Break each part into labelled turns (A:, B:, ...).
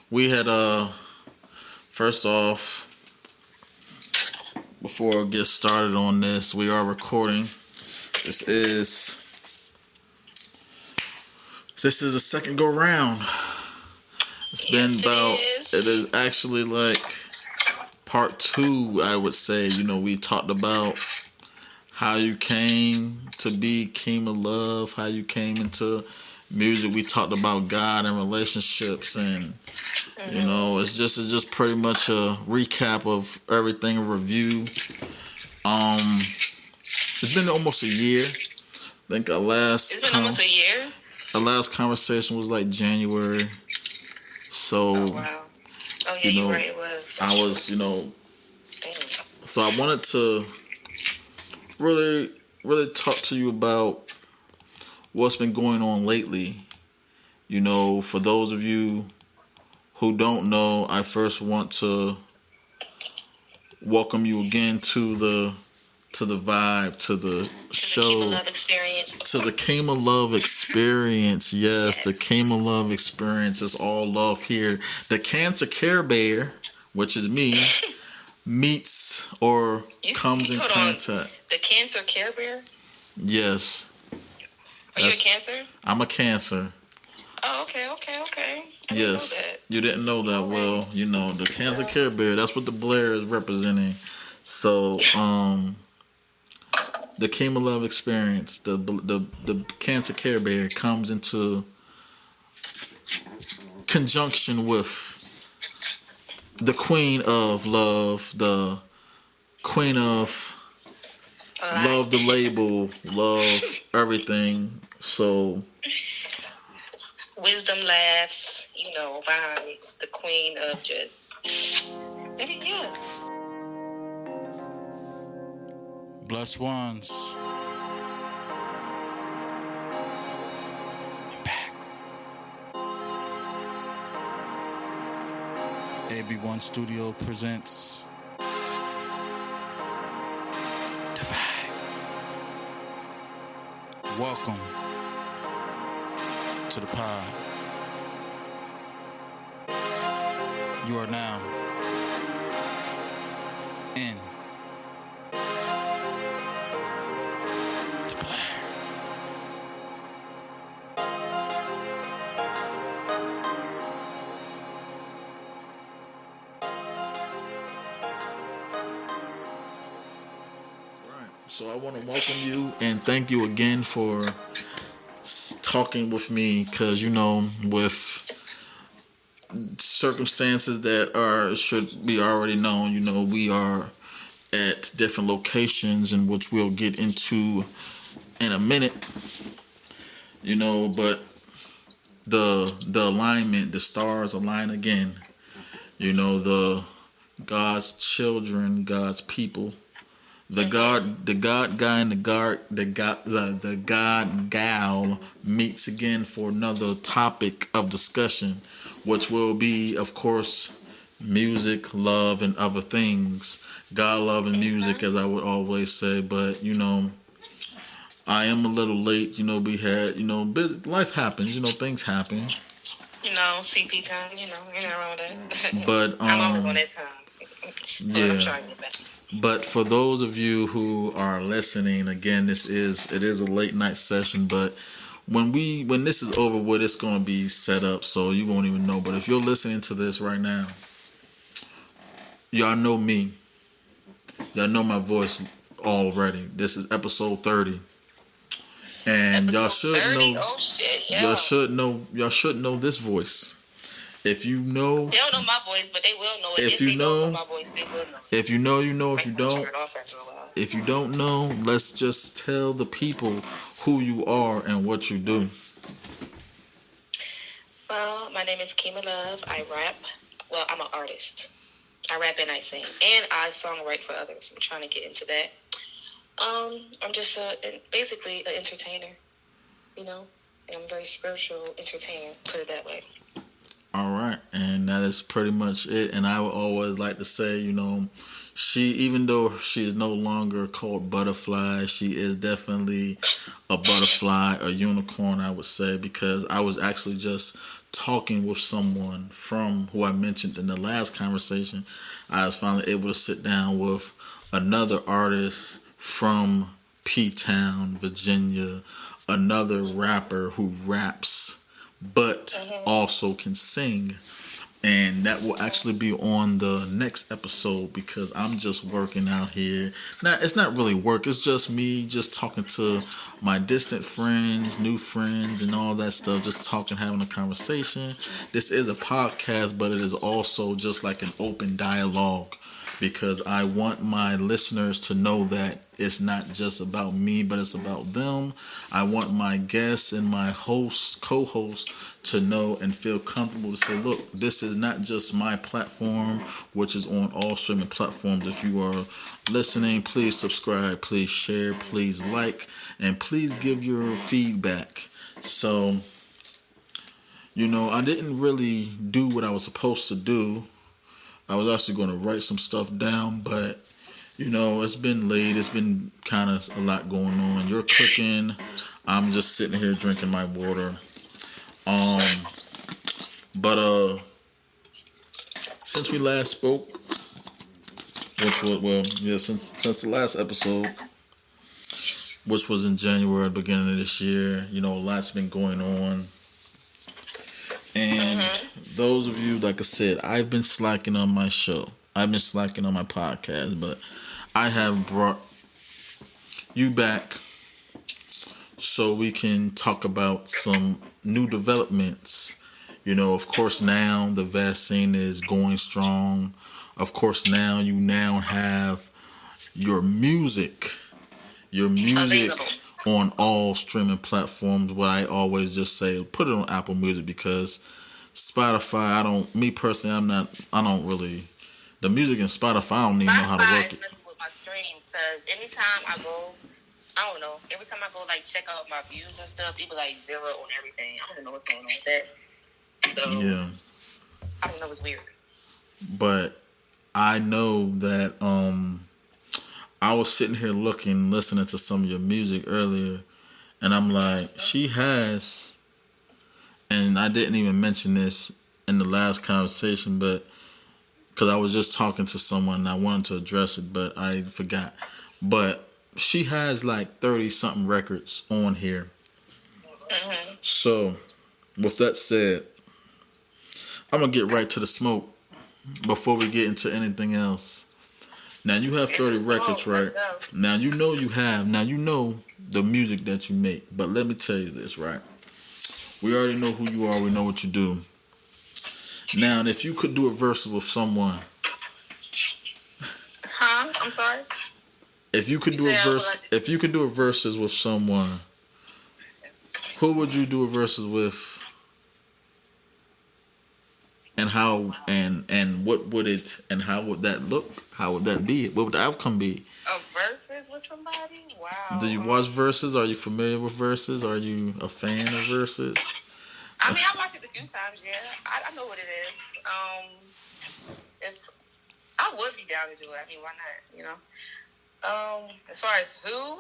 A: We had first off, before I get started on this, we are recording. This is the second go round. It's been about. It is actually like part two, I would say. We talked about how you came to be Kimah Love, how you came into music. We talked about God and relationships, and it's just pretty much a recap of everything, a review. It's been almost a year. I think
B: almost a year.
A: Our last conversation was like January. So,
B: oh wow. Oh yeah, you're right. It was.
A: I was,
B: Dang.
A: So I wanted to really talk to you about what's been going on lately. For those of you who don't know, I first want to welcome you again to the vibe, to the show, to the Kimah Love experience. Yes, the Kimah Love experience is all love here. The Cancer Care Bear, which is me, meets or comes in contact.
B: The Cancer Care Bear?
A: Yes.
B: Are you a Cancer?
A: I'm a Cancer.
B: Oh, okay.
A: Yes, you didn't know that. Well, the Cancer Care Bear, that's what the Blair is representing. So, the Kimah Love experience, the Cancer Care Bear comes into conjunction with the Queen of Love, the Queen of Love, the label, love, everything. So,
B: wisdom laughs, vibes, the queen of just, maybe, yeah.
A: Blessed ones. I'm back. AB1 Studio presents Divide. Welcome to the pod. You are now in the Blair. Right. So I want to welcome you and thank you again for talking with me, because with circumstances that should be already known, we are at different locations, in which we'll get into in a minute, but the alignment, the stars align again, the God's children, God's people, the God guy and the God gal meets again for another topic of discussion, which will be, of course, music, love, and other things. God, love, and music, as I would always say. But I am a little late. We had life happens. Things happen.
B: CP time. You're not wrong with that.
A: But
B: I'm always on that time.
A: Yeah.
B: I'm trying to get back.
A: But for those of you who are listening, again, it is a late night session. But when this is over with, it's going to be set up, so you won't even know. But if you're listening to this right now, y'all know me. Y'all know my voice already. This is episode 30, and y'all should know.
B: Oh shit! Yeah.
A: Y'all should know this voice. If you know,
B: they don't know my voice, but they will know it.
A: If you know
B: my voice, they will know.
A: If you know, you know. If you don't know, let's just tell the people who you are and what you do.
B: Well, my name is Kimah Love. I rap. Well, I'm an artist. I rap and I sing, and I songwrite for others. I'm trying to get into that. I'm just basically an entertainer, and I'm a very spiritual entertainer. Put it that way.
A: All right, and that is pretty much it. And I would always like to say, she, even though she is no longer called Butterfly, she is definitely a butterfly, a unicorn, I would say, because I was actually just talking with someone from who I mentioned in the last conversation. I was finally able to sit down with another artist from P-Town, Virginia, another rapper who raps but also can sing. And that will actually be on the next episode because I'm just working out here. Now, it's not really work. It's just me just talking to my distant friends, new friends, and all that stuff. Just talking, having a conversation. This is a podcast, but it is also just like an open dialogue because I want my listeners to know that it's not just about me, but it's about them. I want my guests and my host, co-host, to know and feel comfortable to say, look, this is not just my platform, which is on all streaming platforms. If you are listening, please subscribe, please share, please like, and please give your feedback. So, I didn't really do what I was supposed to do. I was actually going to write some stuff down, but it's been late. It's been kind of a lot going on. You're cooking. I'm just sitting here drinking my water. But since we last spoke, which was since the last episode, which was in January, beginning of this year, a lot's been going on. And those of you, like I said, I've been slacking on my show. I've been slacking on my podcast, but I have brought you back so we can talk about some new developments. Of course, now the vaccine is going strong. Of course, now you have your music
B: Available
A: on all streaming platforms. What I always just say, put it on Apple Music because Spotify, I don't really, the music in Spotify, I don't even know how to work it.
B: messing with my stream because anytime I go, I don't know, every time I go like check out my views and stuff, it be like 0 on everything. I don't know what's going on with that. So,
A: yeah.
B: I don't know, it's weird.
A: But I know that I was sitting here listening to some of your music earlier, and I'm like, she has, and I didn't even mention this in the last conversation, but because I was just talking to someone and I wanted to address it, but I forgot. But she has like 30-something records on here. So, with that said, I'm going to get right to the smoke before we get into anything else. Now, you have 30 records, right? Now, you know the music that you make. But let me tell you this, right? We already know who you are. We know what you do. Now, if you could do a verse with someone.
B: Huh? I'm sorry?
A: If you could do a verses with someone, who would you do a verses with? And how and what would it and how would that look? How would that be? What would the outcome be?
B: A versus with somebody? Wow.
A: Do you watch Versus? Are you familiar with Versus? Are you a fan of Versus?
B: I mean, I watched it a few times. Yeah, I know what it is. I would be down to do it. I mean, why not? As far as who?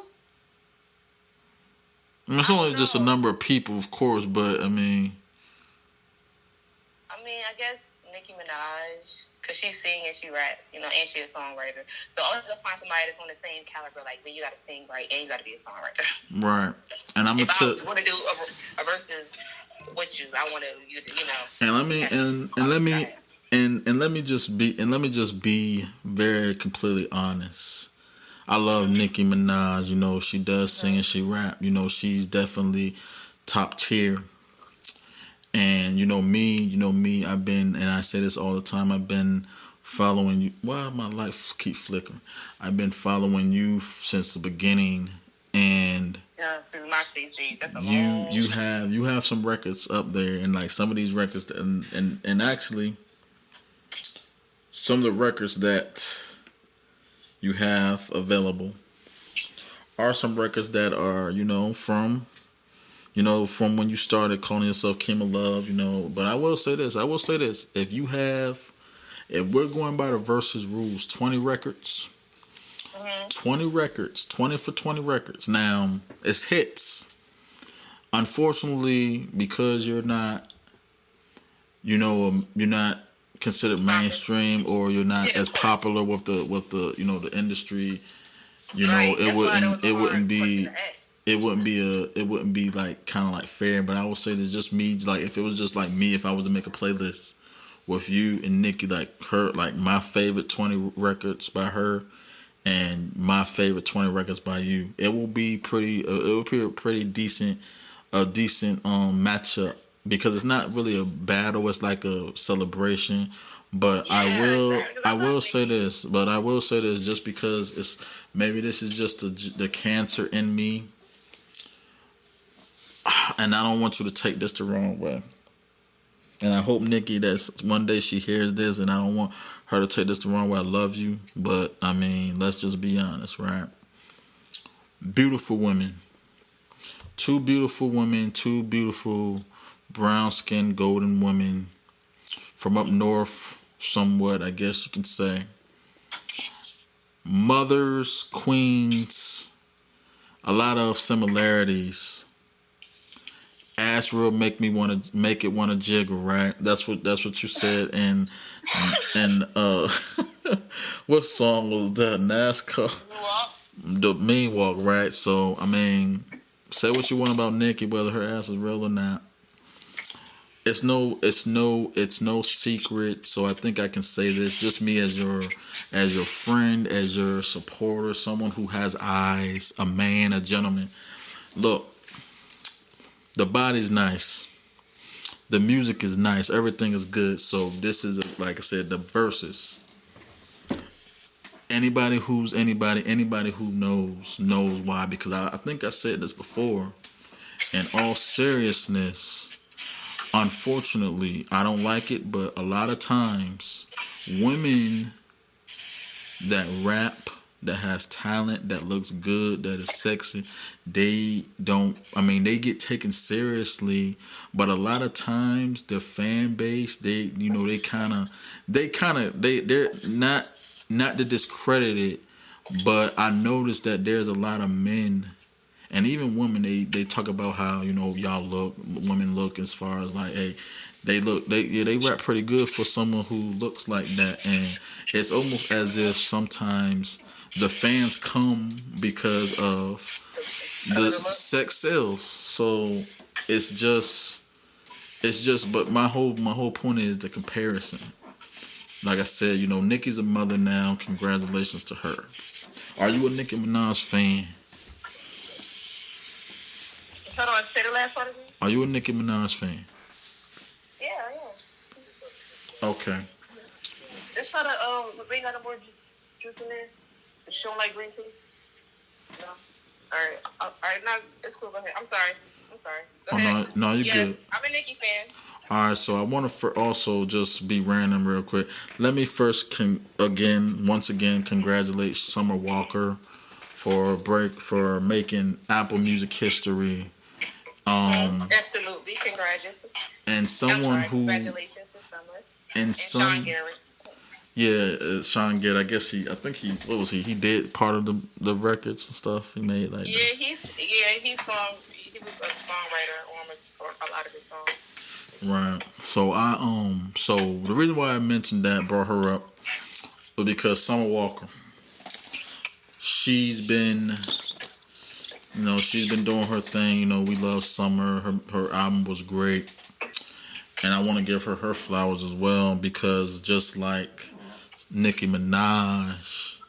A: It's only just a number of people, of course, but I mean,
B: I guess Nicki Minaj, because she sing and she rap, and she a songwriter. So I want to find somebody that's on the same caliber, like, you got to sing right and you got to be a songwriter.
A: Right. And I'm
B: if I want to do a versus with you, I want you to,
A: And let me just be very completely honest. I love Nicki Minaj. She does sing and she rap. She's definitely top tier. And me, I've been, and I say this all the time, I've been following you. Why my life keep flickering? I've been following you since the beginning, and
B: since my days. That's a
A: you have some records up there, and like some of these records, and actually some of the records that you have available are some records that are from when you started calling yourself Kimah Love, but I will say this. If we're going by the Versus rules, 20 records, 20 records, 20 for 20 records. Now, it's hits. Unfortunately, because you're not you're not considered mainstream, or you're not
B: Yeah,
A: as
B: of course.
A: popular with the industry.
B: Right.
A: It
B: That's why that was
A: wouldn't
B: a
A: it wouldn't
B: hard question
A: be
B: to ask.
A: it wouldn't be like kind of like fair. But I would say that just me, like if it was just like me, if I was to make a playlist with you and Nikki, like her, like my favorite 20 records by her and my favorite 20 records by you, it will be pretty. It will be a pretty decent, matchup, because it's not really a battle. It's like a celebration. But
B: Yeah, exactly. Because
A: I
B: I love
A: will say
B: Nicki.
A: this. But I will say this, just because it's maybe this is just the cancer in me, and I don't want you to take this the wrong way. And I hope Nikki that one day she hears this, and I don't want her to take this the wrong way. I love you, but I mean, let's just be honest, right? Beautiful women, two beautiful brown skinned golden women from up north, somewhat, I guess you can say. Mothers, queens, a lot of similarities. Ass real make it wanna jiggle, right? That's what you said. And what song was that? NASCAR,
B: Well,
A: the mean walk, right? So I mean, say what you want about Nikki, whether her ass is real or not. It's no secret. So I think I can say this. Just me as your friend, as your supporter, someone who has eyes, a man, a gentleman. Look, the body's nice. The music is nice. Everything is good. So this is, like I said, the verses. Anybody who knows why. Because I think I said this before. In all seriousness, unfortunately, I don't like it, but a lot of times, women that rap, that has talent, that looks good, that is sexy, they don't, I mean, they get taken seriously, but a lot of times the fan base, they're not to discredit it, but I noticed that there's a lot of men and even women, they talk about how y'all look, women look, as far as like, hey, they rap pretty good for someone who looks like that. And it's almost as if sometimes the fans come because of
B: a
A: the
B: little look.
A: sex sells. So it's just but my whole point is the comparison. Like I said, Nicki's a mother now. Congratulations to her. Are you a Nicki Minaj fan?
B: Hold on, say the last part again.
A: Are you a Nicki Minaj fan?
B: Yeah, yeah.
A: Okay.
B: Just try to we ain't got no more juice in there. She don't like green tea. No. All right. Now it's cool. Go ahead. I'm sorry. Go
A: Oh
B: ahead.
A: no, you're
B: Yeah,
A: good.
B: I'm a Nicki fan.
A: All right, so I want to also just be random real quick. Let me first once again congratulate Summer Walker for making Apple Music history.
B: Absolutely. Congratulations.
A: And someone who
B: Congratulations to Summer
A: and
B: and Sean
A: some
B: Garrett.
A: yeah, Sean Gett. I think what was he? He did part of the records and stuff he made like
B: Yeah,
A: that.
B: he was a songwriter on a lot of his songs.
A: Right. So so the reason why I mentioned that, brought her up, was because Summer Walker, she's been she's been doing her thing. We love Summer. Her album was great, and I want to give her flowers as well, because just like Nicki Minaj,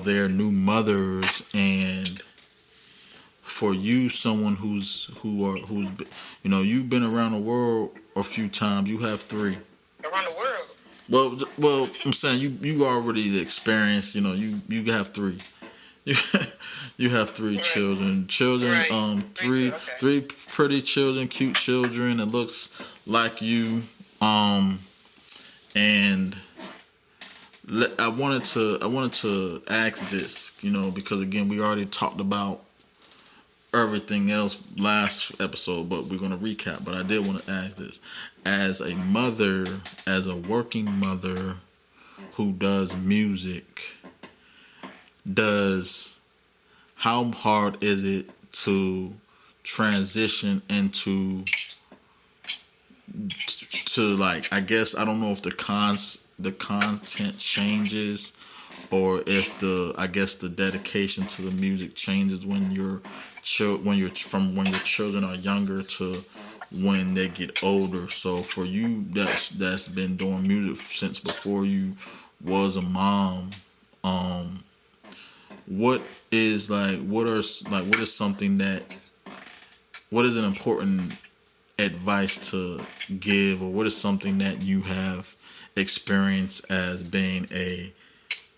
A: they're new mothers. And for you, someone who's you've been around the world a few times, you have three.
B: Around the world.
A: Well, I'm saying you already experienced. You have three. You you have three
B: Right.
A: children.
B: Right. Okay.
A: Three pretty children, cute children. It looks like you. And I wanted to ask this, because again we already talked about everything else last episode, but we're gonna recap. But I did want to ask this: as a mother, as a working mother who does music, how hard is it to transition into to like, I guess I don't know if the content changes, or if the, I guess the dedication to the music changes when when your children are younger to when they get older. So for you, that's been doing music since before you was a mom. Um, what is like what is something that, what is an important advice to give, or what is something that you have experienced as being a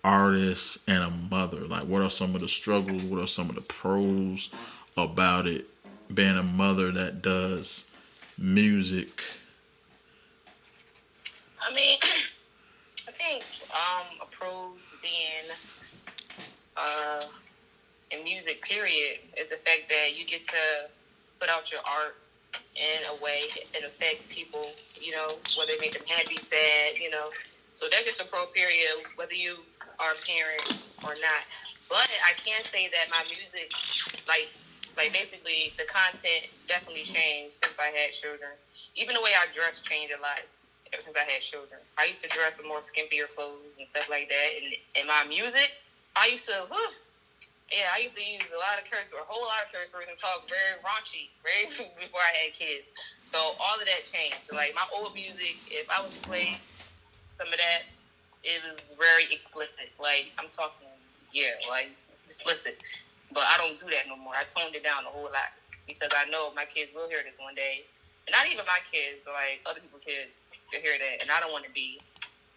A: artist and a mother? Like, what are some of the struggles? What are some of the pros about it, being a mother that does music?
B: I mean, I think a pros being uh, in music, period, is the fact that you get to put out your art in a way and affect people, whether it make them happy, sad, So that's just a pro, period, whether you are a parent or not. But I can say that my music, like basically the content definitely changed since I had children. Even the way I dress changed a lot ever since I had children. I used to dress in more skimpier clothes and stuff like that. And in my music, I used to, I used to use a lot of a whole lot of curse words and talk very raunchy, very before I had kids. So all of that changed. Like my old music, if I was to play some of that, it was very explicit. Like I'm talking, like explicit. But I don't do that no more. I toned it down a whole lot because I know my kids will hear this one day, and not even my kids, like other people's kids, will hear that, and I don't want to be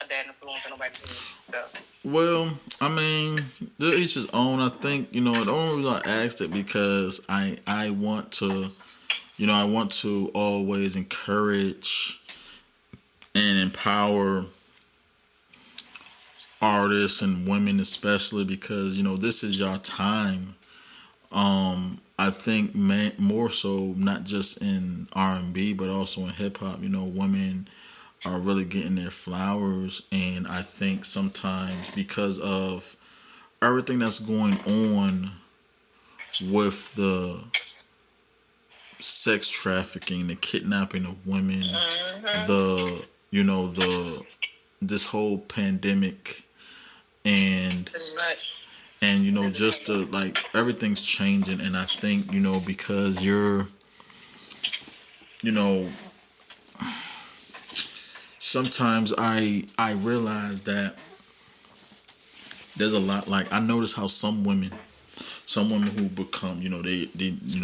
B: a bad influence on nobody's kids. So.
A: Well, I mean, each his own. I think, the only reason I asked it because I want to, I want to always encourage and empower artists and women, especially because this is your time. I think more so not just in R&B but also in hip hop. Women are really getting their flowers, and I think sometimes because of everything that's going on with the sex trafficking, the kidnapping of women, the this whole pandemic, and just the, like, everything's changing. And I think because you're sometimes I realize that there's a lot, like, I notice how some women who become, they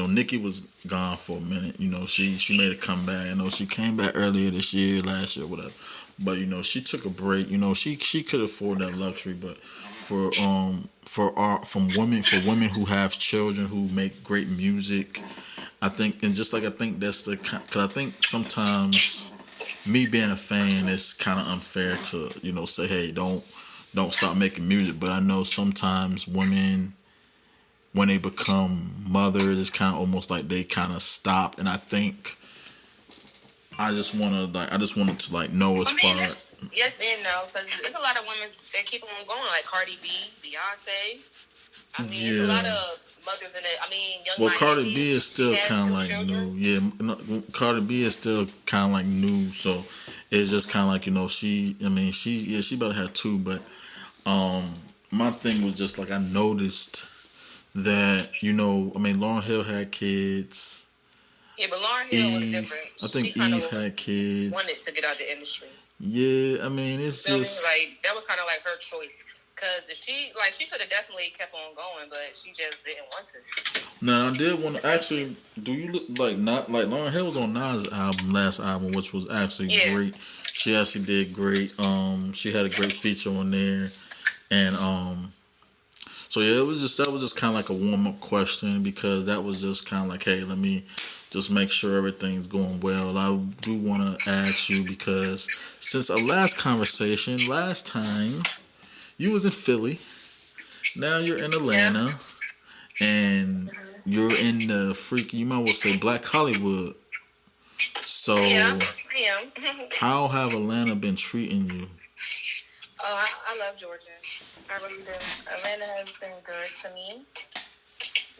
A: Nikki was gone for a minute. She made a comeback. I know she came back earlier this year, last year, whatever. But she took a break. She could afford that luxury. But for women who have children who make great music, I think, and just like I think that's because I think sometimes me being a fan is kind of unfair to say, hey, don't stop making music. But I know sometimes women, when they become mothers, it's kind of almost like they kind of stop. And I think I just wanted to know as far.
B: Yes and no, because there's a lot of women that keep on going, like Cardi B, Beyonce. I mean, there's a lot of mothers in it. I mean, young. Well,
A: Cardi B is still kind of like
B: children.
A: new. Yeah, Cardi B is still kind of like new. So it's just kind of like she. I mean, she about to have two, but my thing was just like I noticed that I mean, Lauryn Hill had kids.
B: Yeah, but Lauryn Hill was different.
A: I think Eve had kids.
B: Wanted to get out the industry.
A: Yeah, I mean, it's just
B: like that was kind of like her choice. Cause she could have definitely kept on going, but she just didn't want to.
A: Now I did want to actually. Do you look like not like Lauryn Hill was on Nas' last album, which was actually great. She actually did great. She had a great feature on there, and so yeah, that was just kind of like a warm up question, because that was just kind of like, hey, let me just make sure everything's going well. I do want to ask you, because since our last conversation, last time you was in Philly, now you're in Atlanta, and you're in the you might well say Black Hollywood. So
B: yeah, I am.
A: How have Atlanta been treating you?
B: Oh, I love Georgia. I really do. Atlanta has been good to me.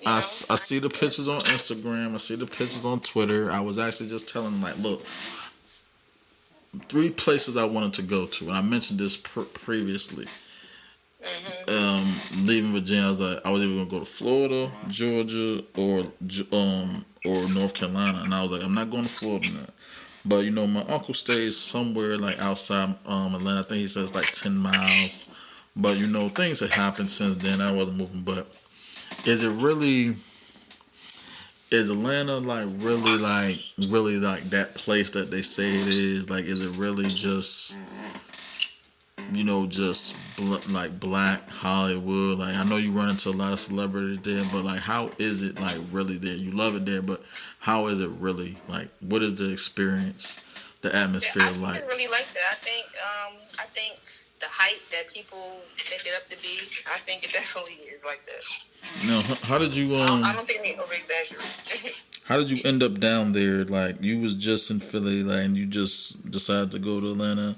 A: I see the pictures on Instagram. I see the pictures on Twitter. I was actually just telling them, like, look, three places I wanted to go to, and I mentioned this previously. Leaving Virginia, I was either gonna go to Florida, Georgia, or North Carolina, and I was like, I'm not going to Florida now. But my uncle stays somewhere like outside Atlanta. I think he says like 10 miles. But things have happened since then. I wasn't moving. But is it really? Is Atlanta really like that place that they say it is? Like, is it really just like black Hollywood? Like, I know you run into a lot of celebrities there, but like, how is it like really there? You love it there, but how is it really? Like, what is the experience, the atmosphere
B: I
A: like?
B: I really like that. I think the hype that people make it up to be, I think it definitely is like that.
A: Now, how did you
B: I don't think they over exaggerate.
A: How did you end up down there? Like, you was just in Philly, like, and you just decided to go to Atlanta.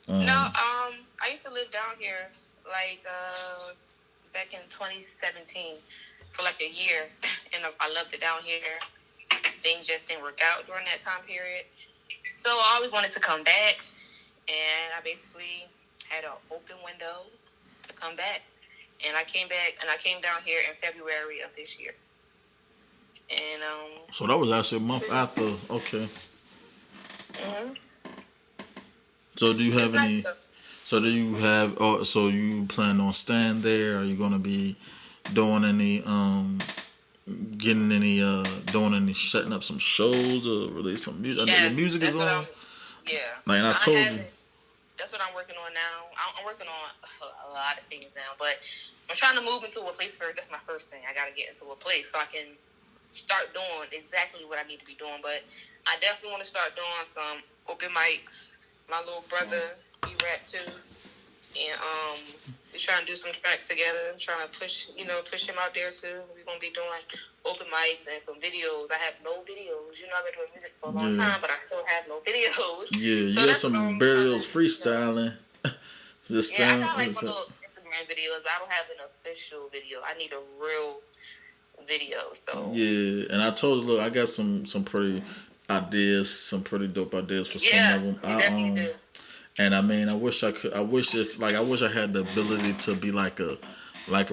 B: No, I used to live down here, like, back in 2017 for like a year, and I loved it down here. Things just didn't work out during that time period. So I always wanted to come back, and I basically had an open window to come back. And I came back, and I came down here in February of this year. And,
A: So that was actually a month after, okay.
B: Mm-hmm.
A: So do you have any... So do you have? So you plan on staying there? Are you gonna be doing any doing any setting up some shows or release some music?
B: Yes,
A: your music is on.
B: Yeah.
A: Like, and I told you.
B: That's what I'm working on now. I'm working on a lot of things now, but I'm trying to move into a place first. That's my first thing. I got to get into a place so I can start doing exactly what I need to be doing. But I definitely want to start doing some open mics. My little brother, he rap too, and we're trying to do some tracks together. I'm trying to push him out there too. We're gonna be doing open mics and some videos. I have no videos. I've been doing music for a long time, but I still have no videos.
A: Yeah, so you got some videos freestyling.
B: I got like my little Instagram videos, but I don't have an official video. I need a real video. So
A: yeah, and I told you, look, I got some pretty ideas, some pretty dope ideas for some of them.
B: Definitely do.
A: And I mean, I wish I could. I wish I had the ability to be like a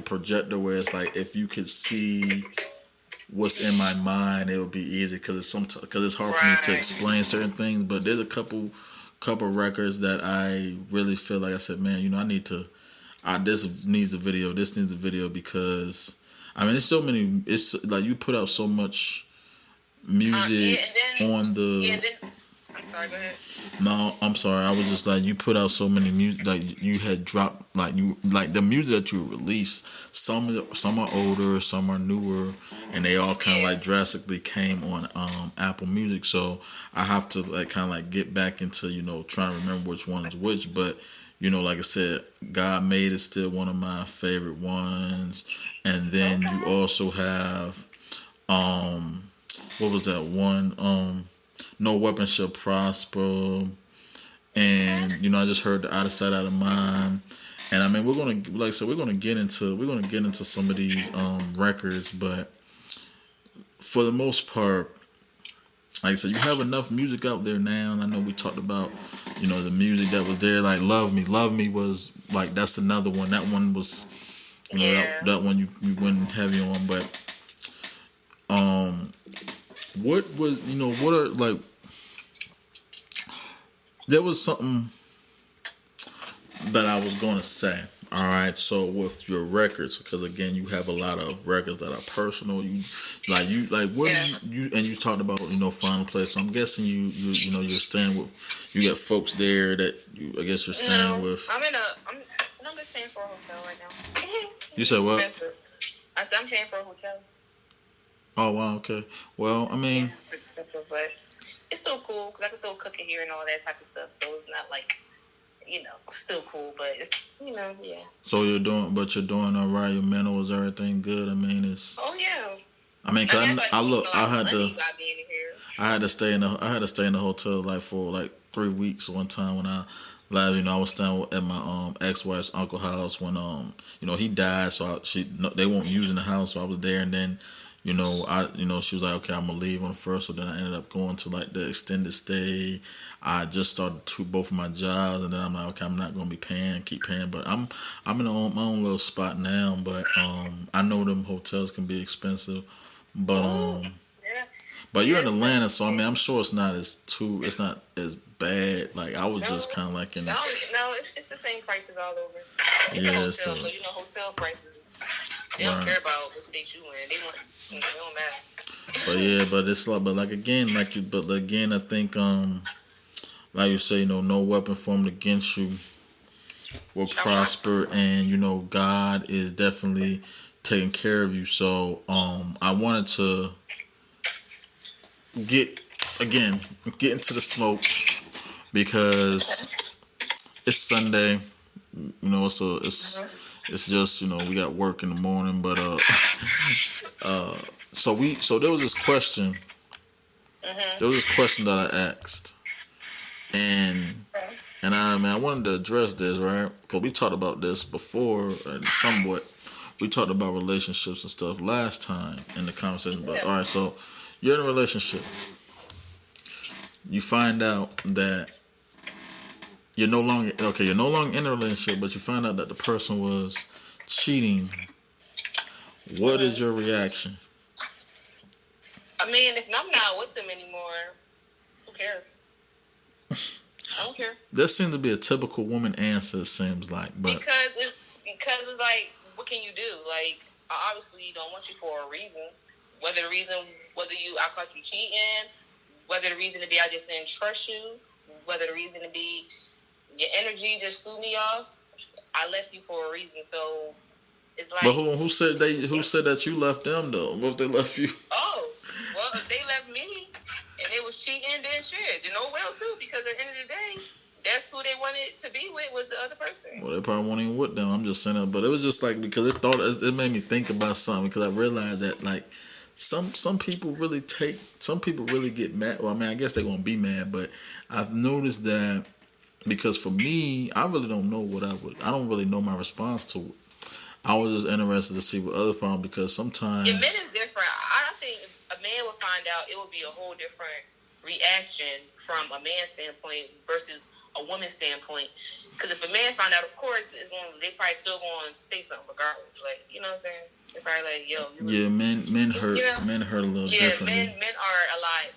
A: projector, where it's like if you could see what's in my mind, it would be easy because it's hard for me to explain certain things. But there's a couple records that I really feel like I said, man, I need to. This needs a video. This needs a video because I mean, there's so many. It's like you put out so much music on the.
B: I'm sorry. Go ahead.
A: No, I'm sorry. I was just like, you put out so many music, like you had dropped, like the music that you released. Some are older, some are newer, and they all kind of like drastically came on Apple Music. So I have to like kind of like get back into trying to remember which one is which. But like I said, God Made is still one of my favorite ones. And then you also have what was that one? No Weapon Shall Prosper, and I just heard the Out of Sight, Out of Mind, and I mean we're gonna get into some of these records, but for the most part, like I said, you have enough music out there now, and I know we talked about the music that was there, like Love Me was like that's another one. That one was that one you went heavy on, but what was what are like? There was something that I was going to say. All right, so with your records, because again, you have a lot of records that are personal. What you and you talked about Final Place. So I'm guessing you're staying with. You got folks there that I guess you're staying with.
B: I'm just paying for a hotel right now.
A: You said what?
B: I said I'm paying for a hotel.
A: Oh wow, okay. Well, I mean,
B: it's expensive, but it's still cool because I can still cook it here and all that type of stuff. So it's not like, still cool, but it's yeah.
A: So you're doing all right. Your mental is everything good. I mean, it's.
B: Oh yeah.
A: I mean, cause I had to stay in the hotel like for like 3 weeks one time when I was staying at my ex-wife's uncle house when he died, so they weren't using the house, so I was there, and then She was like, okay, I'm gonna leave on the first. So then I ended up going to like the extended stay. I just started both of my jobs, and then I'm like, okay, I'm not gonna be keep paying, but I'm in my own little spot now. But I know them hotels can be expensive, but
B: Ooh, yeah.
A: but you're in
B: Yes,
A: Atlanta, so I mean, I'm sure it's not as bad. Like I was
B: no,
A: just kind of like in,
B: no, it's the same prices all over. It's a
A: yeah,
B: hotel,
A: so
B: so hotel prices. They don't
A: right.
B: care about what state you in. They want, it don't matter.
A: But yeah, but it's like, but like again, but again, I think like you say, no weapon formed against you will
B: Shall not.
A: prosper, and God is definitely taking care of you. So I wanted to get again get into the smoke because it's Sunday. It's just we got work in the morning, but so there was this question. There was this question that I asked, and I wanted to address this, right? Because we talked about this before, and somewhat. We talked about relationships and stuff last time in the conversation. But all right, so you're in a relationship. You find out that you're no longer okay. You're no longer in a relationship, but you find out that the person was cheating. What is your reaction?
B: I mean, if I'm not with them anymore, who cares? I don't care.
A: That seems to be a typical woman answer. It seems like, but
B: because it's like, what can you do? Like, I obviously don't want you for a reason. Whether I caught you cheating, whether the reason to be I just didn't trust you, whether the reason to be your energy just threw me off. I left you for a reason, so it's like.
A: But who said that you left them though? What if they left you?
B: Oh, well, if they left me and they was cheating, then shit, then oh well too. Because at the end of the day, that's who they wanted to be with was the other person.
A: Well, they probably weren't even with them. I'm just saying that, but it was just like because it made me think about something because I realized that like some people really get mad. Well, I mean, I guess they're gonna be mad, but I've noticed that because for me, I really don't know I don't really know my response to it. I was just interested to see what other found because sometimes.
B: Yeah, men is different. I think if a man would find out, it would be a whole different reaction from a man's standpoint versus a woman's standpoint. Because if a man found out, of course, they probably still going to say something regardless. Like, you know what I'm saying? They're probably like, yo.
A: Yeah, men hurt. Men hurt a little differently.
B: Yeah, men are a lot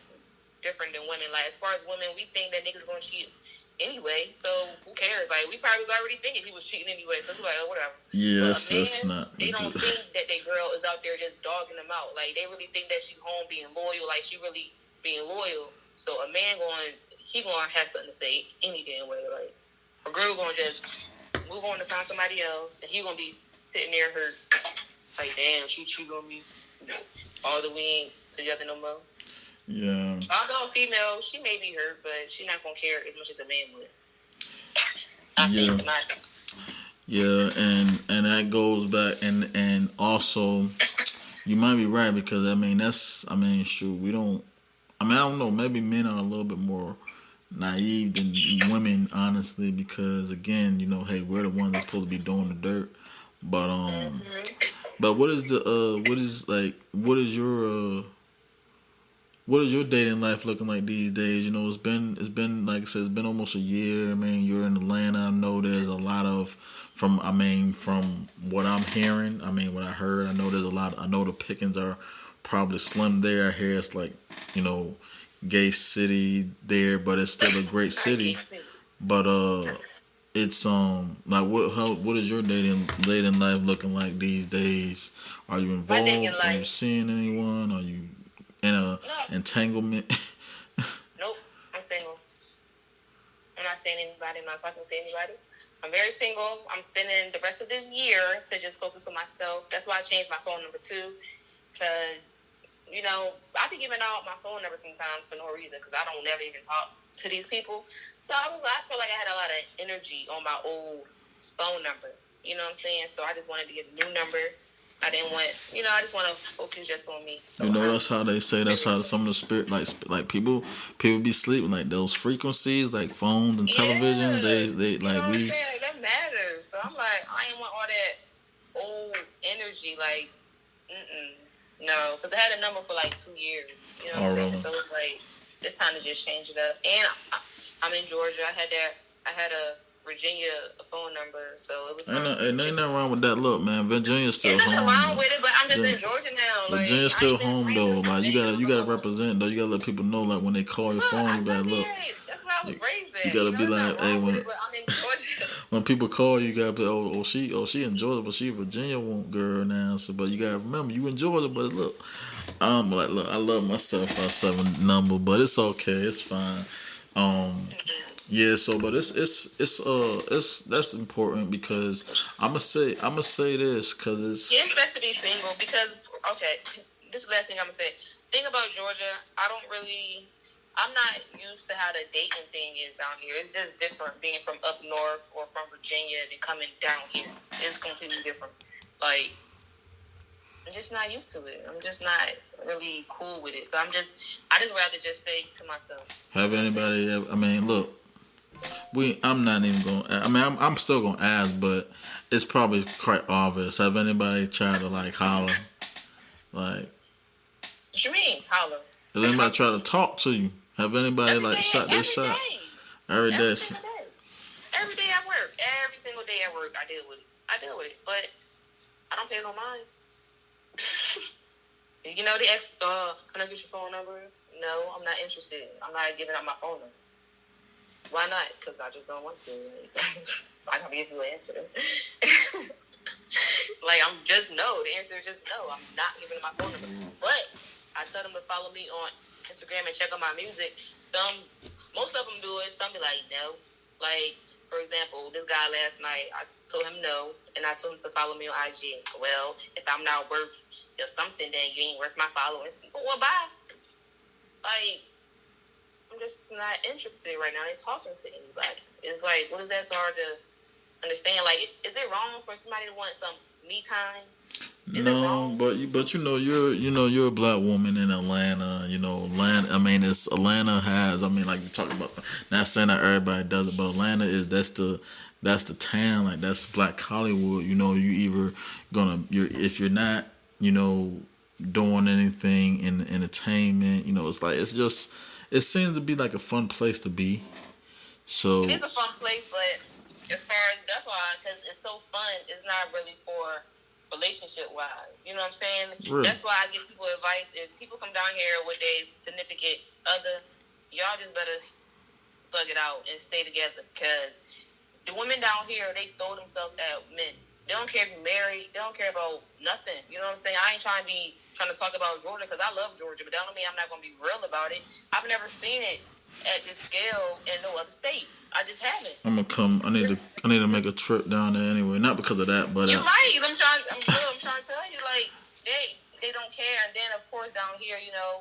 B: different than women. Like, as far as women, we think that niggas going to cheat anyway, so who cares? Like, we probably was already thinking he was cheating anyway, so it's like, oh, whatever.
A: Yeah,
B: but
A: that's not.
B: They don't think that their girl is out there just dogging them out. Like, they really think that she home being loyal, like she really being loyal. So a man he going to have something to say any damn way. Like, a girl going to just move on to find somebody else, and he going to be sitting there hurt. Like, damn, she cheated on me. Although we ain't together no more.
A: Yeah.
B: Although a female, she may be hurt, but she's not gonna care as much as a man would. I think.
A: Yeah, and that goes back, and also, you might be right because shoot, we don't. I don't know. Maybe men are a little bit more naive than women, honestly, because again, hey, we're the ones that's supposed to be doing the dirt, but but what is your dating life looking like these days? It's been like I said, it's been almost a year. I mean, you're in Atlanta. I know there's a lot of from what I'm hearing. I mean, what I heard. I know there's a lot. I know the pickings are probably slim there. I hear it's like gay city there, but it's still a great city. But it's like what is your dating life looking like these days? Are you involved? Are you seeing anyone? Are you in a entanglement?
B: Nope, I'm single. I'm not seeing anybody. I'm not talking to anybody. I'm very single. I'm spending the rest of this year to just focus on myself. That's why I changed my phone number too, because I be giving out my phone number sometimes for no reason because I don't never even talk to these people. So I feel like I had a lot of energy on my old phone number. You know what I'm saying? So I just wanted to get a new number. I didn't want, I just want to focus just on me. So
A: that's how they say. That's how some of the spirit, like people be sleeping like those frequencies, like phones and televisions. They like
B: what I'm saying? That matters. So I'm like, I ain't want all that old energy. Like, No, because I had a number for like 2 years. You know what I'm saying?
A: Really?
B: So it's like it's time to just change it up. And I'm in Georgia. I had a Virginia phone number, so it was.
A: Ain't nothing wrong with that. Look, man, Virginia's still
B: There's nothing
A: home.
B: wrong with it, but I'm just in Georgia now. Like,
A: Virginia's still home though. Like you gotta
B: no.
A: represent though. You gotta let people know like when they call your phone, you better look.
B: That's where I was raised at.
A: You gotta be like, hey, when
B: I'm in Georgia.
A: when people call you, gotta be she in Georgia, but she a Virginia girl now. So, but you gotta remember you in Georgia. But look, I'm like, look, I love my 757 number, but it's okay, it's fine. Yeah. So, but it's that's important because I'ma say this because
B: Yeah, it's
A: it's
B: best to be single because okay, this is the last thing I'm gonna say. Thing about Georgia, I'm not used to how the dating thing is down here. It's just different being from up north or from Virginia and coming down here. It's completely different. Like I'm just not used to it. I'm just not really cool with it. So I just rather just stay to myself.
A: have anybody. I mean, look. I'm not even going. I mean, I'm still gonna ask, but it's probably quite obvious. Have anybody tried to like holler, like?
B: What you mean, holler?
A: Has anybody tried to talk to you? Have anybody
B: Every
A: like
B: day,
A: shot their shot? Every day.
B: Every single day. Every day at work. Every single day at work, I deal with it. But I don't pay no mind. You know, they ask, can I get your phone number? No, I'm not interested. I'm not giving out my phone number. Why not? Because I just don't want to. I can give you an answer. Like, I'm just no. The answer is just no. I'm not giving them my phone number. But I tell them to follow me on Instagram and check out my music. Most of them do it. Some be like, no. Like, for example, this guy last night, I told him no, and I told him to follow me on IG. Well, if I'm not worth something, then you ain't worth my followers. Well, bye. Like, I'm just not interested right now in talking to anybody. It's like, what is that so hard to understand? Like, is it wrong for somebody to want some me time?
A: No, but you're a black woman in Atlanta. You know, Atlanta. I mean, Atlanta has. I mean, like you talking about. Not saying that everybody does it, but Atlanta is that's the town. Like that's Black Hollywood. You know, if you're not, you know, doing anything in entertainment. You know, it seems to be like a fun place to be. So
B: it is a fun place, but as far as that's why, because it's so fun, it's not really for relationship wise. You know what I'm saying?
A: Really?
B: That's why I give people advice. If people come down here with a significant other, y'all just better thug it out and stay together because the women down here, they throw themselves at men. They don't care if you're married. They don't care about nothing. You know what I'm saying? I ain't trying to talk about Georgia because I love Georgia, but that don't mean I'm not going to be real about it. I've never seen it at this scale in no other state. I just haven't.
A: I'm gonna come. I need to make a trip down there anyway. Not because of that, but
B: you might. I'm trying to tell you, like they don't care. And then of course down here, you know,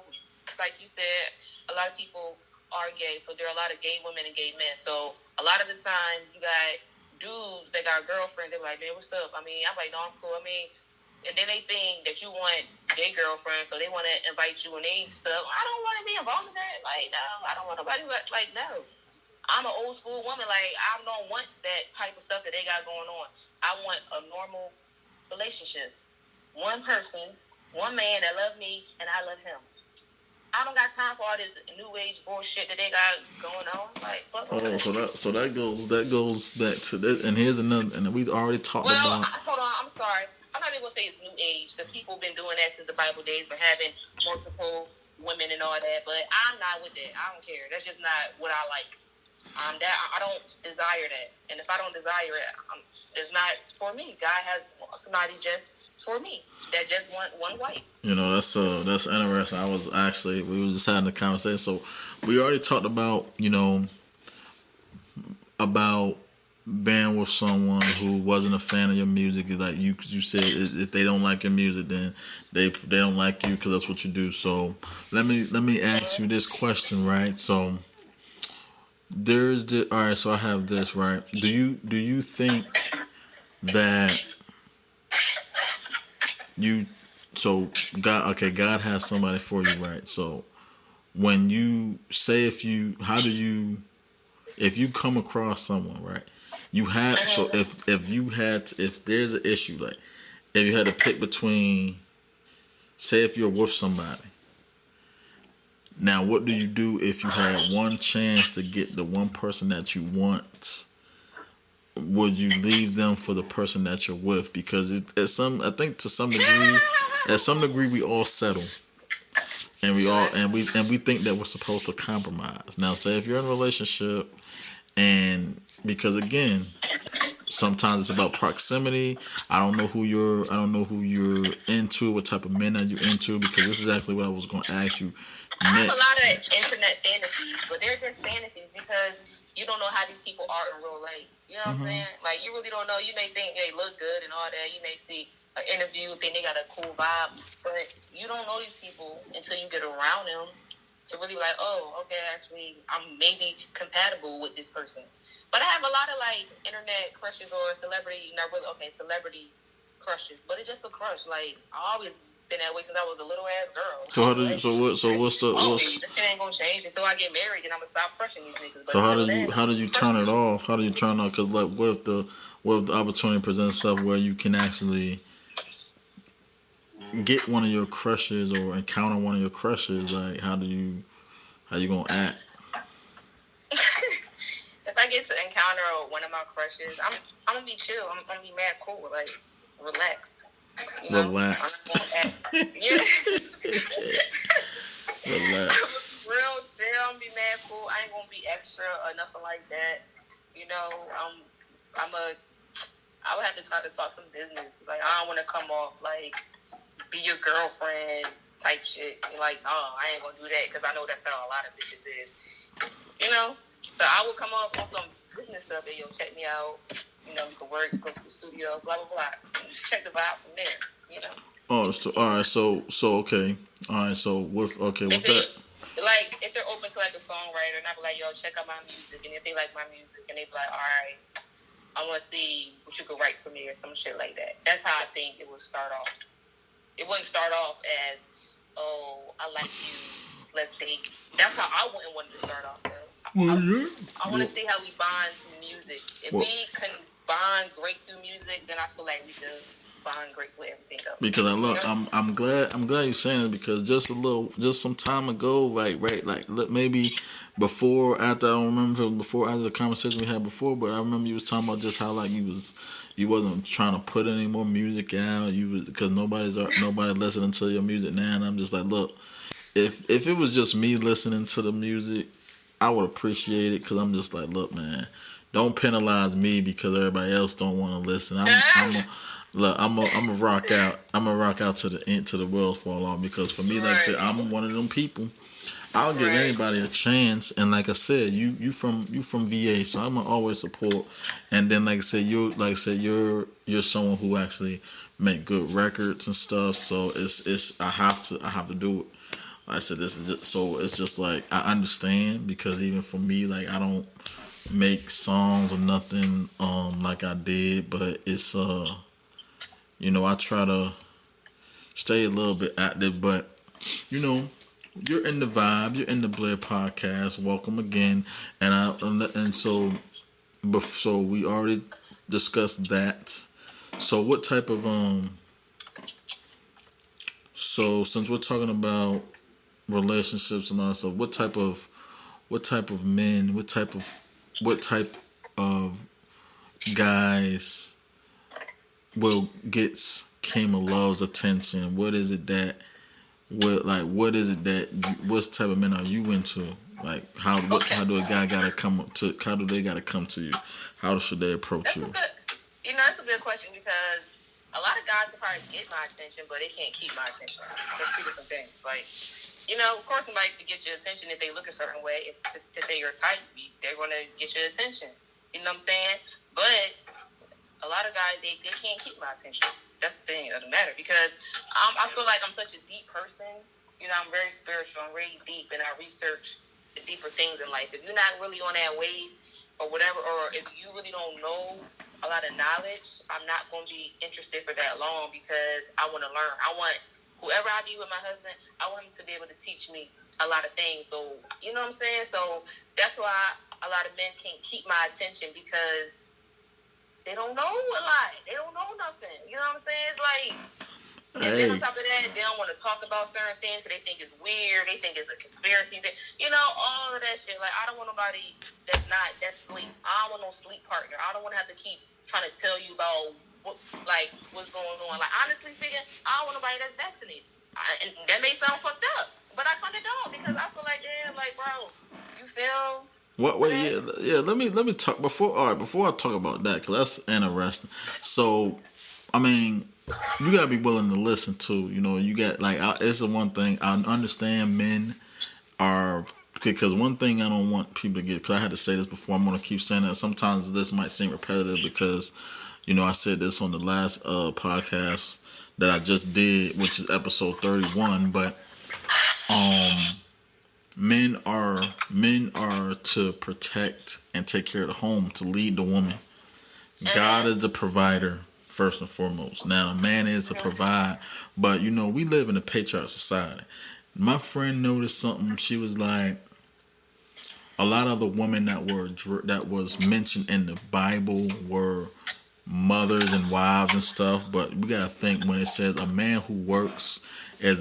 B: like you said, a lot of people are gay, so there are a lot of gay women and gay men. So a lot of the times you got dudes that got a girlfriend. They're like, man, what's up? I mean, I'm like, no, I'm cool. I mean, and then they think that you want their girlfriend, so they want to invite you and they stuff. I don't want to be involved in that. Like, no, I don't want nobody. Like, no. I'm an old school woman. Like, I don't want that type of stuff that they got going on. I want a normal relationship. One person, one man that love me, and I love him. I don't got time for all this new age bullshit that they got going on. Like, fuck.
A: So that goes back to that. And here's another. And we already talked about.
B: Hold on. I'm sorry. I'm not even gonna say it's new age because people have been doing that since the Bible days, but having multiple women and all that. But I'm not with that. I don't care. That's just not what I like. I don't desire that, and if I don't desire it, it's not for me. God has somebody just for me that just want one wife.
A: You know, that's interesting. We were just having a conversation. So we already talked about, you know, about being with someone who wasn't a fan of your music. Like you said, if they don't like your music, then they don't like you because that's what you do. So let me ask you this question, right? So all right. So I have this, right? Do you think that God has somebody for you, right? So when you say if you come across someone, right? If there's an issue, like if you had to pick between Say if you're with somebody. Now, what do you do if you had one chance to get the one person that you want? Would you leave them for the person that you're with? Because I think to some degree, at some degree, we all settle, and we think that we're supposed to compromise. Now, say if you're in a relationship, and because again, sometimes it's about proximity. I don't know who you're into, what type of men are you into, because this is actually what I was going to ask you
B: I have a lot
A: next.
B: of internet fantasies, but they're just fantasies because you don't know how these people are in real life. You know what I'm saying? Like, you really don't know. You may think they look good and all that. You may see an interview, think they got a cool vibe, but you don't know these people until you get around them to really be like, oh, okay, actually, I'm maybe compatible with this person. But I have a lot of, like, internet crushes or celebrity, not really, okay, celebrity crushes, but it's just a crush. Like, I always been that way since I was a little ass girl.
A: So how do you, what's the
B: This shit ain't gonna change until I get married, and I'm gonna stop crushing these niggas. But
A: so how do you turn it off? How do you turn off? Because like what if the opportunity presents itself where you can actually get one of your crushes or encounter one of your crushes? Like how you gonna act?
B: If I get to encounter one of my crushes, I'm gonna be chill. I'm gonna be mad cool, like relaxed. You know?
A: Relaxed.
B: I'm gonna yeah.
A: Relax.
B: Real chill. I'm gonna be mad cool. I ain't gonna be extra or nothing like that. You know, I would have to try to talk some business. Like I don't want to come off like be your girlfriend type shit. You're like, oh, I ain't gonna do that because I know that's how a lot of bitches is. You know, so I would come off on some business stuff. And yo, check me out. You know, we can work, go to the studio, blah blah blah. Check the vibe from there. You know.
A: Oh, so, all right. So okay. All right. So with that.
B: Like if they're open to like a songwriter, and I be like, yo, check out my music, and if they like my music, and they be like, all right, I want to see what you could write for me or some shit like that. That's how I think it would start off. It wouldn't start off as, oh, I like you, let's date. That's how I wouldn't want it to start off though. I want to see how we bond through music. If we can bond great through music, then I feel like we could bond great with everything else.
A: Because I'm glad you're saying it because just some time ago, like maybe before after I don't remember before after the conversation we had before, but I remember you was talking about just how like you wasn't trying to put any more music out. You was because nobody listening to your music now, and I'm just like, look, if it was just me listening to the music, I would appreciate it because I'm just like, look, man, don't penalize me because everybody else don't want to listen. I'm a rock out. I'm gonna rock out to the end, to the wheels fall off because for me, like I said, I'm one of them people. I'll give anybody a chance, and like I said, you from VA, so I'm gonna always support. And then like I said, you're someone who actually make good records and stuff. So I have to do it. Like I said, this is just, so it's just like I understand because even for me, like I don't make songs or nothing like I did, but it's I try to stay a little bit active, but you're in the vibe. You're in the Blair podcast. Welcome again, so we already discussed that. So what type of So since we're talking about relationships and all that stuff, what type of men, what type of guys will gets Kimah Love's attention? What is it that what type of men are you into? Like how do a guy gotta come to how do they gotta come to you? How should they approach you?
B: That's a good question because a lot of guys can probably get my attention, but they can't keep my attention. That's two different things. Like, of course somebody can get your attention if they look a certain way. If they're your type, they're gonna get your attention. You know what I'm saying? But a lot of guys, they can't keep my attention. That's the thing of the matter because I feel like I'm such a deep person. I'm very spiritual. I'm really deep, and I research the deeper things in life. If you're not really on that wave or whatever, or if you really don't know a lot of knowledge, I'm not going to be interested for that long because I want to learn. I want whoever I be with my husband, I want him to be able to teach me a lot of things. So, you know what I'm saying? So that's why a lot of men can't keep my attention because they don't know a lot. They don't know nothing. You know what I'm saying? It's like And then on
A: Hey,
B: top of that, they don't want to talk about certain things because they think it's weird. They think it's a conspiracy. You know, all of that shit. Like, I don't want nobody that's sleep. I don't want no sleep partner. I don't want to have to keep trying to tell you about what's going on. Like, honestly speaking, I don't want nobody that's vaccinated. And that may sound fucked up, but I kind of don't because I feel like, damn, like, bro, you feel
A: what? Wait, yeah. Let me talk before. All right, before I talk about that, cause that's interesting. So, I mean, you gotta be willing to listen too. You know, you got like it's the one thing I understand. Men are because one thing I don't want people to get. Because I had to say this before. I'm gonna keep saying that. Sometimes this might seem repetitive because I said this on the last podcast that I just did, which is episode 31. But men are to protect and take care of the home, to lead the woman. God is the provider first and foremost. Now, a man is to provide, but we live in a patriarchal society. My friend noticed something. She was like, a lot of the women that was mentioned in the Bible were mothers and wives and stuff. But we gotta think when it says a man who works is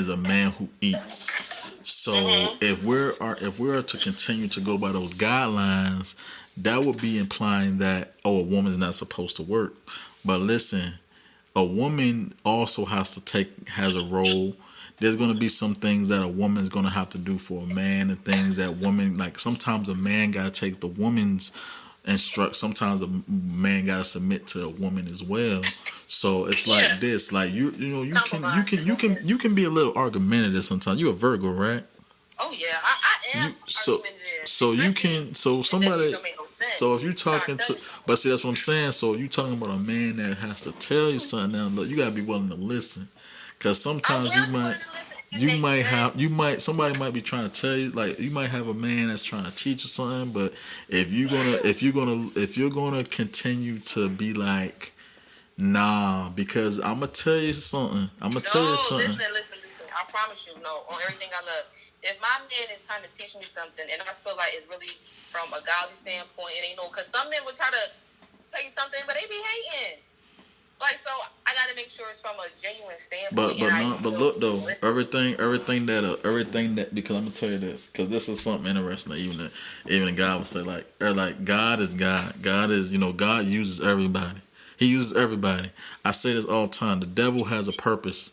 A: a man who eats. So if we're to continue to go by those guidelines, that would be implying that a woman's not supposed to work. But listen, a woman also has a role. There's going to be some things that a woman's going to have to do for a man, and things that woman, like sometimes a man got to take the woman's instruct. Sometimes a man got to submit to a woman as well. So it's like this, like you can be a little argumentative sometimes. You a Virgo, right?
B: Oh yeah, I am.
A: So you can somebody. So if you're talking to, but see that's what I'm saying. So you talking about a man that has to tell you something. Now look, you gotta be willing to listen, because sometimes somebody might be trying to tell you, like you might have a man that's trying to teach you something, but if you're gonna continue to be like, nah, because I'm gonna tell you something.
B: Listen. I promise you, no, on everything I love. If my man is trying to teach me something, and I feel like it's really from a godly standpoint, it ain't because some men will try to tell you something, but they be hating. Like, so I got to make sure it's from a genuine standpoint.
A: But look though, everything that because I'm gonna tell you this, because this is something interesting that even God would say, like God is God. God is God uses everybody. He uses everybody. I say this all the time. The devil has a purpose,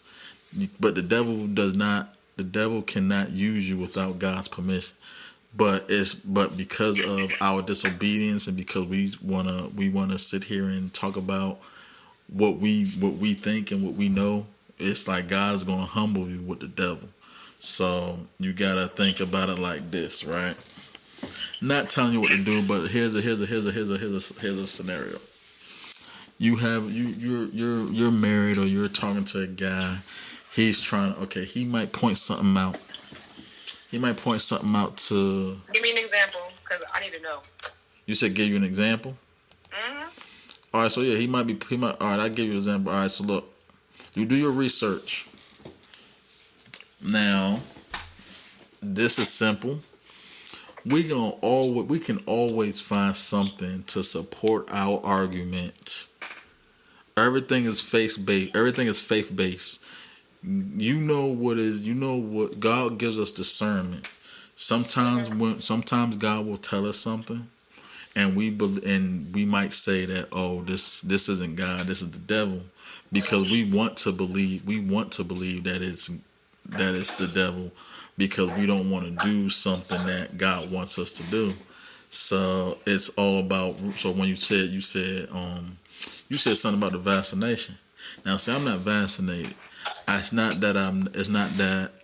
A: but the devil does not. The devil cannot use you without God's permission. But because of our disobedience, and because we wanna sit here and talk about what we think and what we know, it's like God is gonna humble you with the devil. So you gotta think about it like this, right? Not telling you what to do, but here's a scenario. You're married, or you're talking to a guy. He's trying. Okay, he might point something out. He might point something out to.
B: Give me an example, because I need to know.
A: You said give you an example. All right, so yeah, he might. All right, I'll give you an example. All right, so look, you do your research. Now, this is simple. We can always find something to support our argument. Everything is faith based. Everything is faith based. You know what God gives us discernment. Sometimes God will tell us something, and we might say that, oh, this isn't God, this is the devil, because we want to believe that it's the devil, because we don't want to do something that God wants us to do. So it's all about. So when you said something about the vaccination. Now, see, I'm not vaccinated. It's not that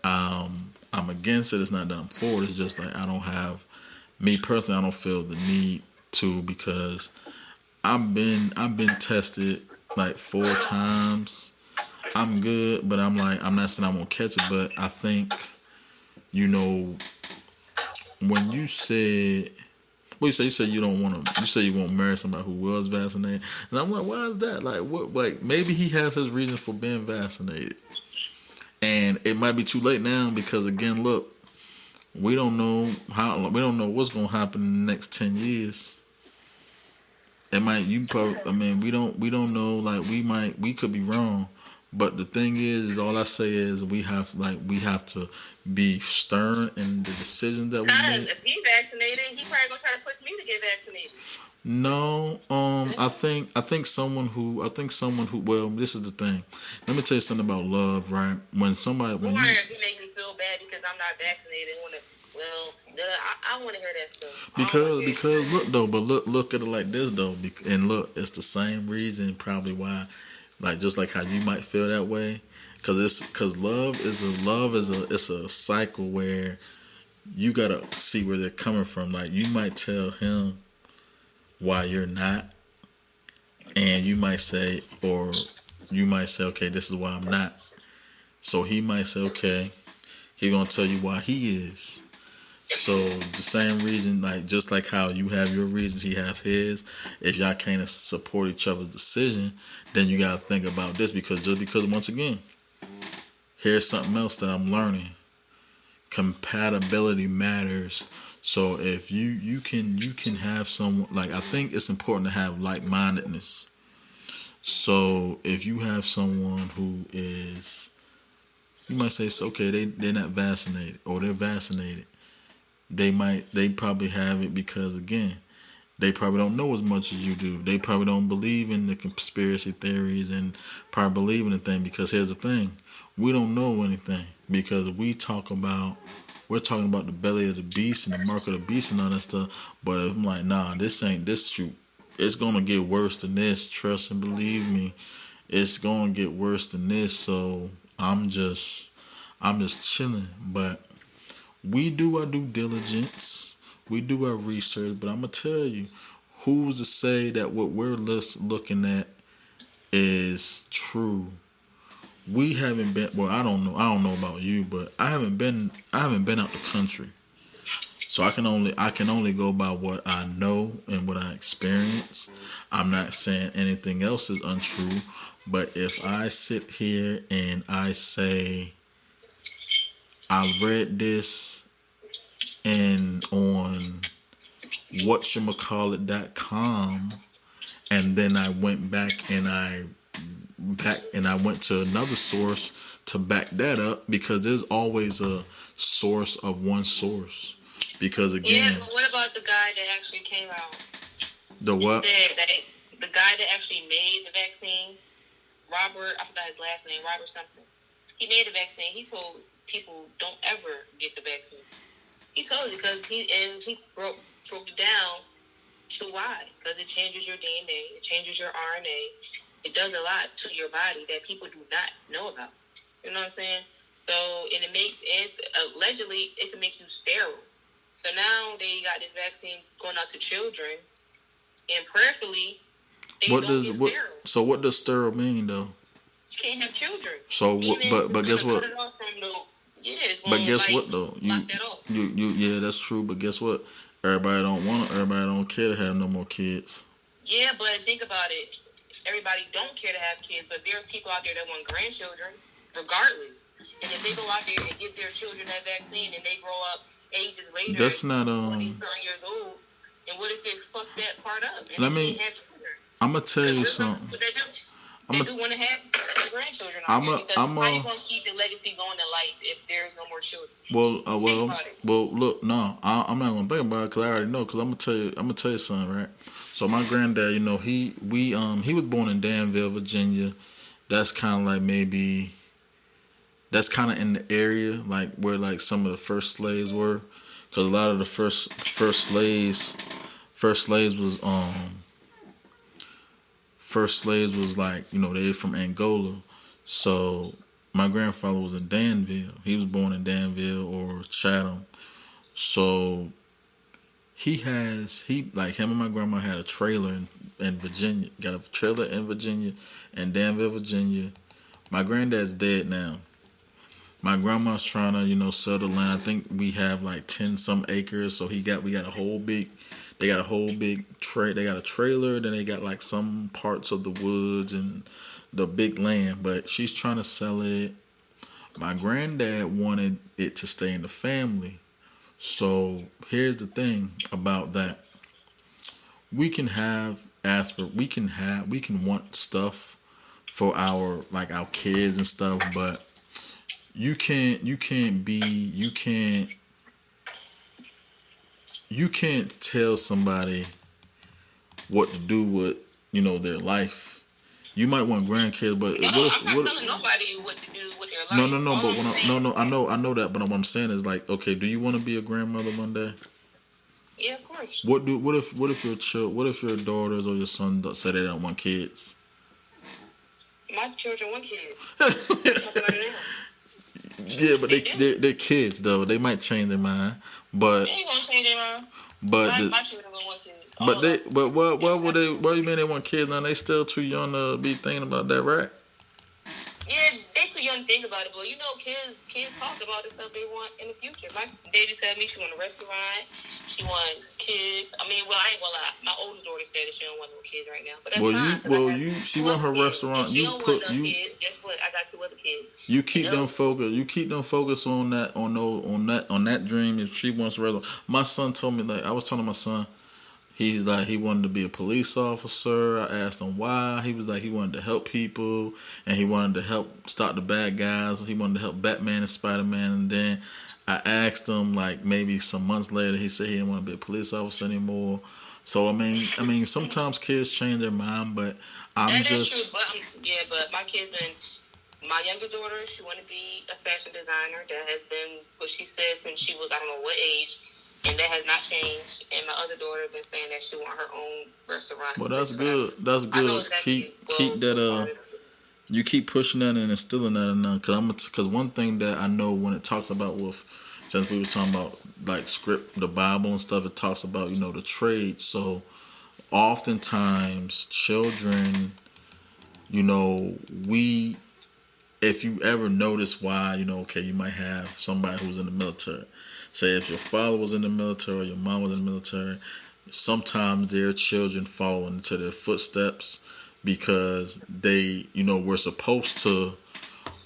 A: I'm against it. It's not that I'm for it. It's just like me personally, I don't feel the need to, because I've been tested like 4 times. I'm good, but I'm not saying I'm gonna catch it. But I think when you said. Well, you said you don't want to. You said you won't marry somebody who was vaccinated, and I'm like, why is that? Like, what? Like, maybe he has his reasons for being vaccinated, and it might be too late now, because again, look, we don't know what's gonna happen in the next 10 years. It might. We don't know. Like, we could be wrong, But the thing is all I say is we have to be stern in the decisions that we
B: Because
A: make.
B: if he vaccinated, he probably gonna try to push me to get vaccinated.
A: No, I think someone who well, this is the thing. Let me tell you something about love, right? When
B: Or
A: you
B: if he make me feel bad because I'm not vaccinated, I want to hear that stuff. I don't want to hear
A: because look though, but look at it like this though, and look, it's the same reason probably why, like just like how you might feel that way, because love is a it's a cycle where you gotta see where they're coming from. Like you might tell him why you're not, and you might say, okay, this is why I'm not. So he might say, okay, he gonna tell you why he is. So the same reason, like just like how you have your reasons, he has his. If y'all can't support each other's decision, then you gotta think about this because once again, here's something else that I'm learning. Compatibility matters. So if you can have someone like I think it's important to have like mindedness. So if you have someone who is you might say it's okay, they're not vaccinated or they're vaccinated. They probably have it because again, they probably don't know as much as you do. They probably don't believe in the conspiracy theories and probably believe in the thing because here's the thing. We don't know anything because we're talking about the belly of the beast and the mark of the beast and all that stuff. But I'm like, nah, this ain't this shoot. It's gonna get worse than this. Trust and believe me, it's gonna get worse than this. So I'm just chilling. But we do our due diligence. We do our research. But I'm gonna tell you, who's to say that what we're looking at is true? We haven't been. Well, I don't know. I don't know about you, but I haven't been. I haven't been out the country, so I can only go by what I know and what I experience. I'm not saying anything else is untrue, but if I sit here and I say I read this and on whatchamacallit.com, and then I went back and I went to another source to back that up because there's always a source of one source. Because
B: Yeah,
A: again,
B: but what about the guy that actually came out
A: the
B: and
A: what?
B: said that the guy that actually made the vaccine, Robert, I forgot his last name, Robert something. He made the vaccine. He told people don't ever get the vaccine. He told you because he broke it down to why. Because it changes your DNA, it changes your RNA, it does a lot to your body that people do not know about. You know what I'm saying? So, and allegedly it can make you sterile. So now they got this vaccine going out to children, and prayerfully they
A: What
B: don't
A: does
B: get
A: what?
B: sterile.
A: So what does sterile mean though?
B: You can't have children.
A: So
B: Meaning
A: but
B: it's
A: guess
B: gonna cut
A: what?
B: it off from the it's
A: But
B: gonna
A: guess
B: like
A: what though?
B: block that off.
A: You yeah, that's true. But guess what? Everybody don't care to have no more kids.
B: Yeah, but think about it. Everybody don't care to have kids, but there are people out there that want grandchildren, regardless. And if they go out there and give their children that vaccine, and they grow up ages later,
A: That's not
B: 20, 30 years old, and what if it fucked that part up and
A: Let
B: they
A: me.
B: can't have children?
A: I'm gonna tell
B: Because
A: you
B: there's some
A: something.
B: people that do.
A: I'm
B: They
A: a.
B: do want to have grandchildren out
A: I'm
B: there
A: a.
B: because
A: I'm
B: how you
A: a.
B: gonna keep the legacy going in life if there's no more children?
A: Well,
B: Think about it.
A: look, no, I'm not gonna think about it because I already know. Because I'm gonna tell you something, right? So my granddad, he was born in Danville, Virginia. That's kind of like maybe, that's kind of in the area like where like some of the first slaves were, because a lot of the first slaves was first slaves was like they from Angola, so my grandfather was in Danville. He was born in Danville or Chatham. So he like him and my grandma had a trailer in Virginia. Got a trailer in Virginia, in Danville, Virginia. My granddad's dead now. My grandma's trying to sell the land. I think we have like 10 some acres. So we got a whole big. They got a whole big They got a trailer. Then they got like some parts of the woods and the big land. But she's trying to sell it. My granddad wanted it to stay in the family. So here's the thing about that. We can want stuff for our our kids and stuff, but you can't tell somebody what to do with their life. You might want grandkids, but
B: No,
A: what
B: I'm
A: if
B: not
A: what?
B: telling nobody what to do with their
A: No,
B: life.
A: no, no.
B: All
A: But
B: I'm saying,
A: no, I know that. But what I'm saying is like, okay, do you want to be a grandmother one day?
B: yeah, of course.
A: What if your daughters or your son say they don't want kids?
B: My children want kids. What are you talking about now?
A: Yeah, but
B: They do.
A: they're kids though. They might change their mind,
B: They
A: but
B: ain't gonna change their mind.
A: but the,
B: My children gonna want kids. All
A: but
B: of them.
A: what would they? What do you mean they want kids now? They still too young to be thinking about that, right?
B: Yeah, they too young to think about it, but kids talk about the stuff they want in the future. My baby said me she want a restaurant, she want kids. I mean, well, I ain't gonna lie. My oldest daughter said that she don't want no kids right now, but that's fine.
A: She
B: Two
A: want
B: other
A: her
B: kids. If
A: restaurant.
B: she don't want no kids, guess what? I got two other kids.
A: You keep them focused. You keep them focused on that dream. If she wants a restaurant, my son told me I was telling my son. He's like he wanted to be a police officer. I asked him why. He was like he wanted to help people and he wanted to help stop the bad guys. He wanted to help Batman and Spider-Man. And then I asked him like maybe some months later. He said he didn't want to be a police officer anymore. So I mean, sometimes kids change their mind, but I'm
B: that is
A: just
B: true. But my kids been. My younger daughter, she want to be a fashion designer. That has been what she said since she was I don't know what age. And that has not changed. And my other daughter has been saying that she want her own restaurant.
A: well. That's good. That's good.
B: Exactly
A: Keep that. You keep pushing that and instilling that in them. Cause one thing that I know when it talks about since we were talking about like script, the Bible and stuff, it talks about the trade. So oftentimes children, we if you ever notice why, okay, you might have somebody who's in the military. Say if your father was in the military or your mom was in the military, sometimes their children follow into their footsteps because they, we're supposed to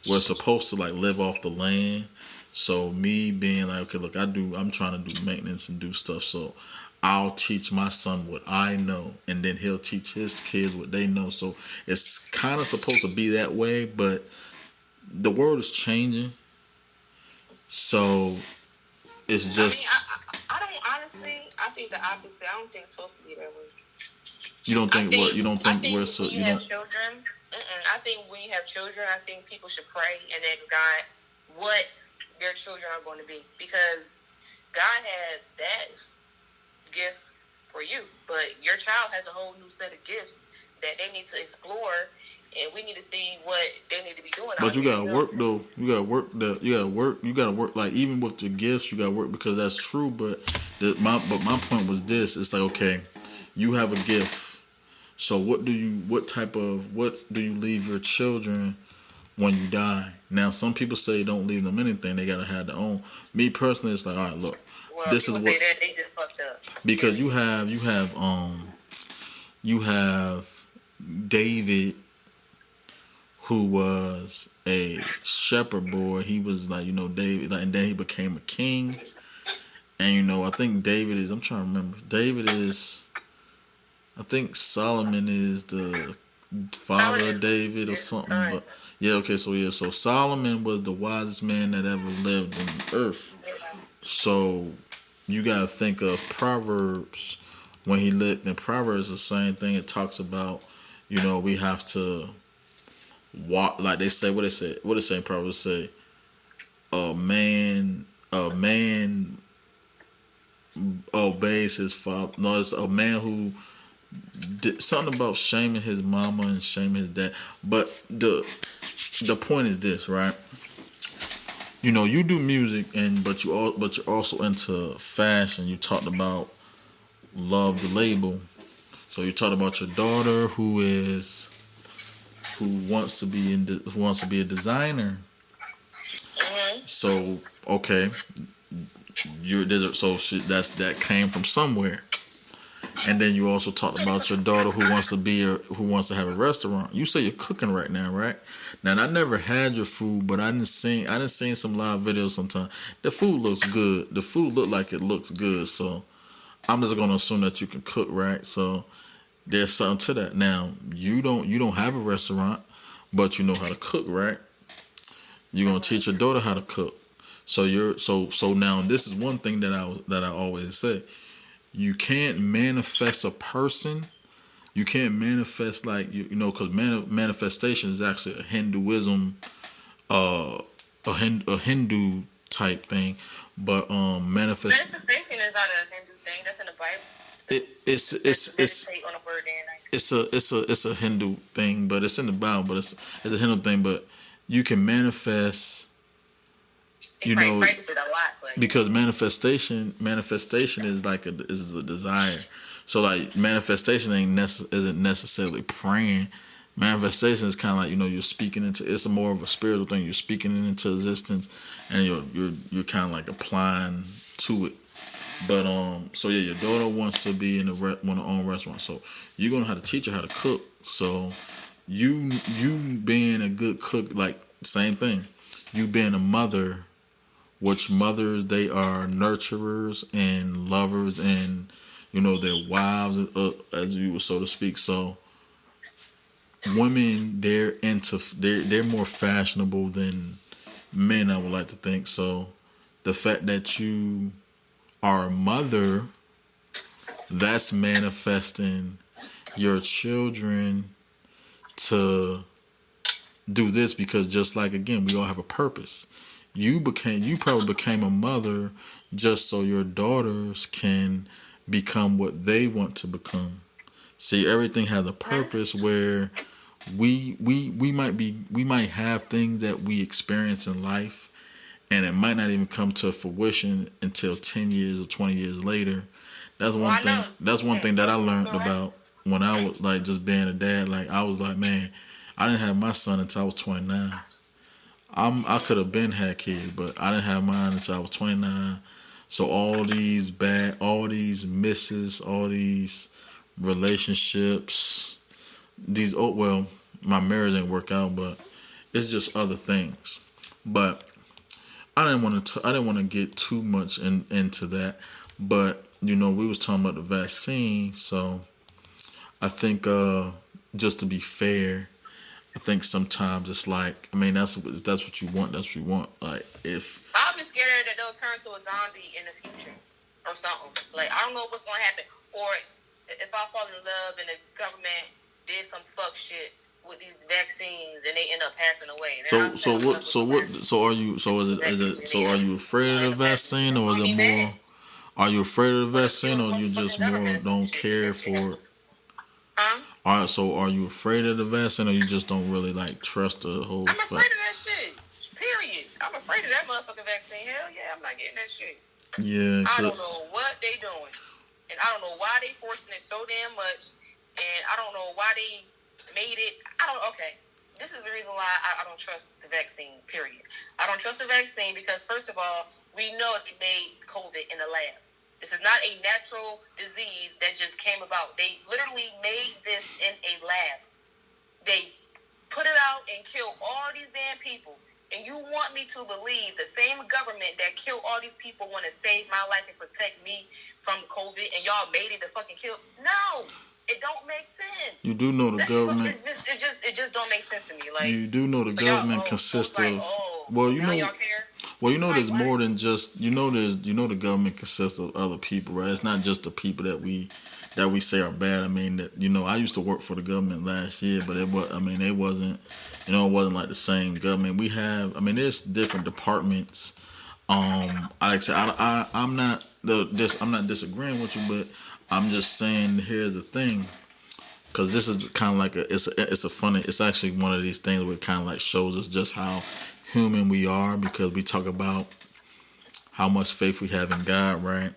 A: like live off the land. So me being like, okay, look, I'm trying to do maintenance and do stuff. So I'll teach my son what I know, and then he'll teach his kids what they know. So it's kind of supposed to be that way, but the world is changing. So it's just.
B: I don't honestly. I think the opposite. I don't think it's supposed to be that way.
A: You don't think what? You don't think we're
B: so? You have children. I think when you have children, I think people should pray and ask God what their children are going to be, because God had that gift for you, but your child has a whole new set of gifts that they need to explore, and we need to see what they need to be doing.
A: But you gotta work though. You gotta work. You gotta work. Like even with the gifts, you gotta work because that's true. But my point was this. It's like, okay, you have a gift. So what do you leave your children when you die? Now some people say don't leave them anything. They gotta have their own. Me personally, it's like, all right, look.
B: Well,
A: this is what
B: say that, they just fucked up.
A: Because you have David, who was a shepherd boy. He was like, David, and then he became a king. And I think David is. I'm trying to remember. David is. I think Solomon is the father of David or something. But yeah, okay, so Solomon was the wisest man that ever lived on earth. So you gotta think of Proverbs when he lived. In Proverbs, the same thing. It talks about, we have to walk like they say. What they say in Proverbs say, a man obeys his father. No, it's a man who did something about shaming his mama and shaming his dad. But the point is this, right? You do music, but you're also into fashion. You talked about Love, the label. So you talked about your daughter who wants to be a designer.
B: Mm-hmm.
A: So okay, that came from somewhere. And then you also talked about your daughter who wants to have a restaurant. You say you're cooking right now, right? Now I never had your food, but I didn't seen some live videos sometimes. The food looks good. The food look like it looks good. So I'm just gonna assume that you can cook, right? So there's something to that. Now you don't have a restaurant, but you know how to cook, right? You're gonna teach your daughter how to cook. So so now this is one thing that I always say. You can't manifest a person. You can't manifest like you know because manifestation is actually a Hinduism, uh, a Hindu type thing, but
B: Manifestation is not a Hindu thing. That's in the Bible.
A: it's
B: Meditate on a word day and night.
A: it's a Hindu thing, but it's in the Bible, but it's a Hindu thing, but you can manifest. You know,
B: practice it a lot, but
A: because manifestation is like is a desire. So like manifestation isn't necessarily praying. Manifestation is kind of like you know you're speaking into. It's a more of a spiritual thing. You're speaking it into existence, and you're kind of like applying to it. But so yeah, your daughter wants to be in want to own restaurant. So you're gonna have to teach her how to cook. So you being a good cook, like same thing. You being a mother, which mothers they are nurturers and lovers and you know their wives, as you would so to speak. So women they're more fashionable than men, I would like to think. So the fact that you are a mother, that's manifesting your children to do this because just like again we all have a purpose. You probably became a mother just so your daughters can become what they want to become. See, everything has a purpose where we might have things that we experience in life and it might not even come to fruition until 10 years or 20 years later. That's one thing that I learned about when I was like just being a dad. Like I was like, man, I didn't have my son until I was 29. I could have been had kids, but I didn't have mine until I was 29. So all these misses, all these relationships, my marriage didn't work out, but it's just other things. But I didn't want to get too much into that. But you know, we was talking about the vaccine, so I think just to be fair, I think sometimes it's like I mean that's what you want. That's what you want. Like if
B: I'll be scared that they'll turn to a zombie in the future or something. Like I don't know what's gonna happen, or if I fall in love and the government did some fuck shit with these vaccines and they end up passing away.
A: Are you afraid of the vaccine or is it more? Are you afraid of the vaccine or you just more don't care for it?
B: Huh?
A: Alright, so are you afraid of the vaccine or you just don't really like trust the whole
B: I'm afraid of that shit. Period. I'm afraid of that motherfucking vaccine. Hell yeah, I'm not getting that shit.
A: Yeah.
B: I don't know what they doing. And I don't know why they forcing it so damn much. And I don't know why they made it. Okay. This is the reason why I don't trust the vaccine, period. I don't trust the vaccine because, first of all, we know they made COVID in a lab. This is not a natural disease that just came about. They literally made this in a lab. They put it out and killed all these damn people. And you want me to believe the same government that killed all these people want to save my life and protect me from COVID and y'all made it to fucking kill? No! It don't make sense.
A: You do know the government.
B: It just don't make sense to me. Like
A: you do know the government consists of. Well, you know. Well, you know there's more than just the government consists of other people, right? It's not just the people that we say are bad. I mean I used to work for the government last year, but it wasn't it wasn't like the same government. There's different departments. Like I said, I'm not disagreeing with you, but I'm just saying here's the thing, because this is kind of like it's actually one of these things where it kind of like shows us just how human we are, because we talk about how much faith we have in God, right?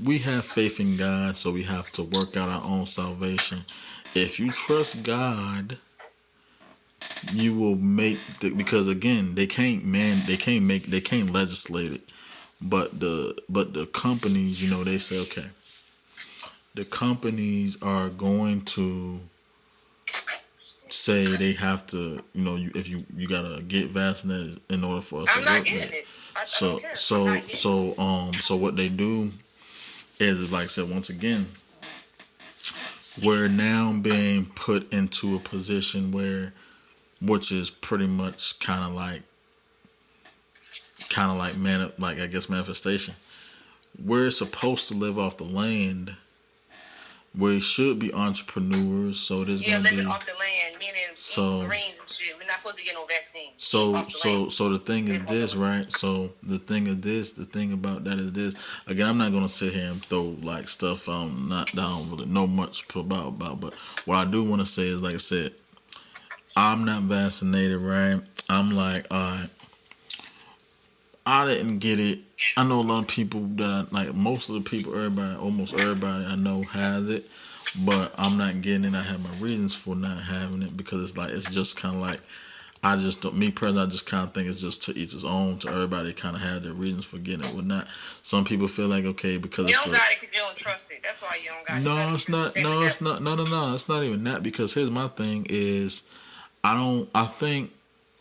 A: We have faith in God, so we have to work out our own salvation. If you trust God, you will because again they can't legislate it, but the companies, they say okay, the companies are going to say they have to, if you gotta get vaccinated in order for us
B: to work.
A: So what they do is, like I said, once again, we're now being put into a position where which is pretty much kind of like like I guess manifestation. We're supposed to live off the land. We should be entrepreneurs, so there's
B: Yeah,
A: gonna
B: living
A: be
B: off the land, meaning
A: so
B: eating greens and shit. We're not supposed to get no vaccine.
A: so
B: Off the
A: so
B: land.
A: so the thing is
B: Live off the
A: this,
B: land.
A: right? So the thing about that is this. Again, I'm not gonna sit here and throw like stuff not that I don't really know much about, but what I do want to say is, like I said, I'm not vaccinated, right? I'm like, alright, I didn't get it. I know a lot of people that, like, most of the people, everybody, almost everybody I know has it, but I'm not getting it. I have my reasons for not having it because it's like, it's just kind of like, I just don't, me personally, I just kind of think it's just to each his own. To everybody kind of have their reasons for getting it or not. Some people feel like, okay, because
B: You
A: it's
B: don't got it because you don't trust it. That's why you don't got it.
A: no, it's not. No, it's not. No. It's not even that. Because here's my thing: is I don't. I think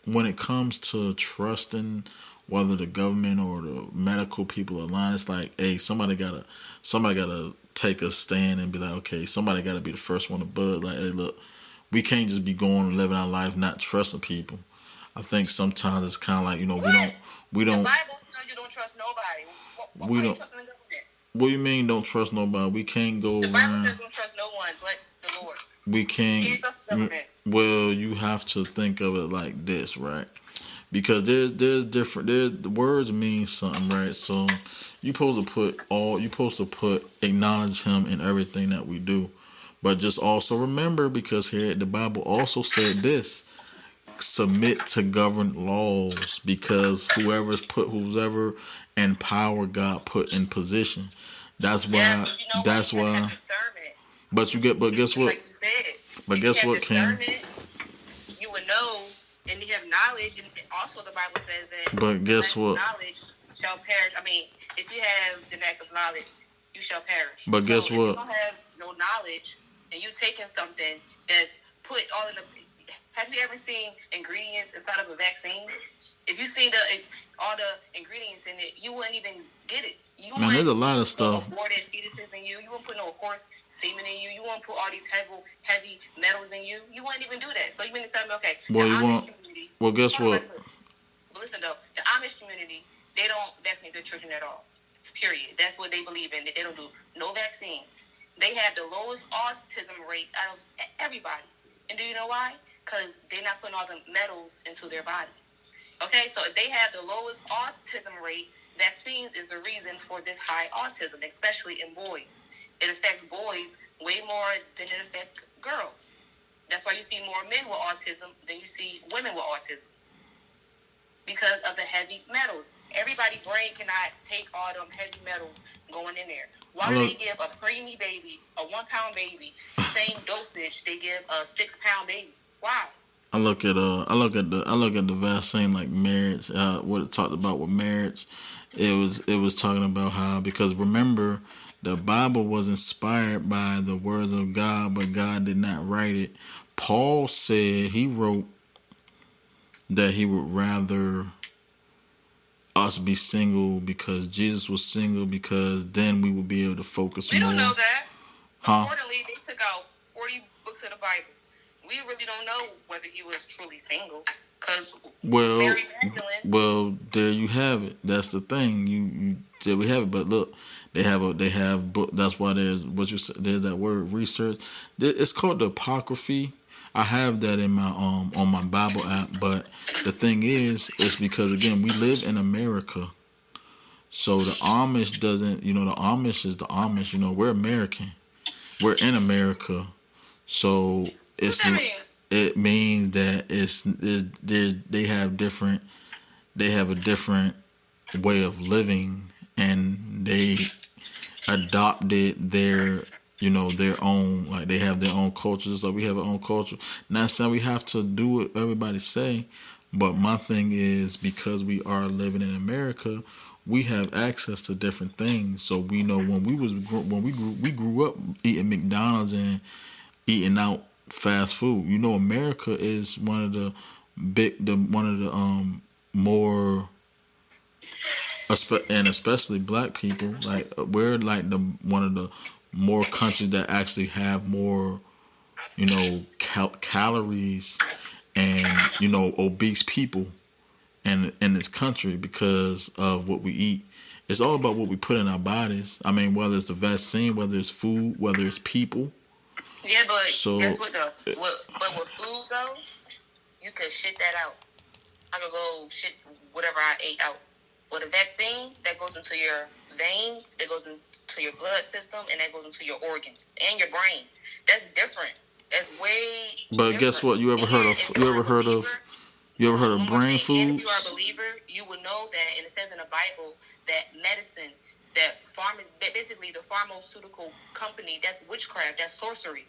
A: when it comes to trusting whether the government or the medical people are lying, it's like, hey, somebody gotta take a stand and be like, okay, somebody gotta be the first one to bud. Like, hey, look, we can't just be going and living our life not trusting people. I think sometimes it's kind of like, we
B: The
A: don't,
B: Bible says you don't trust nobody. Why
A: we
B: are you
A: don't.
B: trusting the government?
A: What do you mean don't trust nobody? We can't go
B: The Bible says
A: around.
B: don't trust no one but the Lord.
A: We
B: You
A: can't.
B: can't trust the government.
A: Well, you have to think of it like this, right? Because there's different. The words mean something, right? So you supposed to put acknowledge Him in everything that we do, but just also remember, because here the Bible also said this: submit to government laws, because whoever in power God put in position. That's
B: Yeah,
A: why.
B: but you know what?
A: That's
B: You have to
A: why.
B: have discernment.
A: But guess what?
B: Like you said,
A: But
B: if you
A: guess
B: have
A: what, Kim?
B: discernment, you would know, and you have knowledge. And also, the Bible says that
A: But
B: the
A: guess
B: lack of
A: what?
B: knowledge shall perish. I mean, if you have the lack of knowledge, you shall perish.
A: But
B: So
A: guess
B: if you
A: what?
B: don't have no knowledge, and you taking something that's put all in the, have you ever seen ingredients inside of a vaccine? If you see all the ingredients in it, you wouldn't even get it. You
A: Man, there's a lot of
B: put no
A: stuff.
B: aborted fetuses in you. You won't put no horse semen in you. You won't put all these heavy metals in you. You wouldn't even do that. So you mean to tell me, okay,
A: Well,
B: the
A: you
B: Amish
A: want.
B: community.
A: Well, guess
B: Hold on,
A: what?
B: but listen though, the Amish community, they don't vaccinate their children at all. Period. That's what they believe in. They don't do no vaccines. They have the lowest autism rate out of everybody. And do you know why? Because they're not putting all the metals into their body. Okay, so if they have the lowest autism rate, vaccines is the reason for this high autism, especially in boys. It affects boys way more than it affects girls. That's why you see more men with autism than you see women with autism, because of the heavy metals. Everybody's brain cannot take all them heavy metals going in there. Why do they give a preemie baby, a 1 pound baby, the same dosage they give a 6 pound baby? Why?
A: I look at the vaccine like marriage. What it talked about with marriage, it was talking about how, because remember, the Bible was inspired by the words of God, but God did not write it. Paul said he wrote that he would rather us be single because Jesus was single, because then we would be able to focus
B: We
A: more.
B: don't know that.
A: Huh?
B: Reportedly, they took out 40 books of the Bible. We really don't know whether he was truly single, because Mary Magdalene.
A: Well, there you have it. That's the thing. You there we have it. But look, they have book. That's why there's what you said. There's that word research. It's called the apocryphy. I have that in my on my Bible app. But the thing is, it's because, again, we live in America. So the Amish doesn't. The Amish is the Amish. We're American. We're in America. So
B: What's that mean?
A: it means that they have a different way of living, and they adopted their own, like, they have their own cultures, like we have our own culture. Not saying we have to do what everybody say, but my thing is, because we are living in America, we have access to different things. So we know when we grew up eating McDonald's and eating out fast food. America is one of the more, and especially black people. Like, we're like one of the more countries that actually have more, calories and obese people in this country because of what we eat. It's all about what we put in our bodies. I mean, whether it's the vaccine, whether it's food, whether it's people.
B: Yeah, but
A: So,
B: guess what though? But with food though, you can shit that out. I can go shit whatever I ate out. With a vaccine, that goes into your veins, it goes into your blood system, and that goes into your organs and your brain. That's different. That's way
A: but
B: different.
A: guess what? You ever heard of? You ever heard of? You ever heard of brain foods?
B: And if you are a believer, you will know that, and it says in the Bible that medicine, basically the pharmaceutical company, that's witchcraft, that's sorcery.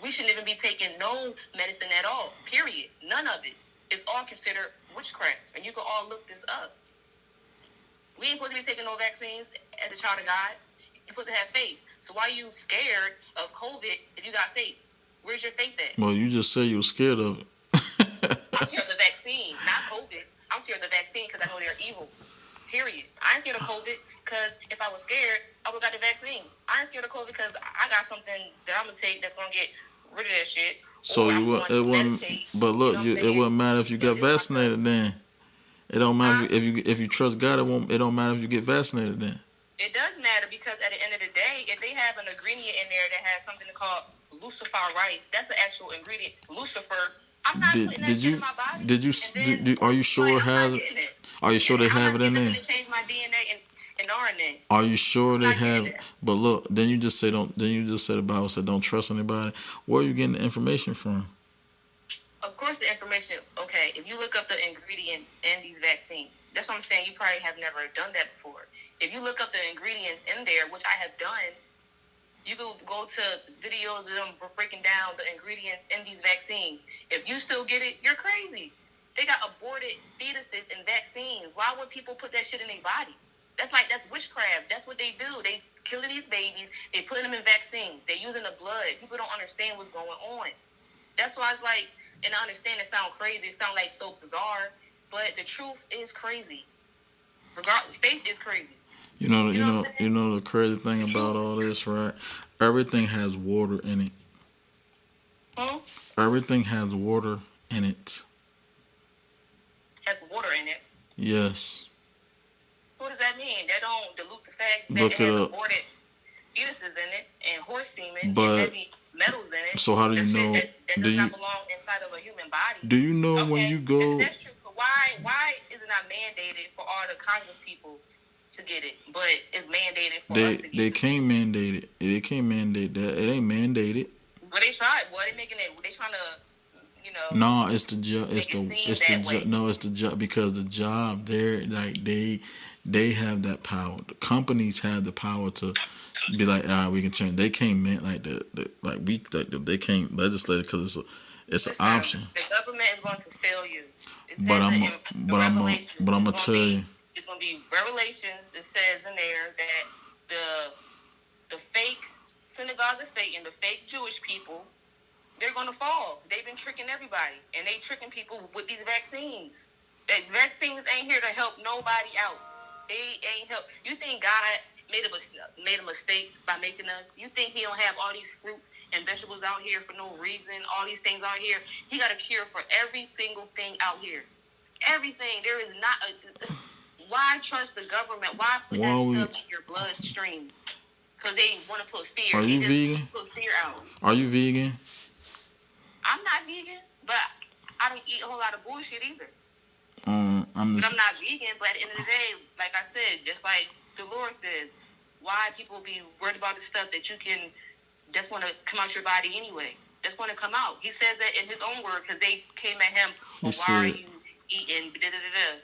B: We shouldn't even be taking no medicine at all, period. None of it. It's all considered witchcraft, and you can all look this up. We ain't supposed to be taking no vaccines as a child of God. You're supposed to have faith. So why are you scared of COVID if you got faith? Where's your faith at?
A: Well, you just said you were scared of it.
B: I'm scared of the vaccine, not COVID. I'm scared of the vaccine because I know they're evil. Period. I ain't scared of COVID because if I was scared, I would have got the vaccine. I ain't scared of COVID because I got something that I'm going to take that's going to get rid of that shit.
A: So it wouldn't. But look, it wouldn't matter if you got vaccinated. Then it don't matter if you trust God. It don't matter if you get vaccinated. Then
B: it does matter because at the end of the day, if they have an ingredient in there that has something called Lucifer rice, that's an actual ingredient. Lucifer. I'm not putting that shit in my body.
A: Are you sure has it? Are you sure they have it in there?
B: Change my DNA and RNA.
A: Are you sure they have it? But look, then you just say don't. Then you just said the Bible said don't trust anybody. Where are you getting the information from?
B: Of course, the information. Okay, if you look up the ingredients in these vaccines, that's what I'm saying. You probably have never done that before. If you look up the ingredients in there, which I have done, you can go to videos of them breaking down the ingredients in these vaccines. If you still get it, you're crazy. They got aborted fetuses in vaccines. Why would people put that shit in their body? That's witchcraft. That's what they do. They killing these babies. They putting them in vaccines. They using the blood. People don't understand what's going on. That's why it's like, and I understand it sounds crazy. It sounds like so bizarre, but the truth is crazy. Regardless, faith is crazy.
A: You know the crazy thing about all this, right? Everything has water in it.
B: Hmm?
A: Everything has water in it.
B: Has water in it?
A: Yes.
B: What does that mean? That don't dilute the fact that it has aborted fetuses in it and horse semen and heavy metals in it.
A: So how do you know?
B: That does not belong inside of a human body.
A: Do you know when you go?
B: That's true. So why is it not mandated for all the Congress people to get it, but it's mandated for us to get it?
A: They can't mandate it. They can't mandate that. It ain't mandated.
B: But they tried. Boy, they making it. They trying to.
A: No, it's the job. It's the job because the job there, like they have that power. The companies have the power to be like, all right, we can change. They can't they can't legislate it because it's an option.
B: The government is going to fail you.
A: But I'm gonna tell you.
B: It's going to be Revelations. It says in there that the fake synagogue of Satan, the fake Jewish people, they're going to fall. They've been tricking everybody, and they tricking people with these vaccines. That vaccines ain't here to help nobody out. They ain't help. You think God made a mistake by making us? You think He don't have all these fruits and vegetables out here for no reason? All these things out here. He got a cure for every single thing out here. Everything. There is not a. Why trust the government? Why put that stuff in your bloodstream? Because they want to put fear.
A: Are you vegan?
B: Put fear out.
A: Are you vegan?
B: I'm not vegan, but I don't eat a whole lot of bullshit either.
A: I'm
B: not vegan, but at the end of the day, like I said, just like the Lord says, why people be worried about the stuff that's want to come out your body anyway. That's want to come out. He says that in His own word because they came at Him. Well, why are you eating?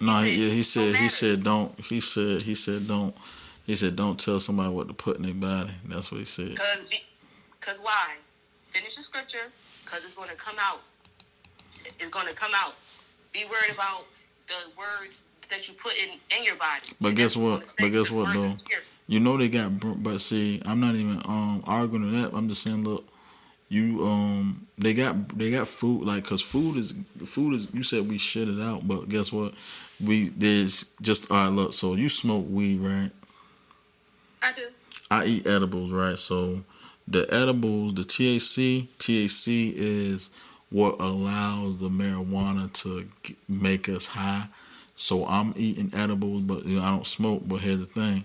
A: No, he said don't. He said don't tell somebody what to put in their body. That's what he said.
B: Because why? Finish the scripture. Because it's going to come out. It's going to come out. Be worried about the words that you put in your body.
A: But guess what? Though? You know they got. But see, I'm not even arguing that. I'm just saying, look, they got food, like, cause food is. You said we shit it out, but guess what? There's just all right. Look, so you smoke weed, right?
B: I do.
A: I eat edibles, right? So the edibles, the THC is what allows the marijuana to make us high. So I'm eating edibles, but I don't smoke. But here's the thing: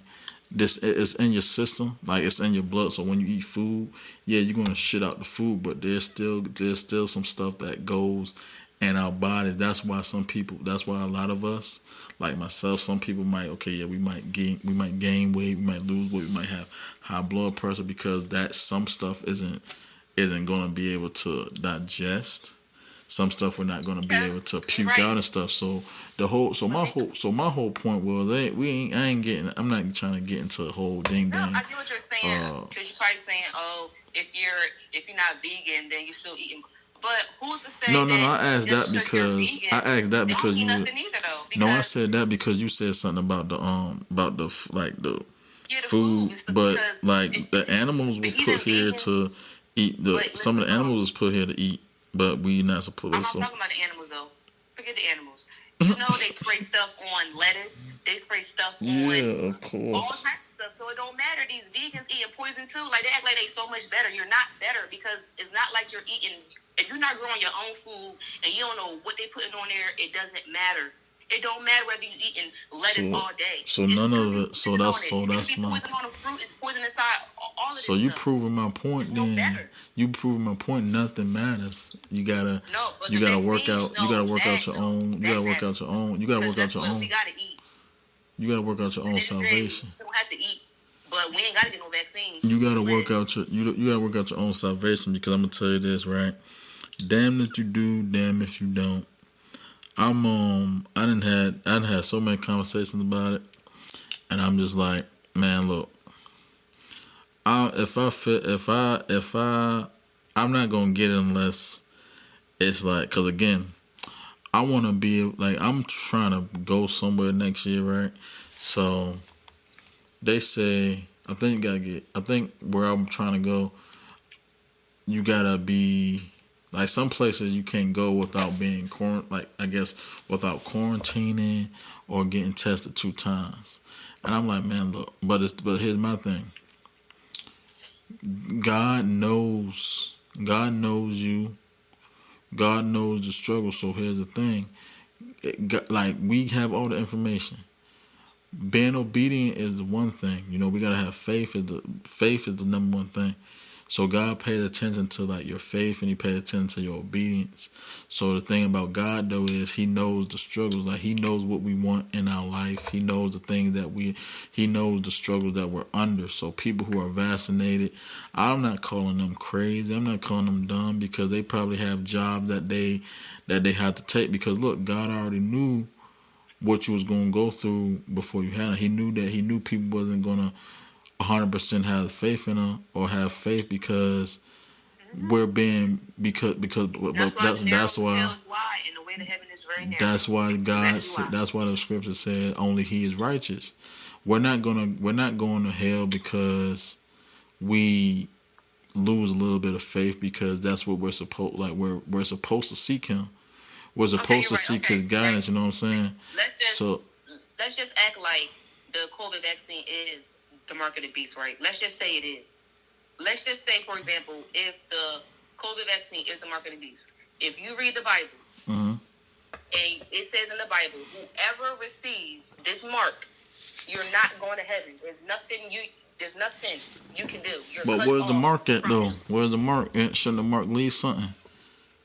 A: this it's in your system, like it's in your blood. So when you eat food, yeah, you're gonna shit out the food, but there's still some stuff that goes in our bodies. That's why some people. That's why a lot of us, like myself, some people might yeah, we might gain weight, we might lose weight, we might have high blood pressure because that some stuff isn't gonna be able to digest. Some stuff we're not gonna be
B: Yeah,
A: able to
B: you're
A: puke
B: right.
A: out and stuff. So the whole so my whole so my whole point was I ain't getting I'm not trying to get into a whole ding
B: No, I
A: dang.
B: get what you're saying. Because you're probably saying, oh, if you're not vegan, then you're still eating. But who's to say
A: No.
B: that
A: I asked
B: just
A: that
B: because you're
A: because
B: vegan, you don't eat
A: you
B: nothing either, though?
A: no I
B: Because
A: said that because you said something about the like the
B: yeah, the food
A: food,
B: is
A: but
B: because
A: like the animals were
B: but
A: put
B: even
A: here
B: vegan.
A: to eat the
B: But
A: some
B: listen
A: of the
B: though,
A: animals was put here to eat, but we not supposed
B: I'm
A: to.
B: not
A: So
B: talking about the animals though. Forget the animals. You know they spray stuff on lettuce. They spray stuff on
A: yeah, of
B: all
A: course.
B: types of stuff. So it don't matter. These vegans eating poison too. Like they act like they so much better. You're not better because it's not like you're eating. If you're not growing your own food and you don't know what they putting on there, it doesn't matter. It don't matter whether you're eating lettuce
A: So
B: all day.
A: so
B: It's
A: none
B: still
A: of
B: be
A: it. So
B: poison on
A: that's
B: it.
A: so
B: It could
A: that's
B: be
A: my.
B: poison on the fruit. It's poison inside all of
A: So
B: this
A: you
B: stuff.
A: proving my
B: It's
A: point
B: no
A: then.
B: better.
A: You proving my point. Nothing matters.
B: No, but
A: You
B: the
A: gotta work
B: vaccines,
A: out. You gotta
B: no,
A: work
B: that
A: out your
B: though,
A: own. You
B: that
A: gotta work
B: matters.
A: out your own. You gotta
B: Because
A: work out
B: that's
A: your
B: what we
A: own.
B: gotta eat.
A: You gotta work out your
B: At
A: own
B: the end of the day,
A: salvation.
B: we don't have to eat, but we ain't gotta get no vaccines
A: You
B: to
A: gotta work
B: live.
A: out you gotta work out your own salvation because I'm gonna tell you this right. Damn if you do, damn if you don't. I done had so many conversations about it, and I'm just like, man, look, if I fit if I I'm not gonna get it unless it's like, cause again, I want to be like I'm trying to go somewhere next year, right? So they say I think where I'm trying to go, you gotta be like some places you can't go without being like I guess without quarantining or getting tested 2 times. And I'm like, man, look, but here's my thing. God knows you. God knows the struggle. So here's the thing. Like we have all the information. Being obedient is the one thing. We gotta have faith. Faith is the number one thing. So God paid attention to like your faith and He paid attention to your obedience. So the thing about God though is He knows the struggles. Like He knows what we want in our life. He knows the things He knows the struggles that we're under. So people who are vaccinated, I'm not calling them crazy. I'm not calling them dumb because they probably have jobs that they have to take. Because look, God already knew what you was gonna go through before you had it. He knew people wasn't gonna 100% have faith in them or have faith because we're being because
B: That's
A: but
B: why the narrow
A: that's why
B: path is wide and the way to heaven is very narrow.
A: that's why
B: That's exactly why.
A: that's why the scripture said only He is righteous. We're not going to hell because we lose a little bit of faith because that's what we're supposed to seek Him. We're
B: Okay,
A: supposed
B: you're
A: to
B: right.
A: seek
B: Okay,
A: His guidance. You know what I'm saying?
B: let's just
A: So
B: let's just act like the COVID vaccine is the mark of the beast, right? Let's just say it is. Let's just say, for example, if the COVID vaccine is the mark of the beast, if you read the Bible
A: mhm.
B: and it says in the Bible, whoever receives this mark, you're not going to heaven. There's nothing you can do. You're
A: But
B: cut
A: where's the
B: off
A: mark at
B: from
A: though?
B: it.
A: Where's the mark? Shouldn't the mark leave something?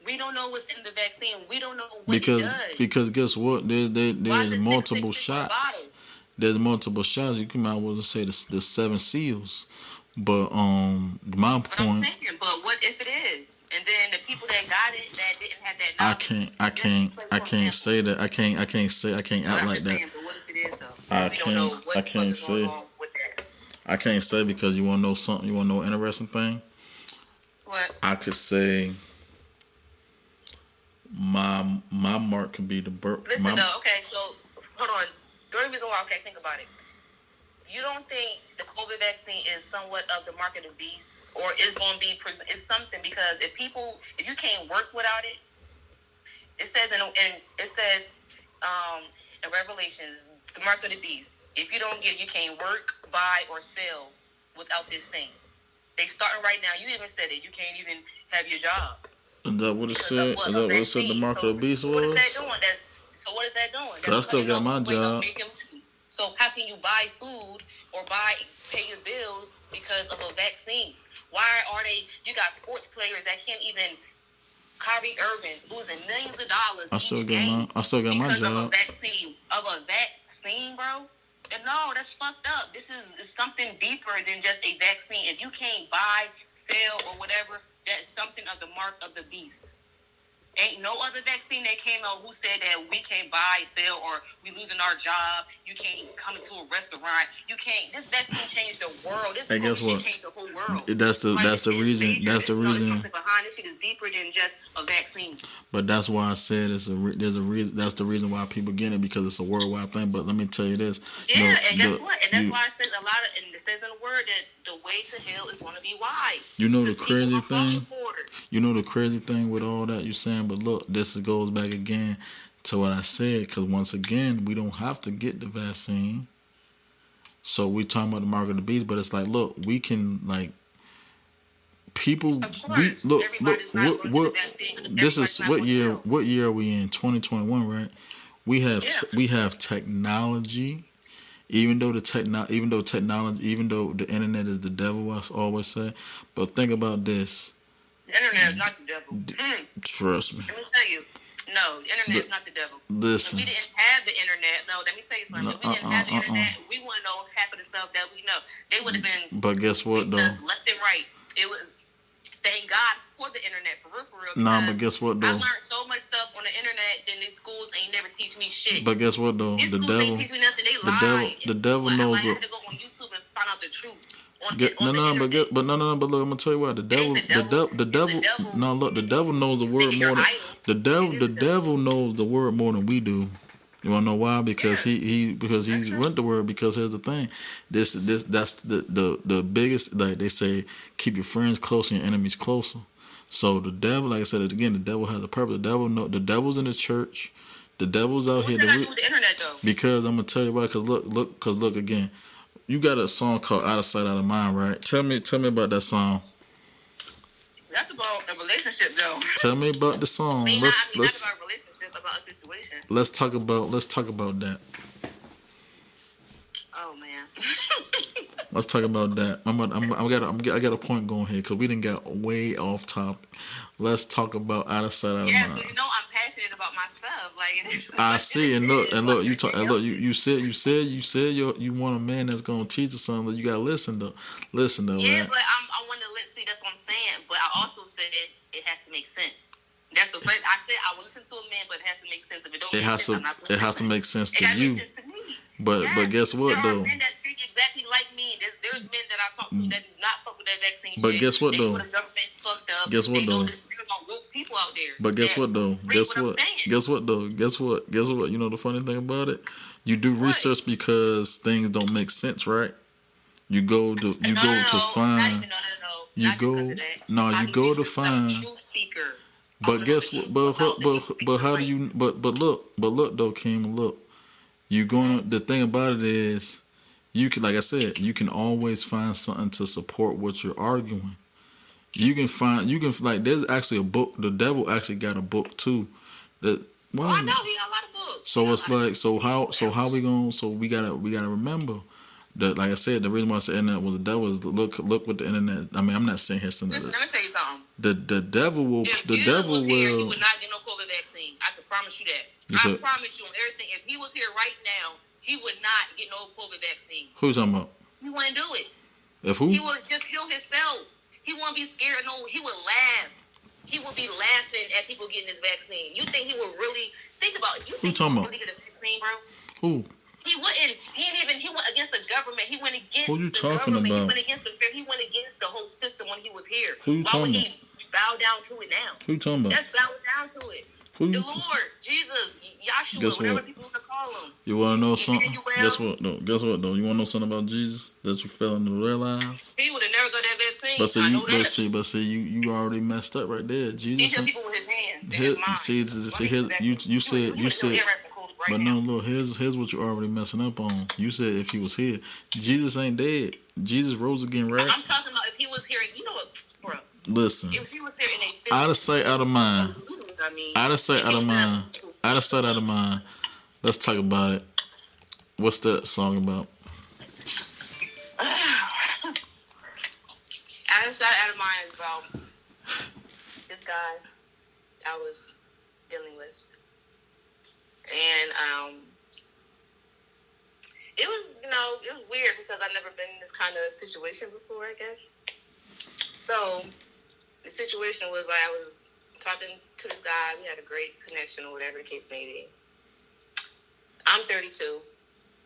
B: We don't know what's in the vaccine. We don't know what it
A: Because
B: does.
A: guess what?
B: Why
A: There's
B: is it
A: multiple
B: 666 on the
A: shots.
B: bottle?
A: There's multiple shots. You can might well say the 7 seals. But my
B: But I'm
A: point,
B: saying, but what if it is? And then the people that got it that didn't have that
A: I
B: knowledge,
A: can't I
B: just
A: can't
B: because
A: I
B: for
A: can't
B: example.
A: say that I can't
B: But
A: act
B: I'm
A: like
B: just
A: that.
B: saying, but what if it is though? We don't know what
A: I
B: the fuck
A: can't
B: is going
A: say
B: on with that.
A: I can't say because you want to know something. You want to know an interesting thing?
B: What?
A: I could say my mark could be the birth.
B: Listen though, okay, so hold on. The only reason why, okay, think about it. You don't think the COVID vaccine is somewhat of the mark of the beast, or is going to be it's something because if you can't work without it, it says it says in Revelations the mark of the beast. If you don't get it, you can't work, buy, or sell without this thing. They starting right now. You even said it. You can't even have your job.
A: Is that what it
B: because
A: said?
B: of
A: Is
B: what
A: that
B: a
A: what it said the
B: vaccine.
A: mark of the beast
B: So what is that
A: was?
B: doing? So what is that doing?
A: Cause I still got my
B: Way of
A: job.
B: making money. So how can you buy food or pay your bills because of a vaccine? Why are they? You got sports players that can't even. Kyrie Irving losing millions of dollars
A: I still
B: each
A: got
B: game
A: my job.
B: because of a vaccine, bro. And no, that's fucked up. This is something deeper than just a vaccine. If you can't buy, sell, or whatever, that's something of the mark of the beast. Ain't no other vaccine that came out who said that we can't buy, sell, or we losing our job. You can't come into a restaurant. You can't. This vaccine changed the world. This
A: And guess what?
B: changed the whole world.
A: That's the reason. That's the reason.
B: Something behind this shit is deeper than just a vaccine.
A: But that's why I said there's a reason. That's the reason why people get it, because it's a worldwide thing. But let me tell you this.
B: Yeah, and guess what? And that's why I said a lot of, and it says in the word that the way to hell is going to be wide.
A: You know the crazy thing. You know the crazy thing with all that you're saying. But look, this goes back again to what I said. Because once again, we don't have to get the vaccine. So we talking about the mark of the beast. But it's like, look, we can like. People, we look. What? This is what year? What year are we in? 2021, right? We have technology. Even though technology, even though the internet is the devil, I always say. But think about this.
B: The internet is not the devil.
A: Trust me.
B: Let me tell you. No, the internet is not the devil.
A: Listen.
B: If we didn't have the internet, let me tell you something. If we didn't have the internet, we wouldn't know half of the stuff that we know. They would have been.
A: But guess what, though?
B: Left and right. It was. Thank God for the internet, for real.
A: Nah, but guess what, though?
B: I learned so much stuff on the internet that the schools ain't never teach me shit.
A: But guess what, though?
B: The devil ain't teach me nothing. They lied.
A: The devil knows.
B: I had to go on YouTube and find out the truth.
A: But look, I'm gonna tell you what, the devil. No, look, the devil knows the word more than the devil knows the word more than we do. You wanna know why? Because he's went the word. Because here's the thing, that's the biggest. Like they say, keep your friends close and your enemies closer. So the devil, like I said again, the devil has a purpose. The devil's in the church. The devil's out here.
B: What's that do with the internet though?
A: Because I'm gonna tell you why. Because look again. You got a song called "Out of Sight, Out of Mind," right? Tell me about that song.
B: That's about a relationship, though.
A: Tell me about the song.
B: Not about a relationship, about a situation.
A: Let's talk about that.
B: Oh man.
A: Let's talk about that. I got a point going here because we didn't get way off topic. Let's talk about "Out of Sight, Out of Mind."
B: Yeah, so you know I'm passionate about my stuff. Like
A: I see, and look, you said you want a man that's gonna teach you something. You gotta listen though.
B: Yeah,
A: right?
B: but I want to see. That's what I'm saying. But I also said it has to make sense. That's the first. I said I will listen to a man, but it has to make sense. If it don't,
A: it has to make sense to you.
B: Make sense to me.
A: But guess what
B: there
A: though?
B: Are men that think exactly like me. There's men that I talk to that do not fuck with that vaccine.
A: But
B: shit.
A: guess what
B: they
A: though?
B: Fucked up.
A: Guess what though?
B: There's no woke people out there.
A: But guess what though? Guess what though? Guess what? You know the funny thing about it? You do research because things don't make sense, right? You go to find. You go to find. But guess what? But how do you? But look though, Kim. Look, you gonna. The thing about it is, you can, like I said, you can always find something to support what you're arguing. You can like. There's actually a book. The devil actually got a book too. That. Well,
B: I know he got a lot of books.
A: So it's like, how we gonna? So we gotta remember. That, like I said, the reason why I said internet was the devil is look with the internet. I mean, I'm not saying here saying this.
B: Let me tell you something.
A: The devil will. If the devil will.
B: He would not get no COVID vaccine. I can promise you that. I promise you on everything. If he was here right now, he would not get no COVID vaccine.
A: Who's talking about?
B: He wouldn't do it.
A: If who?
B: He would just kill himself. He wouldn't be scared. No, he would laugh. He would be laughing at people getting this vaccine. You think he would really think about it? You think he would really get a vaccine, bro?
A: Who?
B: He wouldn't. He went against the government. He went against.
A: Who you talking about?
B: He went against he went against the whole system when he was here.
A: Who you talking about?
B: Why would he bow down to it now?
A: Who you talking about?
B: Let's bow down to it. The Lord, Jesus, Yahshua, whatever people want to call him.
A: You want to know something? Guess what though? You want to know something about Jesus that you failing to realize?
B: He would have never got that vaccine.
A: But see, you already messed up right there. Jesus.
B: He hit people with his hands.
A: You said. But no, look, here's what you're already messing up on. You said if he was here, Jesus ain't dead. Jesus rose again, right?
B: I'm talking about if he was here. You know what, bro?
A: Listen,
B: If she was there in a
A: out of
B: physical
A: sight, out of
B: state,
A: mind.
B: I mean,
A: Out of sight,
B: it
A: out of
B: may
A: mind.
B: not.
A: Out of sight, out of mind. Let's talk about it. What's that song about?
B: Out of sight, out of mind is about this guy I was dealing with, and it was, it was weird because I've never been in this kind of situation before, I guess. So the situation was like I was talking to this guy. We had a great connection or whatever the case may be. I'm 32.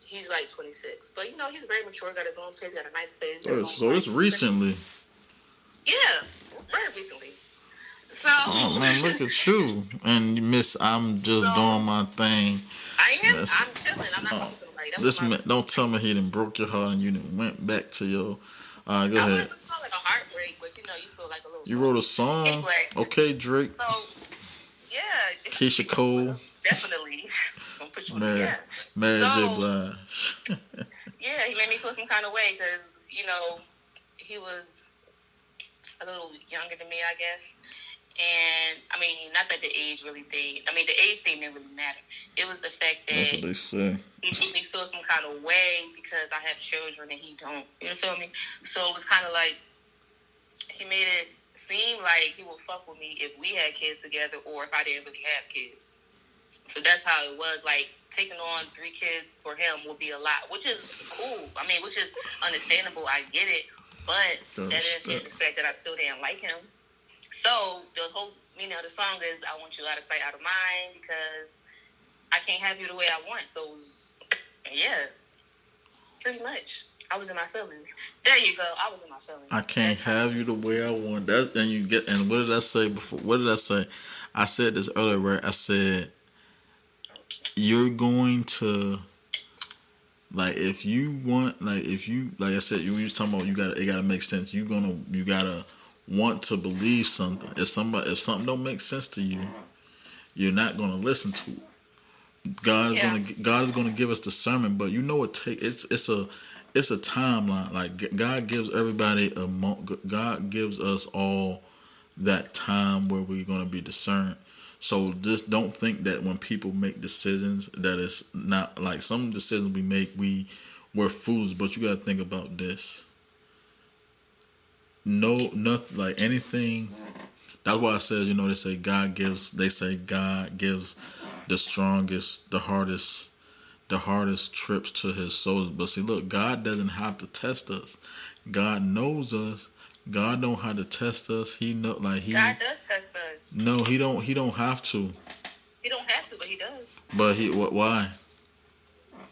B: He's like 26. But, he's very mature. Got his own place. Got a nice place.
A: So it's recently.
B: Yeah, very recently. So.
A: Oh, man, look at you. And Miss, I'm just doing my thing.
B: I am. I'm chilling. I'm not talking to nobody.
A: This man, don't tell me he done broke your heart and you done went back to your... Go ahead.
B: I wouldn't call it a heartbreak, but, you feel like a little...
A: You wrote a song?
B: Anyway,
A: okay, Drake.
B: So, yeah.
A: Keisha Cole.
B: Definitely. Don't put you
A: Mad J. Blige.
B: Yeah, he made me feel some kind of way because, he was a little younger than me, I guess. And, I mean, not that the age really thing. I mean, the age thing didn't really matter. It was the fact that...
A: That's what they say.
B: He made me feel some kind of way because I have children and he don't. You feel me? So it was kind of like... He made it seem like he would fuck with me if we had kids together or if I didn't really have kids. So that's how it was. Like, taking on 3 kids for him would be a lot, which is cool. I mean, which is understandable. I get it. But that doesn't change the fact that I still didn't like him. So the whole meaning of the song is I want you out of sight, out of mind because I can't have you the way I want. So, yeah, pretty much. I was in my feelings. There you go. I was in my feelings.
A: I can't have you the way I want. That and what did I say before? What did I say? I said this earlier, right? I said you're going to if you want I said you were talking about it gotta make sense. You gotta want to believe something. If something don't make sense to you, you're not gonna listen to it. God is gonna give us discernment, but it's a timeline. Like God gives everybody God gives us all that time where we're gonna be discerned. So just don't think that when people make decisions that it's not like some decisions we make we're fools. But you gotta think about this. No, nothing like anything. That's why I said, they say God gives the strongest, the hardest trips to his souls. But see, look, God doesn't have to test us. God knows us. God don't have to test us. God
B: does test us.
A: No, he don't have to.
B: He don't have to, but he does.
A: But why?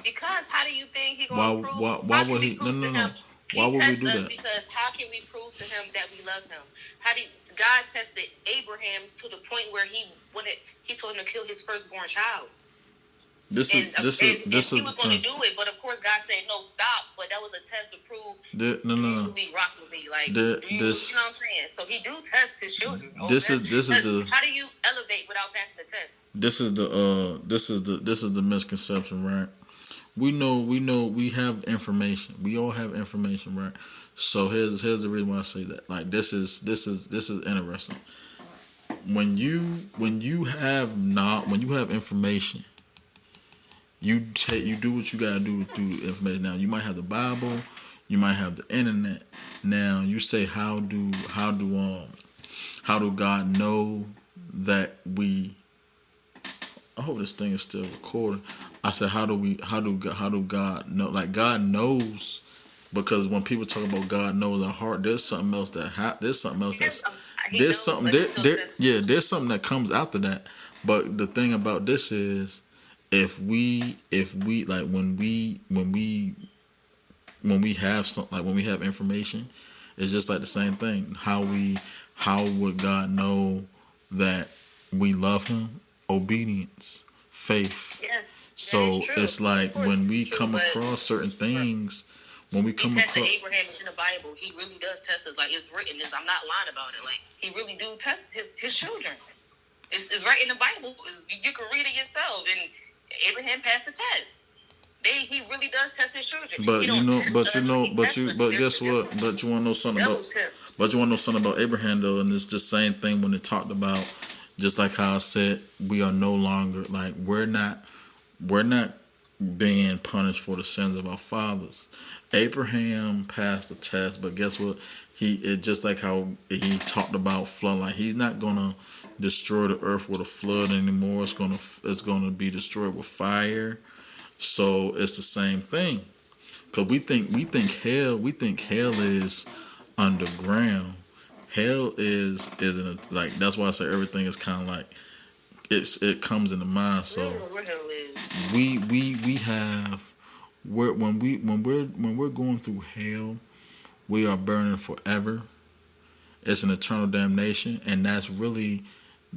B: Because how do you think he gonna prove?
A: Why would he? No. Why would we do that?
B: Because how can we prove to him that we love him? God tested Abraham to the point where he told him to kill his firstborn child.
A: This is
B: he was going to do it, but of course God said no, stop. But that was a test to prove
A: no.
B: He rock with me, like you know what I'm saying. So he do test his children. How do you elevate without passing the test?
A: This is the misconception, right? We know we have information. We all have information, right? So here's the reason why I say that. Like this is interesting. When you have information, you do what you gotta do through information. Now you might have the Bible, you might have the internet. Now you say how do God know that we? I hope this thing is still recording. I said, how do God know? Like God knows, because when people talk about God knows our heart, there's something else there's something that comes after that. But the thing about this is, if we like when we have something, like when we have information, it's just like the same thing. How would God know that we love Him? Obedience, faith.
B: Yes.
A: So it's like when we come across certain things,
B: Abraham is in the Bible. He really does test us. Like it's written. I'm not lying about it. Like he really do test his children. It's right in the Bible. You can read it yourself. And Abraham passed the test. He really does test his children.
A: But guess what? But you want to know something about? But you want to know something about Abraham though, and it's the same thing when it talked about, just like how I said, we are no longer like we're not being punished for the sins of our fathers. Abraham passed the test, but guess what? It just like how he talked about flood. Like he's not gonna destroy the earth with a flood anymore. It's gonna be destroyed with fire. So it's the same thing. Cause we think hell is underground. Hell is in a, like that's why I say everything is kind of like it comes in the mind.
B: I
A: So
B: don't know where hell is.
A: we have when we're going through hell, we are burning forever. It's an eternal damnation, and that's really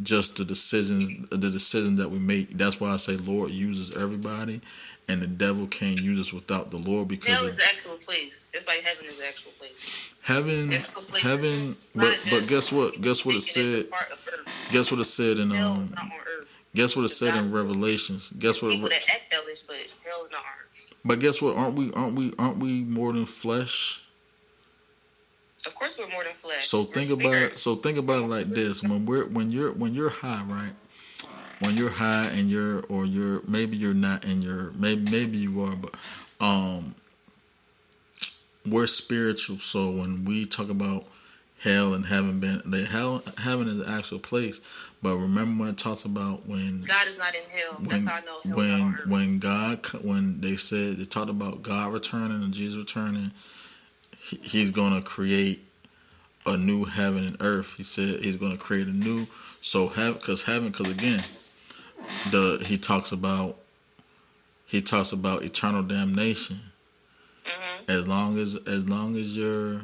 A: just the decision that we make. That's why I say Lord uses everybody, and the devil can't use us without the Lord because
B: Hell is the actual place. It's like heaven is the actual place.
A: heaven,
B: It's no slavery.
A: heaven.
B: Not
A: But
B: just
A: guess what? Guess what it
B: thinking it's
A: said.
B: a part of earth.
A: Guess what it said in
B: Hell is not on earth.
A: Guess what it
B: The
A: said in
B: God
A: Revelations. Guess what?
B: people that act hellish, but hell is not on earth.
A: But guess what? Aren't we more than flesh?
B: Of course, we're more than flesh.
A: So
B: We're
A: think
B: spirit.
A: about it like this: when you're high, right? When you're high and you're maybe you're not and maybe you are, but we're spiritual. So when we talk about hell and heaven is the actual place. But remember when it talks about when
B: God is not in hell. That's
A: when
B: how I know hell is not on earth.
A: when they talked about God returning and Jesus returning, he's gonna create a new heaven and earth. He said he's gonna create a new because again he talks about eternal damnation.
B: Mm-hmm.
A: As long as you're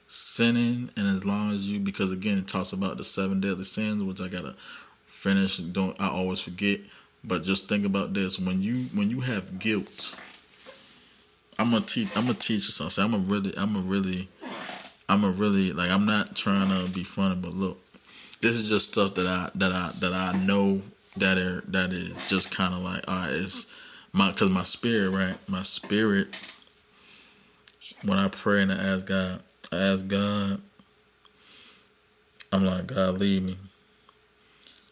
A: sinning and as long as because again it talks about the 7 deadly sins, which I gotta finish. Don't I always forget? But just think about this: when you have guilt, I'm gonna teach you something. I'm a really like I'm not trying to be funny, but look, this is just stuff that I know that is just kind of like all right. It's because my spirit, right? My spirit. When I pray and I ask God, I'm like, God, lead me.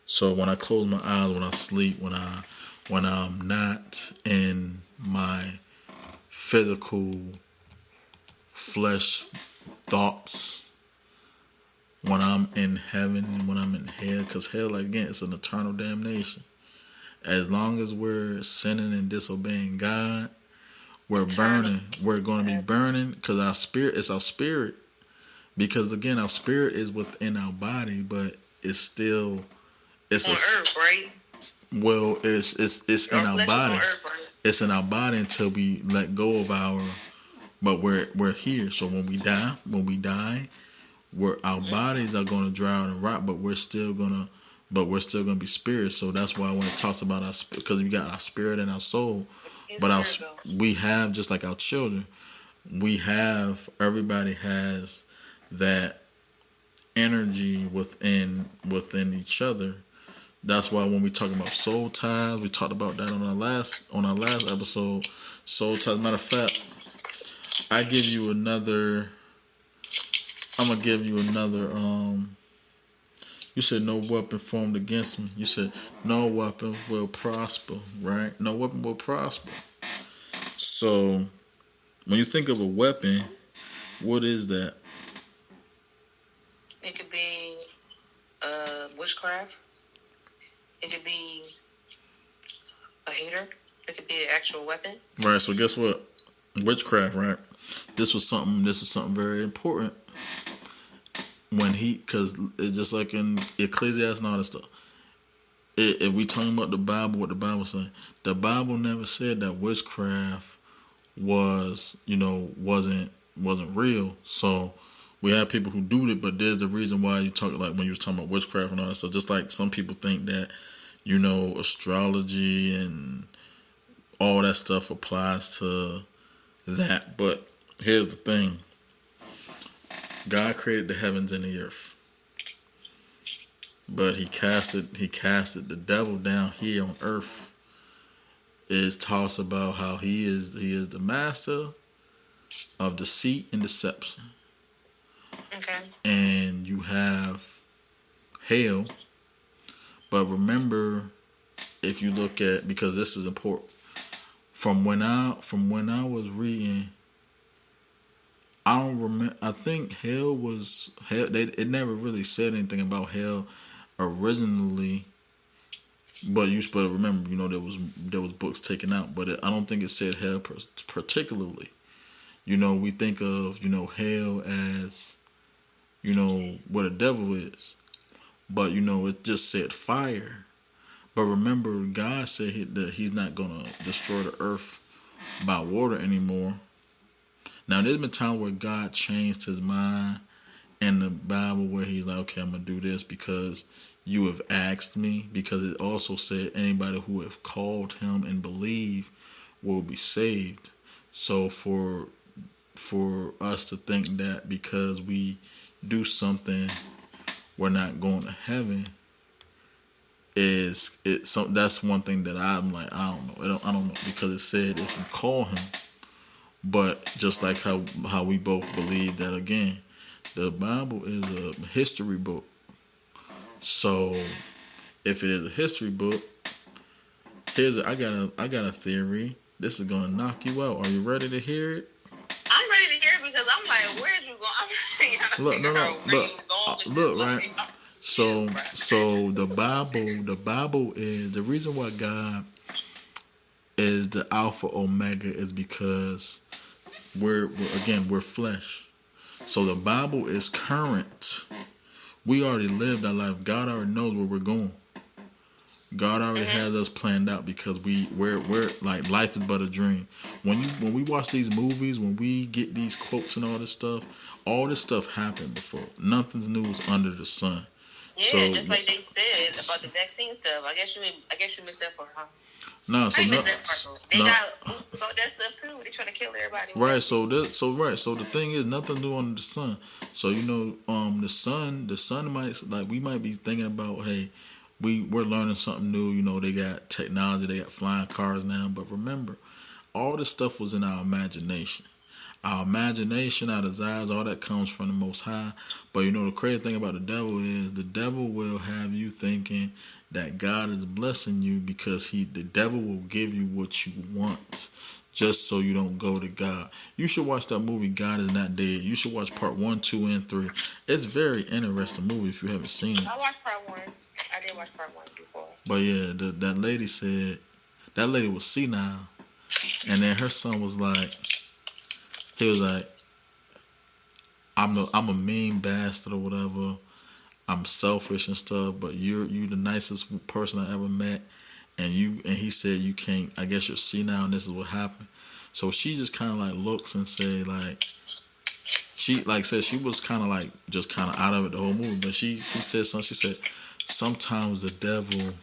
A: So when I close my eyes, when I sleep, when I'm not in my physical flesh thoughts, when I'm in heaven and when I'm in hell, because hell again is an eternal damnation. As long as we're sinning and disobeying God, we're burning. We're going to be burning because our spirit is our spirit. Because again, our spirit is within our body, but it's still it's
B: on earth, right?
A: Well, it's in our body.
B: On earth, right?
A: It's in our body until we let go of our. But we're here. So when we die, our bodies are going to dry out and rot, but we're still gonna be spirit. So that's why when it talks about our, because we got our spirit and our soul, but we have just like our children, everybody has that energy within each other. That's why when we talk about soul ties, we talked about that on our last episode. Soul ties. Matter of fact, I'm gonna give you another. You said no weapon formed against me. You said no weapon will prosper, right? No weapon will prosper. So when you think of a weapon, what is that?
B: It could be witchcraft. It could be a hater. It could be an actual weapon.
A: Right. So guess what? Witchcraft, right? This was something very important. Because it's just like in Ecclesiastes and all that stuff. If we talking about the Bible, what the Bible saying, the Bible never said that witchcraft wasn't real. So we have people who do it, but there's the reason why you talk like when you was talking about witchcraft and all that stuff. Just like some people think that astrology and all that stuff applies to that. But here's the thing. God created the heavens and the earth. But he casted the devil down here on earth. It talks about how he is the master of deceit and deception.
B: Okay.
A: and you have hell. But remember, if you look at, because this is important, from when I was reading, I don't remember. I think hell was hell. It never really said anything about hell originally. But you better remember, there was books taken out, but I don't think it said hell particularly. We think of hell as what a devil is, but it just said fire. But remember, God said that He's not gonna destroy the earth by water anymore. Now, there's been times where God changed His mind in the Bible where He's like, okay, I'm gonna do this because you have asked me. Because it also said anybody who have called Him and believe will be saved. So for us to think that because we do something we're not going to heaven is it. So that's one thing that I'm like, I don't know. I don't know, because it said if you call Him. But just like how we both believe that, again, the Bible is a history book. So if it is a history book, I got a theory. This is gonna knock you out. Are you ready to hear it?
B: I'm ready to hear it because I'm like, where's you going? I'm trying to
A: Look, no,
B: figure
A: no,
B: out where
A: look,
B: you going with
A: look,
B: this.
A: right. So the Bible is the reason why God is the Alpha Omega is because we're flesh. So the Bible is current. We already lived our life. God already knows where we're going. God already has us planned out because we're like, life is but a dream. When we watch these movies, when we get these quotes and all this stuff happened before. Nothing's new is under the sun.
B: Yeah,
A: So,
B: just like they said about the vaccine stuff. I guess you missed that part, huh?
A: no, so
B: I
A: no,
B: missed that part. They
A: no,
B: got about that stuff too. They trying to kill everybody.
A: right. So the thing is, nothing new under the sun. So the sun might, like, we might be thinking about, hey, we're learning something new. They got technology, they got flying cars now. But remember, all this stuff was in our imagination. Our imagination, our desires, all that comes from the Most High. But the crazy thing about the devil is the devil will have you thinking that God is blessing you because the devil will give you what you want just so you don't go to God. You should watch that movie, God Is Not Dead. You should watch part 1, 2, and 3. It's a very interesting movie if you haven't seen it.
B: I watched part 1. I did watch part 1 before.
A: But yeah, that lady said, that lady was senile. And then her son was like, he was like, I'm a mean bastard or whatever. I'm selfish and stuff, but you the nicest person I ever met. And he said you can't. I guess you're senile, and this is what happened. So she just kind of like looks and say, like, she like said she was kind of like just kind of out of it the whole movie. But she said something. She said sometimes the devil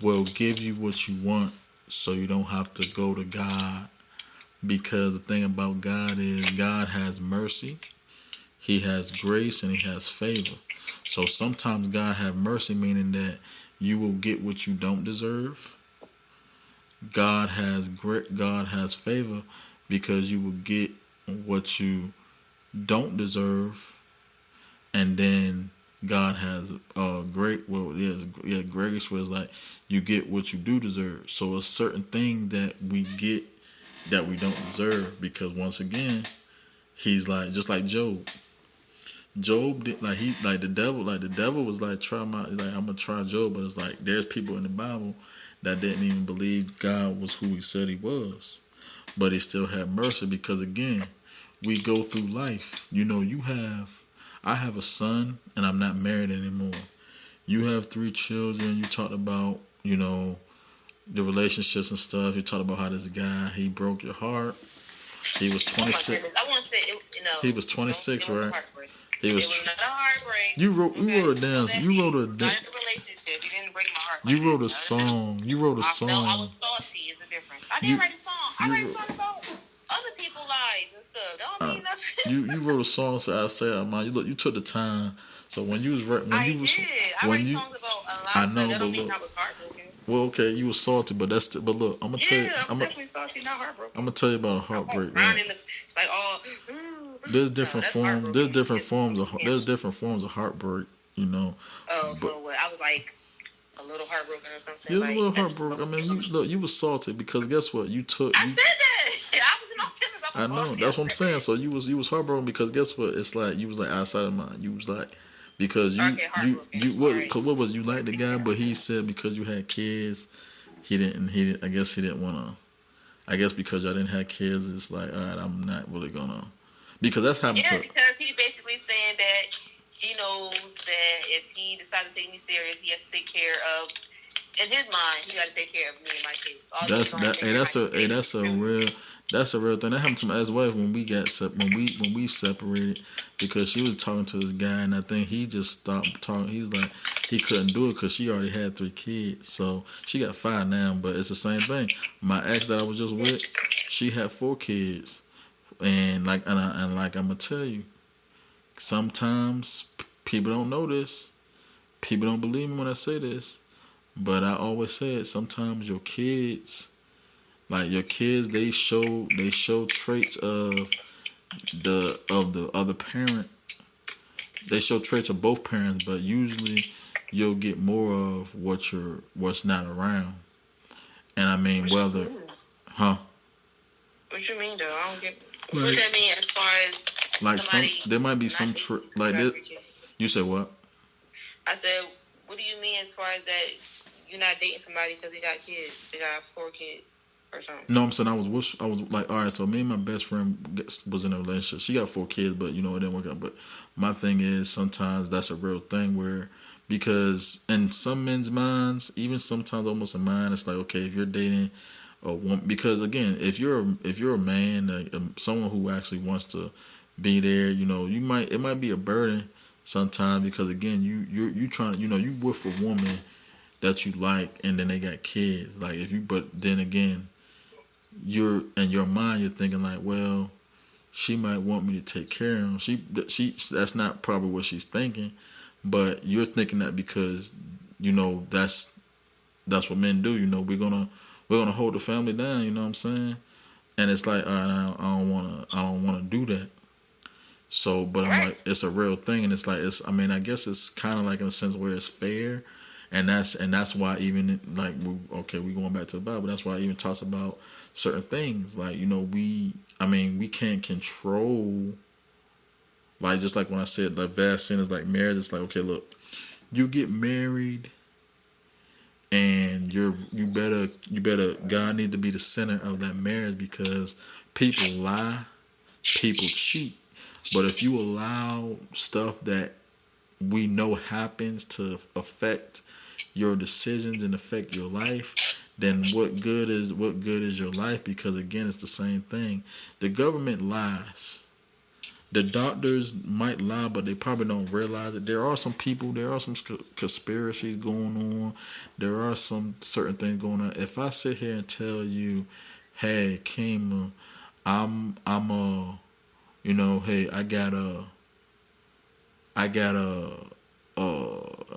A: will give you what you want, so you don't have to go to God. Because the thing about God is God has mercy, He has grace, and He has favor. So sometimes God have mercy, meaning that you will get what you don't deserve. God has favor because you will get what you don't deserve, and then God has grace, where it's like you get what you do deserve. So a certain thing that we get that we don't deserve, because once again, He's like, just like Job. Job did the devil was like, I'm gonna try Job, but it's like there's people in the Bible that didn't even believe God was who He said He was, but He still had mercy, because again, we go through life. I have a son and I'm not married anymore. You have 3 children. You talked about the relationships and stuff. You talked about how this guy, he broke your heart. He was 26.
B: I want to say
A: He was 26, right?
B: It was not a heartbreak.
A: You wrote a dance. You wrote a
B: not a relationship. He didn't break my heart.
A: You wrote a song. You wrote a song.
B: No, I was salty. Is the difference. I didn't write a song. I write a song about other people's lives and stuff. Don't mean nothing.
A: You wrote a song. So I said, man, you took the time. So when you was I
B: write songs about a lot. I know, that don't mean I was heartbroken.
A: Well, okay, you were salty, but but look, I'm gonna tell you.
B: I'm definitely salty, not heartbroken.
A: I'm gonna tell you about a heartbreak.
B: Right? It's like, oh,
A: there's
B: No,
A: different
B: that's
A: forms. There's
B: heartbroken.
A: different
B: Just
A: forms of
B: cancel.
A: there's different forms of heartbreak. You know,
B: Oh,
A: but
B: so what? I was like a little heartbroken or something.
A: you're a
B: Like
A: little
B: that just
A: heartbroken. I
B: don't
A: mean,
B: feel
A: you
B: me.
A: look, you was salty because guess what?
B: I said that. I was in my feelings. I was
A: I know
B: salty.
A: that's
B: I
A: what I'm
B: said
A: saying.
B: that.
A: So you was heartbroken because guess what? It's like you was like outside of mind. You was like because
B: Okay, heartbroken.
A: you
B: All
A: what
B: right.
A: cause what was you like the guy, but he said because you had kids, he didn't. I guess he didn't want to. I guess because y'all didn't have kids, it's like all right, I'm not really gonna because that's happened
B: Yeah,
A: to.
B: because he's basically saying that he knows that if he decides to take me serious, he has to take care of. In his mind, he got to take care of me and my kids. Although he
A: That's
B: don't have
A: that.
B: to take care of my
A: Hey,
B: babies too.
A: that's a real thing. That happened to my ex-wife when we got when we separated because she was talking to this guy and I think he just stopped talking. He's like he couldn't do it because she already had 3 kids. So she got 5 now, but it's the same thing. My ex that I was just with, she had 4 kids, and like I'm gonna tell you, sometimes people don't know this. People don't believe me when I say this, but I always say it. Sometimes your kids like your kids, they show traits of the other parent. They show traits of both parents, but usually you'll get more of what's not around. And I mean
B: What you
A: whether,
B: mean?
A: huh?
B: What you mean, though? I don't get. What
A: Like
B: that mean as far as
A: like some
B: somebody
A: there might be
B: not
A: some
B: taking
A: like
B: care
A: this.
B: of your kids?
A: You say what?
B: I said, what do you mean as far as that you're not dating somebody because they got kids? They got 4 kids or something.
A: No, I'm saying I was like, all right. So me and my best friend was in a relationship. She got 4 kids, but you know it didn't work out. But my thing is sometimes that's a real thing where because in some men's minds, even sometimes almost in mine, it's like okay, if you're dating a woman, because again, if you're a man, someone who actually wants to be there, you know, it might be a burden sometimes because again, you trying you with a woman that you like, and then they got kids. Like if you, but then again you're in your mind you're thinking like, well, she might want me to take care of him. She that's not probably what she's thinking, but you're thinking that because you know that's what men do. You know, we're gonna hold the family down. You know what I'm saying? And it's like I don't wanna do that. So, but I'm
B: Right.
A: like, it's a real thing, and it's like it's. I mean, I guess it's kind of like in a sense where it's fair, and that's why even like we going back to the Bible. That's why it even talks about certain things like you know I mean we can't control like just like when I said the vast sin is like marriage. It's like okay, look, you get married, and you better God need to be the center of that marriage because people lie, people cheat. But if you allow stuff that we know happens to affect your decisions and affect your life, then what good is your life? Because again, it's the same thing. The government lies. The doctors might lie, but they probably don't realize it. There are some people, there are some conspiracies going on. There are some certain things going on. If I sit here and tell you, hey, Kimah, I'm a you know, hey, I got a, let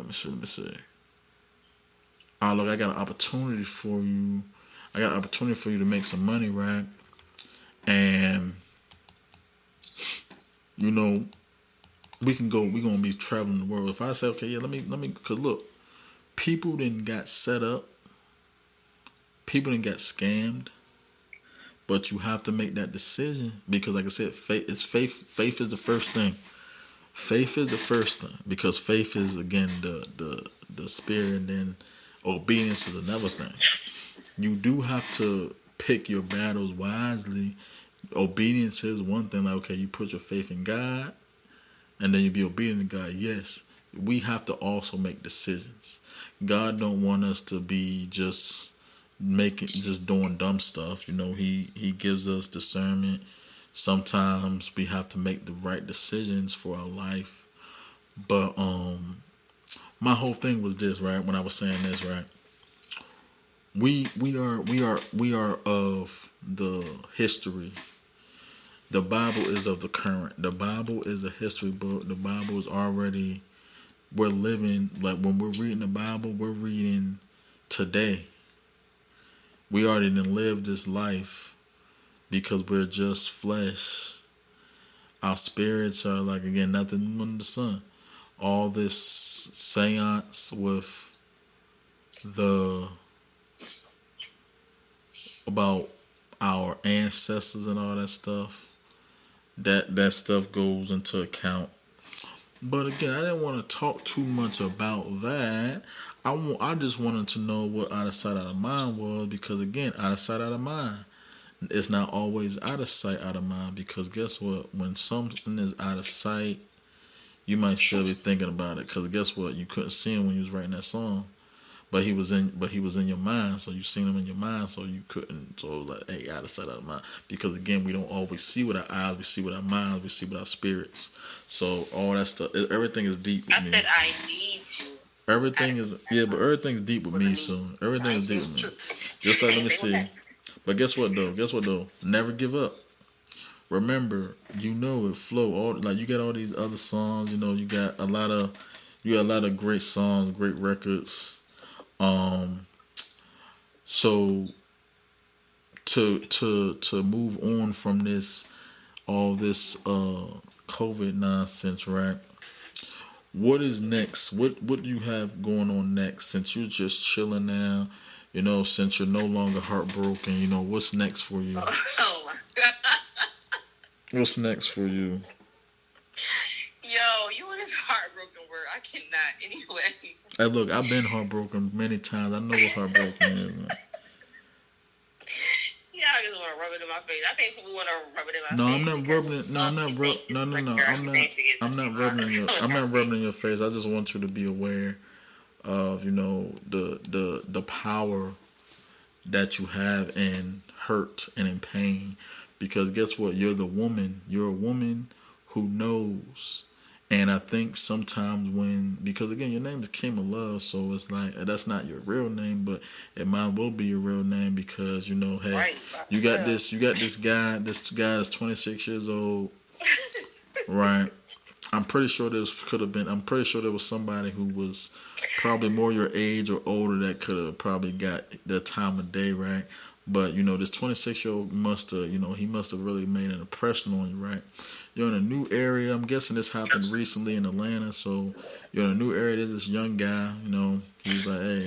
A: me see. Oh, look, I got an opportunity for you. I got an opportunity for you to make some money, right? And you know, we gonna be traveling the world. If I say, okay, yeah, let me, cause look, people didn't got set up, people didn't got scammed, but you have to make that decision because, like I said, faith is the first thing. Faith is the first thing because faith is again the spirit, and then obedience is another thing. You do have to pick your battles wisely. Obedience is one thing. Like okay, you put your faith in God, and then you be obedient to God. Yes, we have to also make decisions. God don't want us to be just doing dumb stuff. You know, He gives us discernment. Sometimes we have to make the right decisions for our life. But my whole thing was this, right? When I was saying this, right? We are of the history. The Bible is of the current. The Bible is a history book. The Bible is already we're living like when we're reading the Bible, we're reading today. We already didn't live this life because we're just flesh. our spirits are like, again, nothing under the sun. All this seance with the about our ancestors and all that stuff. That stuff goes into account. But again, I didn't want to talk too much about that. I just wanted to know what out of sight, out of mind was, because again, out of sight, out of mind. It's not always out of sight, out of mind, because guess what? When something is out of sight, you might still be thinking about it. Because guess what? You couldn't see him when you was writing that song, but he was in your mind. So you seen him in your mind, so you couldn't. So it was like, hey, out of sight, out of mind. Because again, we don't always see with our eyes. We see with our minds. We see with our spirits. So all that stuff, everything is deep with me.
B: I said I need you.
A: Everything is, yeah, but everything's deep with me. So everything is deep with me. Just like, let me see. But guess what though? Guess what though? Never give up. Remember, you know it flow. All like you got all these other songs. You know you got a lot of great songs, great records. Um, so to move on from this all this COVID nonsense, right? What is next? What do you have going on next? Since you're just chilling now, since you're no longer heartbroken, what's next for you?
B: Oh my god.
A: What's next for you?
B: Yo, you in this heartbroken word. I cannot. Anyway.
A: Hey, look, I've been heartbroken many times. I know what heartbroken is, man.
B: Yeah, I just want to rub it in my face. I think people want to rub it in my face.
A: No, I'm not rubbing it. No, I'm not rubbing. No. I'm not rubbing in your face. I just want you to be aware of, the power that you have in hurt and in pain. Because guess what? You're the woman. You're a woman who knows. And I think sometimes because again, your name is Kimah Love, so it's like, that's not your real name, but it might well be your real name because, hey,
B: right,
A: you got this guy is 26 years old, right? I'm pretty sure I'm pretty sure there was somebody who was probably more your age or older that could have probably got the time of day, right? But, this 26-year-old he must have really made an impression on you, right? You're in a new area. I'm guessing this happened recently in Atlanta. So you're in a new area. There's this young guy, he's like, hey,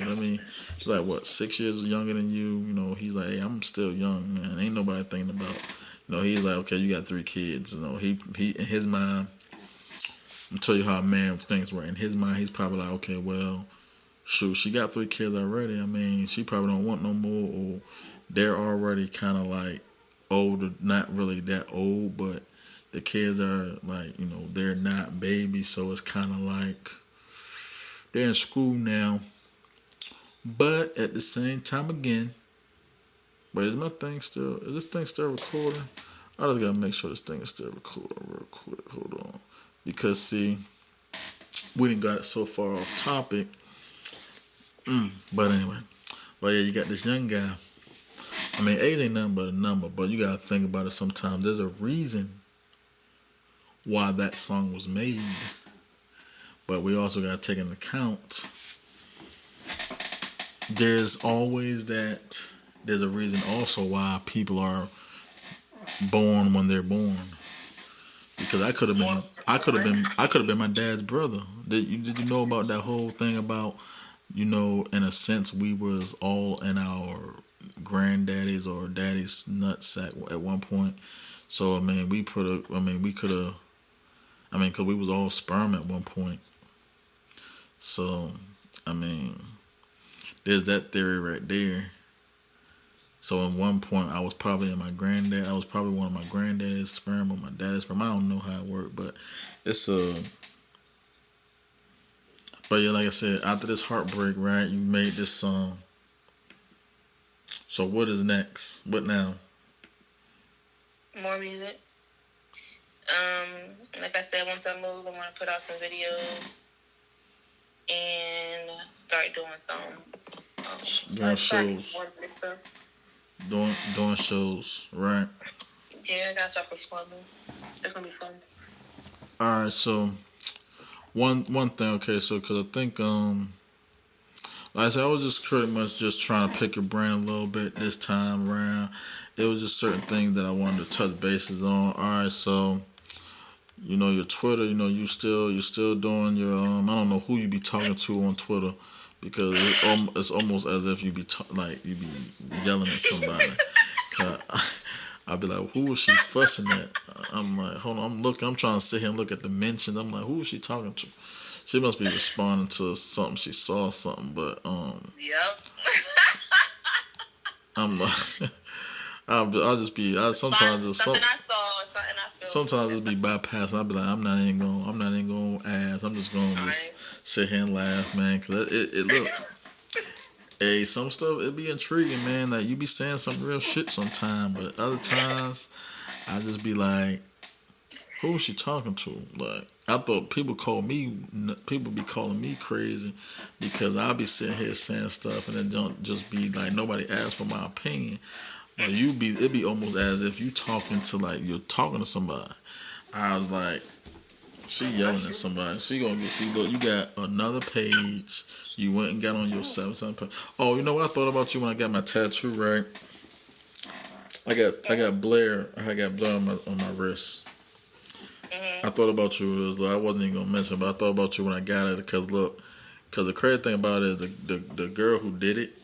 A: he's like, what, 6 years younger than you? He's like, hey, I'm still young, man. Ain't nobody thinking about, he's like, okay, you got 3 kids. He in his mind, I'll tell you how a man thinks, right? In his mind, he's probably like, okay, well, shoot, she got 3 kids already. She probably don't want no more, or they're already kind of like older, not really that old, but the kids are like, they're not babies, so it's kind of like they're in school now. But at the same time, again, is this thing still recording? I just gotta make sure this thing is still recording real quick. Hold on. Because see, we didn't got it so far off topic. But anyway. But yeah, you got this young guy. Age ain't nothing but a number, but you gotta think about it sometimes. There's a reason why that song was made. But we also gotta take into account there's a reason also why people are born when they're born. Because I could have been my dad's brother. Did you know about that whole thing about, in a sense we was all in our granddaddy's or daddy's nutsack at one point. So we could have, because we was all sperm at one point. So there's that theory right there. So at one point I was probably one of my granddaddy's sperm or my daddy's sperm. I don't know how it worked, but it's But yeah, like I said, after this heartbreak, right, you made this song. So what is next? What now?
B: More music. Like I said, once I move, I want to put out some videos and start doing some
A: doing shows. Doing shows, right?
B: Yeah, I gotta start performing. It's gonna be fun.
A: All right, so one thing, okay, so because I think like I said, I was just pretty much just trying to pick your brain a little bit this time around. It was just certain things that I wanted to touch bases on. All right, so your Twitter. You still doing your I don't know who you be talking to on Twitter because it's almost as if you be like you be yelling at somebody. 'Cause I'd be like, who was she fussing at? I'm like, hold on, I'm looking. I'm trying to sit here and look at the mentions. I'm like, who is she talking to? She must be responding to something. She saw something, but
B: Yep.
A: I'm like, I'll just be.
B: Something I saw, something I feel.
A: Sometimes I just be bypassing. I'll be like, I'm not even gonna ask. I'm just gonna
B: Alright.
A: sit here and laugh, man. Cause it look, hey, some stuff it be intriguing, man. Like you be saying some real shit sometimes, but other times I just be like, who was she talking to? Like I thought people be calling me crazy because I'll be sitting here saying stuff and it don't just be like nobody asked for my opinion. But it be almost as if you're talking to somebody. I was like, she yelling at somebody. She gonna get. See, look, you got another page. You went and got on your 7 page. Oh, you know what I thought about you when I got my tattoo, right? I got Blair. I got Blair on my wrist. I thought about you. It was like, I wasn't even gonna mention, but I thought about you when I got it because the crazy thing about it is the girl who did it.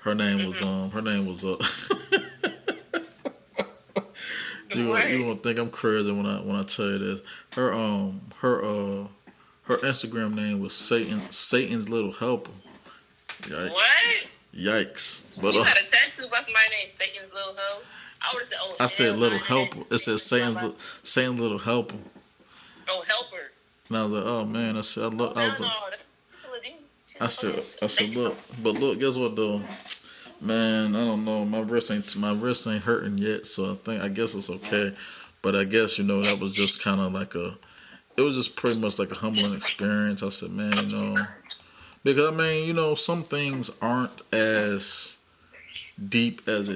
A: Her name was you won't think I'm crazy when I tell you this. Her Instagram name was Satan's Little Helper. Yikes.
B: What?
A: Yikes. But
B: You got a tattoo by somebody named Satan's Little Hoe? I would have said, oh,
A: I said Little
B: L-I-N.
A: Helper. It said Satan's Little Helper.
B: Oh, helper.
A: And I was like, oh man. I said,
B: No, that's Celine.
A: I said, look, but look, guess what though? Man, I don't know. My wrist ain't hurting yet, so I guess it's okay. But I guess that was just kind of like it was just pretty much like a humbling experience. I said, man, because I mean, some things aren't as deep as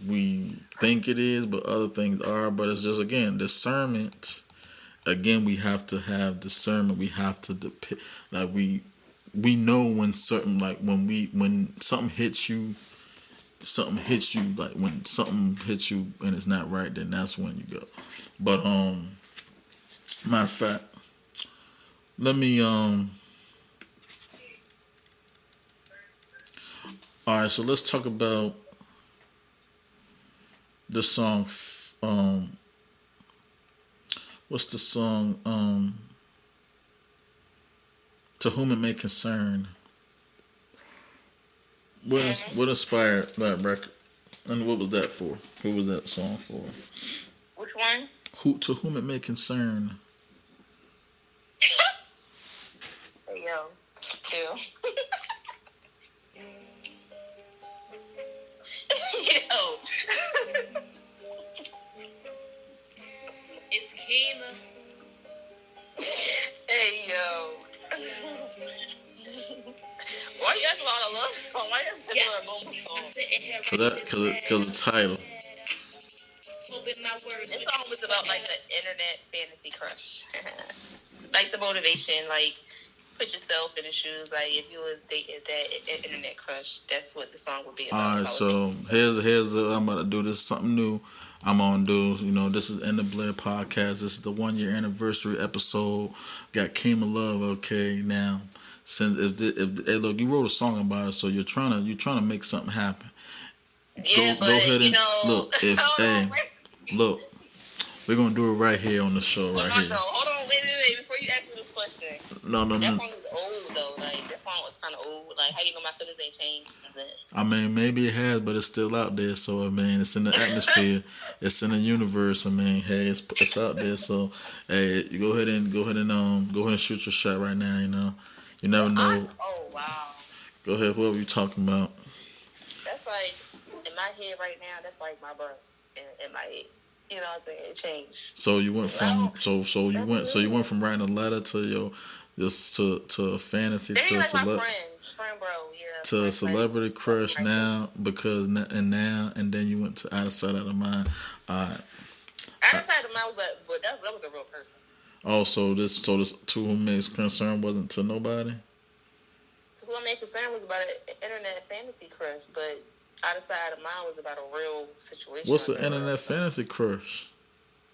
A: we think it is, but other things are. But it's just again discernment. Again, we have to have discernment. We have to like we know when certain like when something hits you like when something hits you and it's not right, then that's when you go. But matter of fact, let me all right, so let's talk about the song. What's the song? To Whom It May Concern. What inspired that record? And what was that for? Who was that song for?
B: Which one?
A: To Whom It May Concern.
B: Hey, yo. Chill. Yo.
C: It's Kimah.
B: Hey, yo. Why you asking about a love song? Why you asking about a moment song?
C: I'm sitting here
A: Cause the title.
B: This song was about like the internet fantasy crush. Like the motivation, like put yourself in the shoes. Like if you was dating that internet crush, that's what the song would be about.
A: Alright, so here's I'm about to do this something new. I'm gonna do, this is In the Blair podcast. This is the 1 year anniversary episode. Got Kimah Love, okay, now. Since hey, look, you wrote a song about it, so you're trying to make something happen.
B: Yeah,
A: go ahead and look. Look, we're gonna do it right here on the show, right here.
B: Hold on, wait, before you ask me this question.
A: No.
B: That song is old though. Like that song was kind of old. Like how you know my feelings ain't changed?
A: I mean, maybe it has, but it's still out there. So I mean, it's in the atmosphere, it's in the universe. I mean, hey, it's out there. So hey, you go ahead and shoot your shot right now. You never know.
B: Oh wow.
A: Go ahead, whoever you talking about.
B: That's like in my head right now. That's like my birth in my head. You know what I'm saying? It changed.
A: So you went from you went from writing a letter to to a fantasy to
B: like
A: friend
B: bro, yeah.
A: To a celebrity crush now and then you went to Out of Sight Out of Mind.
B: Out of Sight Out of Mind, but that was a real person.
A: Oh, so this To Whom It May Concern wasn't to nobody?
B: To Whom It May Concern was about an internet fantasy crush, but Out of Sight Out of Mind was about a real situation.
A: What's an internet fantasy crush?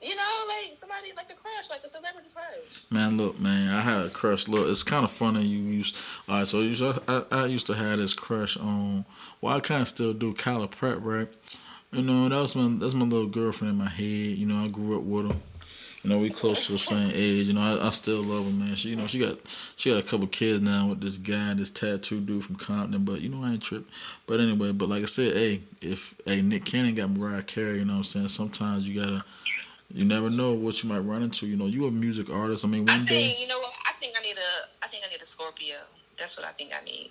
B: like somebody like a crush, like a celebrity crush.
A: Man, look, man, I had a crush. Look, it's kind of funny. You used, all right. So I used to have this crush on. Well, I kind of still do. Kyla Pratt, right? That's my little girlfriend in my head. I grew up with her. We close to the same age. I still love her, man. She got a couple kids now with this guy, this tattoo dude from Compton. But I ain't tripping. But anyway, but like I said, hey, if Nick Cannon got Mariah Carey, you know what I'm saying. Sometimes you never know what you might run into. You a music artist. I mean, one day
B: You know what? I think I need a Scorpio. That's what I think I need.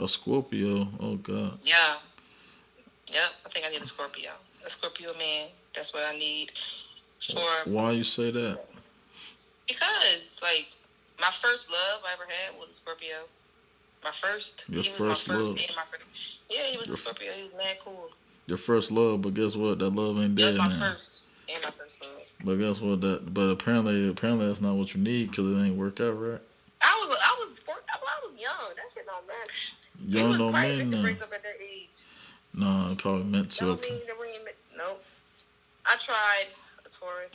A: a Scorpio. Oh God.
B: Yeah. Yep. I think I need a Scorpio. A Scorpio man. That's what I need for.
A: Why you say that?
B: Because like my first love I ever had was a Scorpio. My first.
A: Your
B: He was
A: first
B: my first
A: love.
B: and my first. Yeah, he was a Scorpio. He was mad cool.
A: Your first love, but guess what? That love ain't
B: That
A: dead
B: was my
A: now.
B: first and my first love.
A: But guess what? But apparently that's not what you need because it ain't work out right.
B: I was young. That shit don't matter.
A: Young
B: It was
A: don't
B: great
A: mean
B: to
A: nothing.
B: break up at that age.
A: No, it probably meant to.
B: Don't mean to remix. Nope. I tried a Taurus.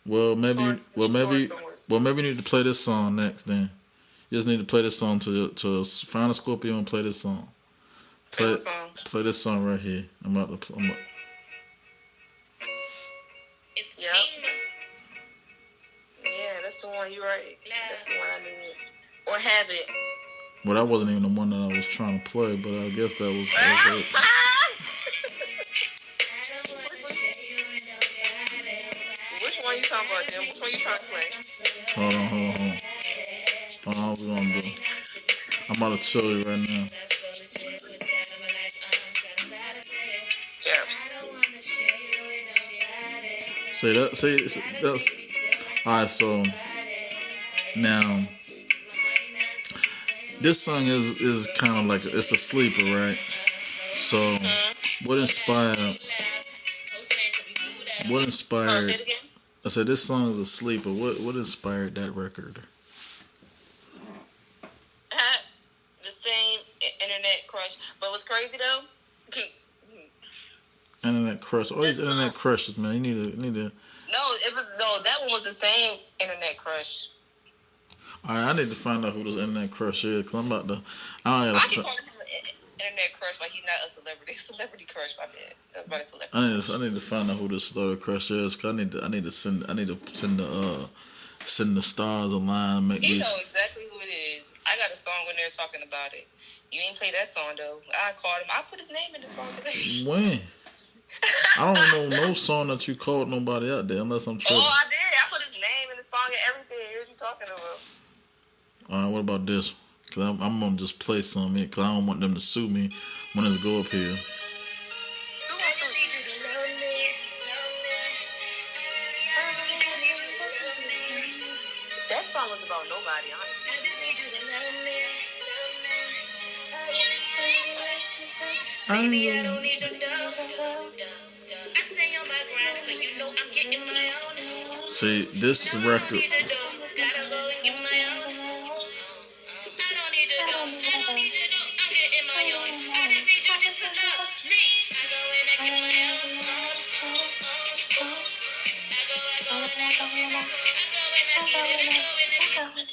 A: Well,
B: Taurus.
A: maybe you need to play this song next. Then you just need to play this song to find a Scorpio and play this song.
B: Play what song?
A: Play this song right here.
B: It's yep. Yeah, that's the one. You right. That's the one I need. Or Have It.
A: Well, that wasn't even the one that I was trying to play, but I guess that was it.
B: Which one you talking about, Jim? Which one you trying to play?
A: Hold on. What we gonna do? I'm about to show you right now.
B: Yeah.
A: See that's alright. So now this song is kind of like it's a sleeper, right? So what inspired? What inspired? I said this song is a sleeper. What inspired that record?
B: The same internet crush. But what's crazy though?
A: Internet crush. All these internet crushes, man. You need to.
B: No, that one was the same internet crush.
A: Alright, I need to find out who this internet crush is, cause I'm about to.
B: I keep calling him an internet crush like he's not a celebrity. Celebrity crush, my bad. That's about a celebrity.
A: I need to find out who this celebrity crush is, cause I need to send the stars a line and make
B: He
A: these.
B: know exactly who it is. I got a song when they're talking about it. You ain't play that song though. I called him. I put his name in the song today.
A: When? I don't know no song that you called nobody out there unless I'm tripping.
B: Oh, I did. I put his name in the song and everything. What you talking about?
A: Alright, what about this? Cause I'm gonna just play some here, cause I don't want them to sue me when it go up here.
B: That song was about nobody, honestly. I just need you to love me. Baby, I don't need your love. I stay on my grind, so you know I'm getting my own.
A: See, this record.
B: Gotta go and get my own. I don't need your love. I'm getting my own. I just need you just to love me. I go and I get my own.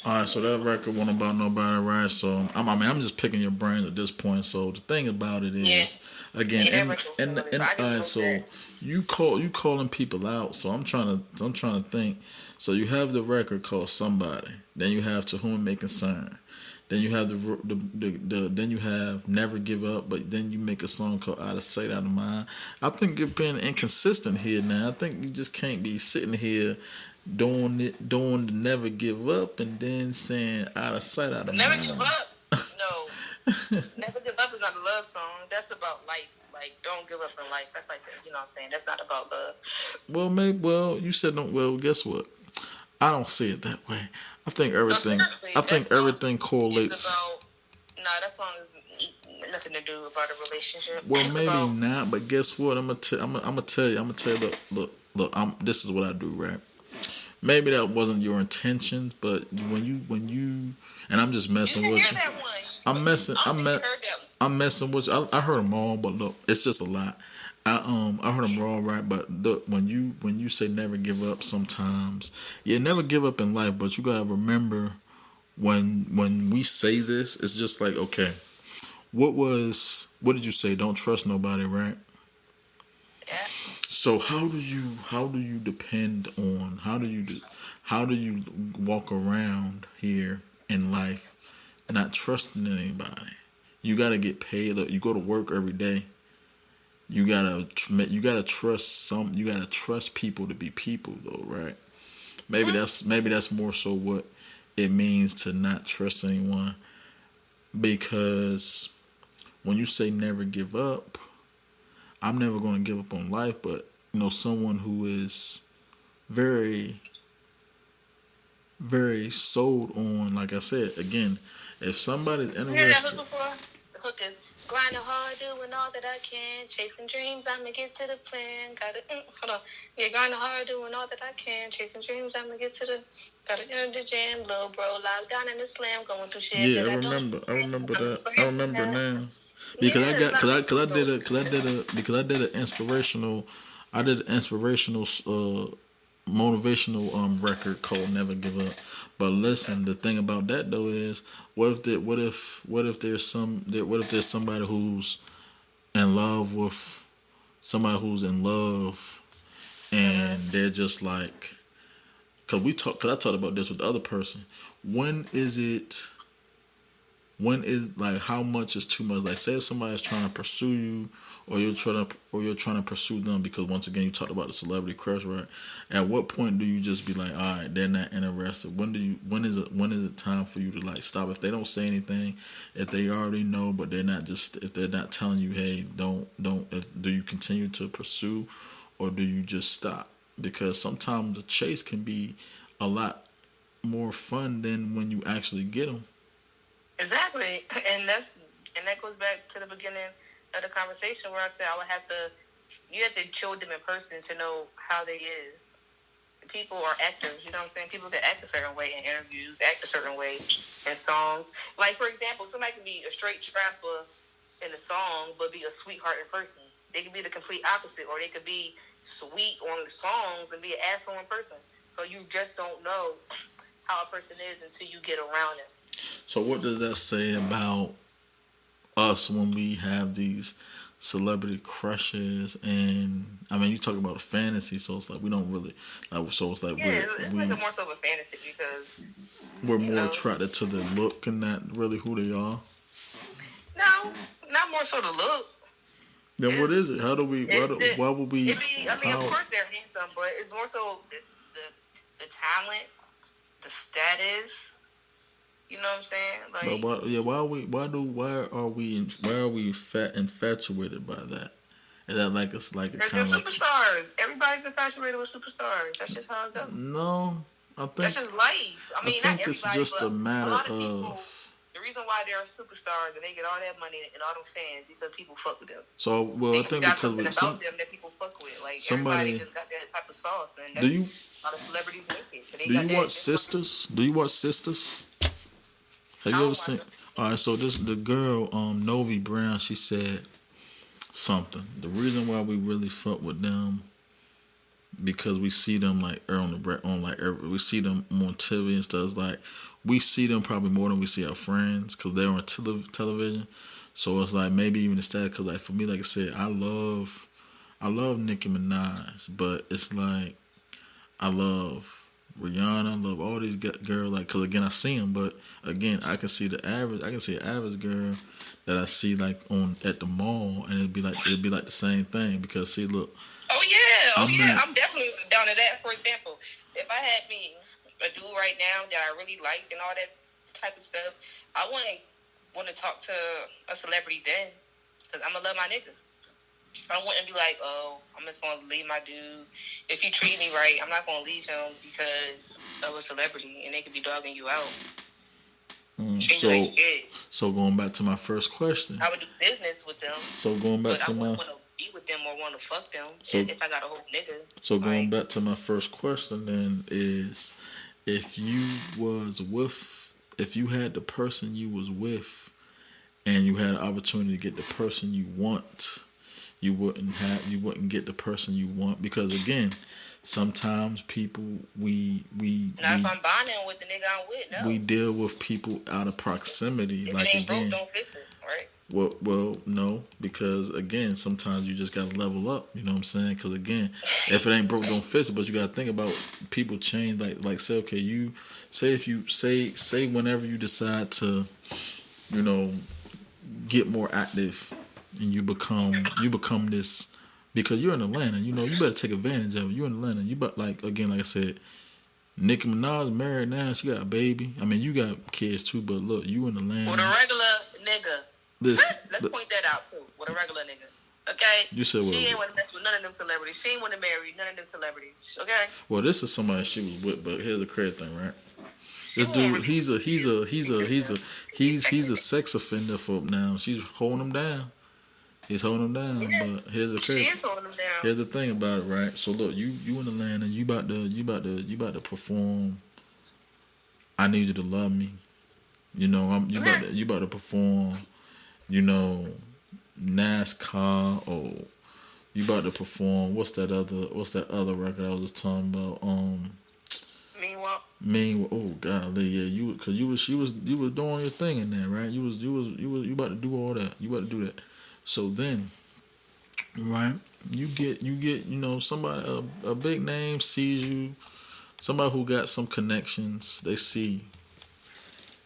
A: Alright, so that record wasn't about nobody, right? So I'm just picking your brains at this point. So the thing about it is, again, alright, so you calling people out. So I'm trying to think. So you have the record called Somebody. Then you have To Whom It May Concern. Then you have then you have Never Give Up. But then you make a song called Out of Sight, Out of Mind. I think you're being inconsistent here now. I think you just can't be sitting here doing the Never Give Up and then saying Out of Sight, Out of Mind.
B: Never Give Up? No. Never Give Up is not a love song. That's about life. Like, don't give up in life. That's like, you know what I'm saying? That's not about love.
A: Well, you said no. Well, guess what? I don't see it that way. I think everything. Everything correlates.
B: That song is nothing to do about a relationship.
A: Well, maybe not, but guess what? I'm gonna tell you. Look. This is what I do, right? Maybe that wasn't your intention, but when you and I'm just messing with you.
B: That one.
A: I'm messing.
B: I don't think you heard that one.
A: I'm messing with you. I heard them all, but look, it's just a lot. I heard them all right, but look, when you say never give up, sometimes you never give up in life, but you gotta remember when we say this, it's just like okay, what did you say? Don't trust nobody, right?
B: Yeah.
A: So how do you depend on how do you walk around here in life not trusting anybody? You gotta get paid. Look, you go to work every day. You gotta trust some. You gotta trust people to be people, though, right? Maybe that's more so what it means to not trust anyone because when you say never give up, I'm never going to give up on life, but someone who is very, very sold on, like I said, again, if somebody's
B: You hear that hook
A: interested,
B: before? The hook is grinding hard, doing all that I can, chasing dreams. I'ma get to the plan. Gotta hold on. Yeah, grinding hard, doing all that I can, chasing dreams. I'ma get to the. Gotta get the jam, little bro, locked down in the slam, going through shit
A: yeah,
B: that I don't.
A: I remember
B: I'm
A: that,
B: for
A: I
B: him.
A: remember
B: Yeah,
A: now because I
B: it's
A: got
B: not.
A: because I did an inspirational, motivational record called Never Give Up. But listen, the thing about that though is, what if there's somebody who's in love with somebody who's in love and they're just like, cause I talked about this with the other person. When is it? When is like how much is too much? Like say if somebody's trying to pursue you, or you're trying to pursue them because once again you talked about the celebrity crush, right? At what point do you just be like, all right, they're not interested? When is it time for you to like stop? If they don't say anything, if they already know, but if they're not telling you, hey, don't. Do you continue to pursue, or do you just stop? Because sometimes the chase can be a lot more fun than when you actually get them.
B: Exactly, and that goes back to the beginning of the conversation where I said I would have to. You have to show them in person to know how they is. People are actors, you know what I'm saying? People can act a certain way in interviews, act a certain way in songs. Like for example, somebody can be a straight trapper in a song, but be a sweetheart in person. They could be the complete opposite, or they could be sweet on the songs and be an asshole in person. So you just don't know how a person is until you get around them.
A: So what does that say about us when we have these celebrity crushes? And I mean, you talk about a fantasy, so it's like we don't really like. So it's like
B: Yeah, it's like a more so of a fantasy because
A: we're
B: you
A: more
B: know,
A: attracted to the look and not really who they are.
B: no, not more so the look.
A: Then what is it? How do we? Why would we?
B: It be, I mean, of course they're handsome, but it's more so the talent, the status. You know what I'm saying?
A: But
B: Like,
A: why? Yeah, why are we? Why are we infatuated by that? Is that like it's like a
B: they're
A: kind of like?
B: superstars. Everybody's infatuated with superstars. That's just how it goes.
A: No,
B: That's just life. I
A: I
B: mean, not
A: think it's
B: everybody,
A: just
B: but
A: a
B: a
A: matter
B: lot of people.
A: of.
B: The reason why they're superstars and they get all that money and all them fans because people fuck with them.
A: So well,
B: They
A: I think
B: got
A: because
B: something about them that people fuck with. Like everybody
A: somebody.
B: just got that type of sauce, and
A: Do
B: that's
A: you
B: a lot of celebrities make it. They
A: do
B: got
A: you
B: that.
A: watch Sisters? Do you watch Sisters? Have
B: I
A: you ever
B: don't watch
A: seen?
B: them.
A: All right, so the girl Novi Brown, she said something. The reason why we really fuck with them because we see them like we see them on TV and stuff. It's like we see them probably more than we see our friends because they're on television. So it's like maybe even instead because like for me, like I said, I love Nicki Minaj, but it's like I love Rihanna. I love all these girls. Like, cause again, I see them, but again, I can see I can see an average girl that I see like on at the mall, and it'd be like the same thing. Because see, look, I'm not.
B: I'm definitely down to that. For example, if I had me a dude right now that I really liked and all that type of stuff, I want to talk to a celebrity then, because I'm gonna love my niggas. I wouldn't be like, oh, I'm just gonna leave my dude. If he treat me right, I'm not gonna leave him because of a celebrity and they could be dogging you out.
A: So, so going back to my first question.
B: I would do business with them.
A: So going back to
B: I wouldn't want to be with them or want to fuck them if I got a whole nigga.
A: So going back to my first question then is, if you had the person you was with and you had an opportunity to get the person you want, you wouldn't get the person you want because again, sometimes people
B: Not if I'm bonding with the nigga I'm with.
A: we
B: No.
A: deal with people out of proximity.
B: If it
A: Like
B: ain't broke,
A: again,
B: don't fix it. Right.
A: well, no, because again, sometimes you just gotta level up. You know what I'm saying? Because again, if it ain't broke, don't fix it. But you gotta think about people change. Like say, okay, you say if you say whenever you decide to, you know, get more active, and you become this because you're in Atlanta. You know, you better take advantage of it. You're in Atlanta. You but like again, like I said, Nicki Minaj married now. She got a baby. I mean, you got kids too, but look, you in Atlanta.
B: With a regular nigga.
A: This,
B: Let's point that out too. With a regular nigga. Okay?
A: You said what?
B: She ain't want to mess with none of them celebrities. She ain't want to marry none of them celebrities. Okay?
A: Well, this is somebody she was with, but here's the crazy thing, right? This dude, he's a sex offender for now. She's holding him down. He's holding him down.
B: Yeah.
A: But here's the
B: She
A: crazy.
B: is holding him down.
A: Here's the thing about it, right? So look, you in Atlanta, you about to perform. I need you to love me. You know, you about to perform. You know, NASCAR or you about to perform. What's that other record I was just talking about?
B: Meanwhile.
A: Oh golly, yeah, you was doing your thing in there, right? You about to do all that. You about to do that. So then, right, you get you know somebody a big name sees you, somebody who got some connections. They see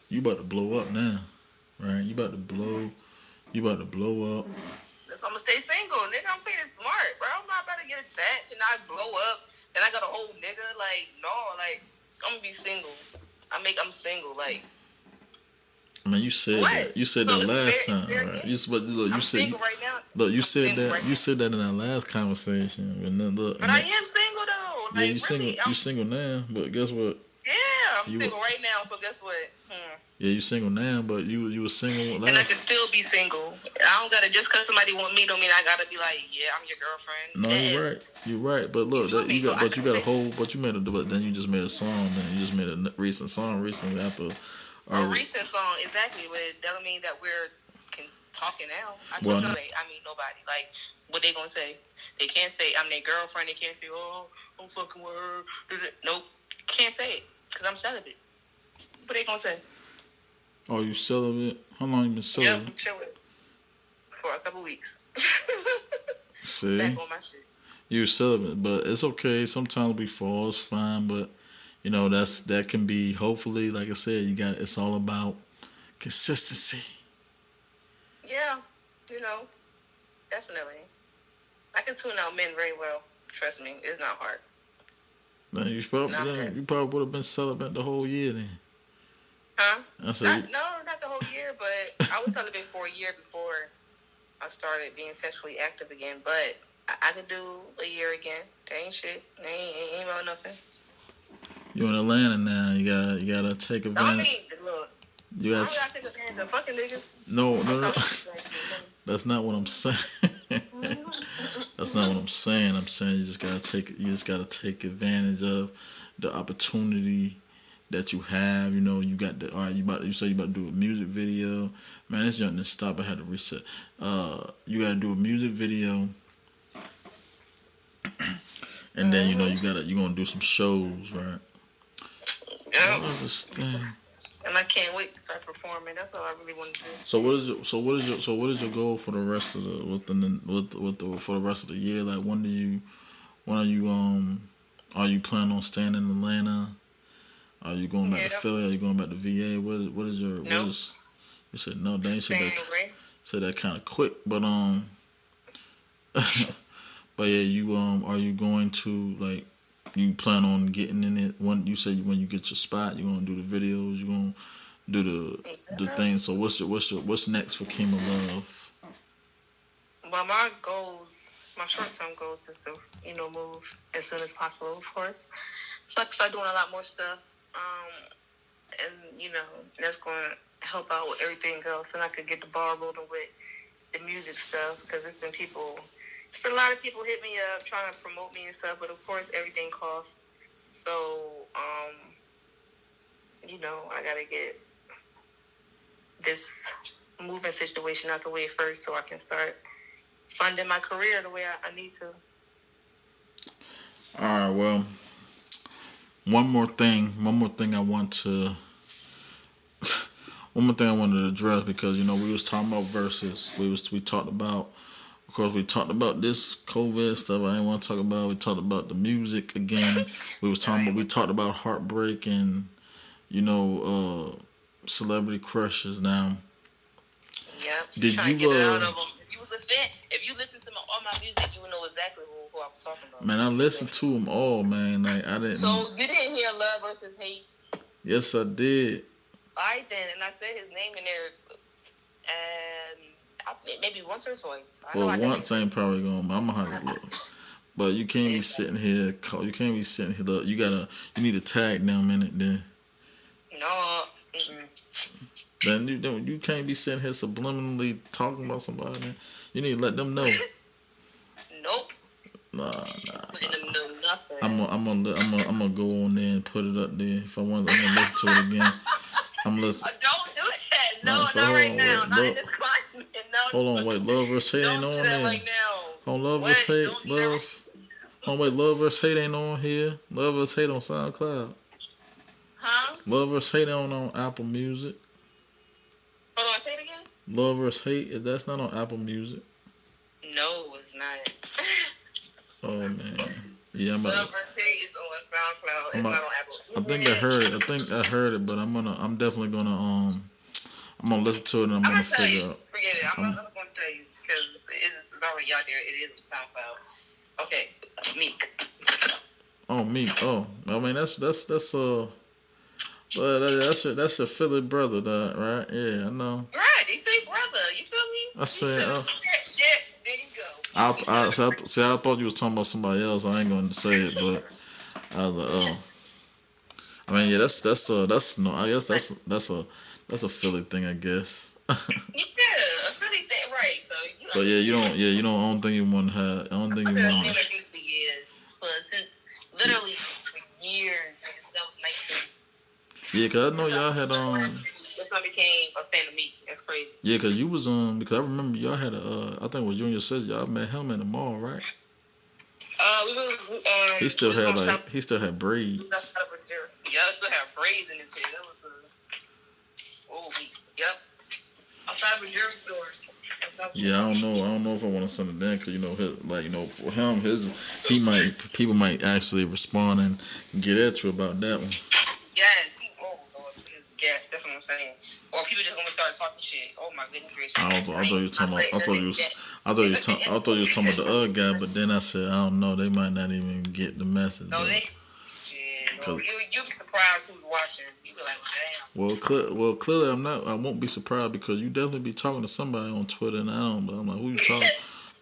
A: you about to blow up now, right? You about to blow up.
B: I'm gonna stay single, nigga. I'm playing smart, bro. I'm not about to get attached and I blow up. Then I got a whole nigga. Like, no, like I'm gonna be single. I'm single. Like,
A: I mean, you said
B: what?
A: that. You said that last time, right? You said
B: I'm single right now.
A: Look, you said that.
B: Right
A: you said that in our last conversation.
B: But I am single though. Like,
A: yeah, you
B: really,
A: single. You single now, but guess what?
B: Yeah, I'm single right now. So guess what?
A: Yeah, you single now, but you were single last.
B: And I can still be single. I don't gotta just cause somebody want me don't mean I gotta be like, yeah, I'm your girlfriend.
A: No, you're right. You're right. But look, you got a whole. But you made a. But then you just made a song. Then you just made a recent song recently after.
B: A recent song, exactly. But it doesn't mean that we're talking now. I mean nobody. Like, what they gonna say? They can't say I'm their girlfriend. They can't say, oh, I'm fucking with her. Nope, can't say it because I'm celibate. What they gonna say?
A: Oh, you celibate? How long you been celibate?
B: Yeah, I'm chilling for a couple weeks.
A: See,
B: back on my shit.
A: You're celibate, but it's okay. Sometimes we fall, it's fine, but you know that can be. Hopefully, like I said, it's all about consistency.
B: Yeah, definitely. I can tune out men very well. Trust me, it's not hard.
A: Now you probably would have been celibate the whole year then.
B: Huh?
A: I said,
B: not the whole year, but I was celibate for a year before I started being sexually active again. But I could do a year again. That ain't shit. Ain't about nothing.
A: You're in Atlanta now. You gotta take advantage.
B: Look.
A: You gotta
B: take advantage of fucking niggas.
A: No. That's not what I'm saying. That's not what I'm saying. I'm saying you just gotta take advantage of the opportunity that you have. You know, you got the you say you about to do a music video. Man, this junk didn't stop. I had to reset. You gotta do a music video. And then you're gonna do some shows, right?
B: Yeah.
A: Understand.
B: And I can't wait to start performing. That's all I really want to do.
A: So what is your goal for the rest of for the rest of the year? Like are you planning on staying in Atlanta? Are you going back to Philly? Are you going back to VA? What is your
B: nope.
A: You said no, dang, you said that kind of quick, but but yeah, you are you going to like you plan on getting in it when you when you get your spot, you're gonna do the videos, you're gonna do the things. So what's next for Kimah Love?
B: Well, my short-term goals is to move as soon as possible, of course. So I can start doing a lot more stuff, and that's gonna help out with everything else, and I could get the ball rolling with the music stuff because it's been a lot of people hit me up trying to promote me and stuff, but of course everything costs. So, I gotta get this moving situation out the way first so I can start funding my career the way I need to.
A: All right. Well, one more thing. One more thing I wanted to address because we was talking about verses. We talked about, of course, we talked about this COVID stuff. I didn't want to talk about. We talked about the music again. We talked about heartbreak and celebrity crushes. Now,
B: Yeah,
A: did
B: trying to
A: you
B: get it out of them. If you listen to all my music, you would know exactly who I was talking about.
A: Man, I listened to them all, man. Like I didn't.
B: So you didn't hear "Love versus Hate"?
A: Yes, I did.
B: All right then, and I said his name in there, and maybe once or twice.
A: Once ain't probably going. I'm gonna have to look. But you can't be sitting here. You can't be sitting here. Look, you need to tag them in it. Then.
B: No. Mm-mm.
A: Then you can't be sitting here subliminally talking about somebody. Man. You need to let them know.
B: Nope.
A: Nah.
B: Letting them know nothing.
A: I'm gonna go on there and put it up there. If I'm gonna listen to it again. I'm listening.
B: Don't do that. No, not right now. Not in this climate. No.
A: Hold on, wait. Love vs. Hate ain't on there.
B: Right now.
A: On Love vs. Hate, love. Oh wait, Love vs. Hate ain't on here. Love vs. Hate on SoundCloud.
B: Huh?
A: Love vs. Hate on Apple Music.
B: Hold on, say it again.
A: Love vs. Hate, that's not on Apple Music.
B: No, it's not.
A: Oh man. Yeah,
B: Love vs. Hate is on SoundCloud. It's not on Apple.
A: I think I heard it, but I'm definitely gonna I'm gonna listen to it and I'm gonna figure out.
B: Forget it. I'm not gonna tell you because it's already out there. It is on SoundCloud. Okay, Meek.
A: Oh, Meek. Oh, I mean that's that's your Philly brother, right? Yeah, I know.
B: Right, they say brother. You feel me?
A: I said.
B: There you go.
A: I thought you was talking about somebody else. I ain't gonna say it, but I was like, oh. I mean, yeah, that's no. I guess that's a Philly thing, I guess.
B: Yeah, a Philly thing, right? So
A: but yeah, you don't. I don't think you want to have. I don't think you want.
B: Literally for years. That was 19.
A: Yeah, cause I know y'all had
B: That's when I became a fan of Meek. That's crazy.
A: Yeah, cause you was because I remember y'all had I think it was you and your sister. Y'all met him in the mall, right?
B: We was.
A: He still had braids.
B: Yeah, I still have braids in his head. That was yep. Outside of a jewelry store.
A: Yeah, I don't know if I want to send it down because for him, people might actually respond and get at you about that one.
B: Yes, yes, that's what I'm saying. Or people just gonna start talking shit. Oh my goodness gracious! I thought you were
A: talking about the other guy, but then I said I don't know. They might not even get the message.
B: No, you'll be surprised who's watching. You be like, damn.
A: Well, clearly I won't be surprised because you definitely be talking to somebody on Twitter, and I don't. But I'm like, who you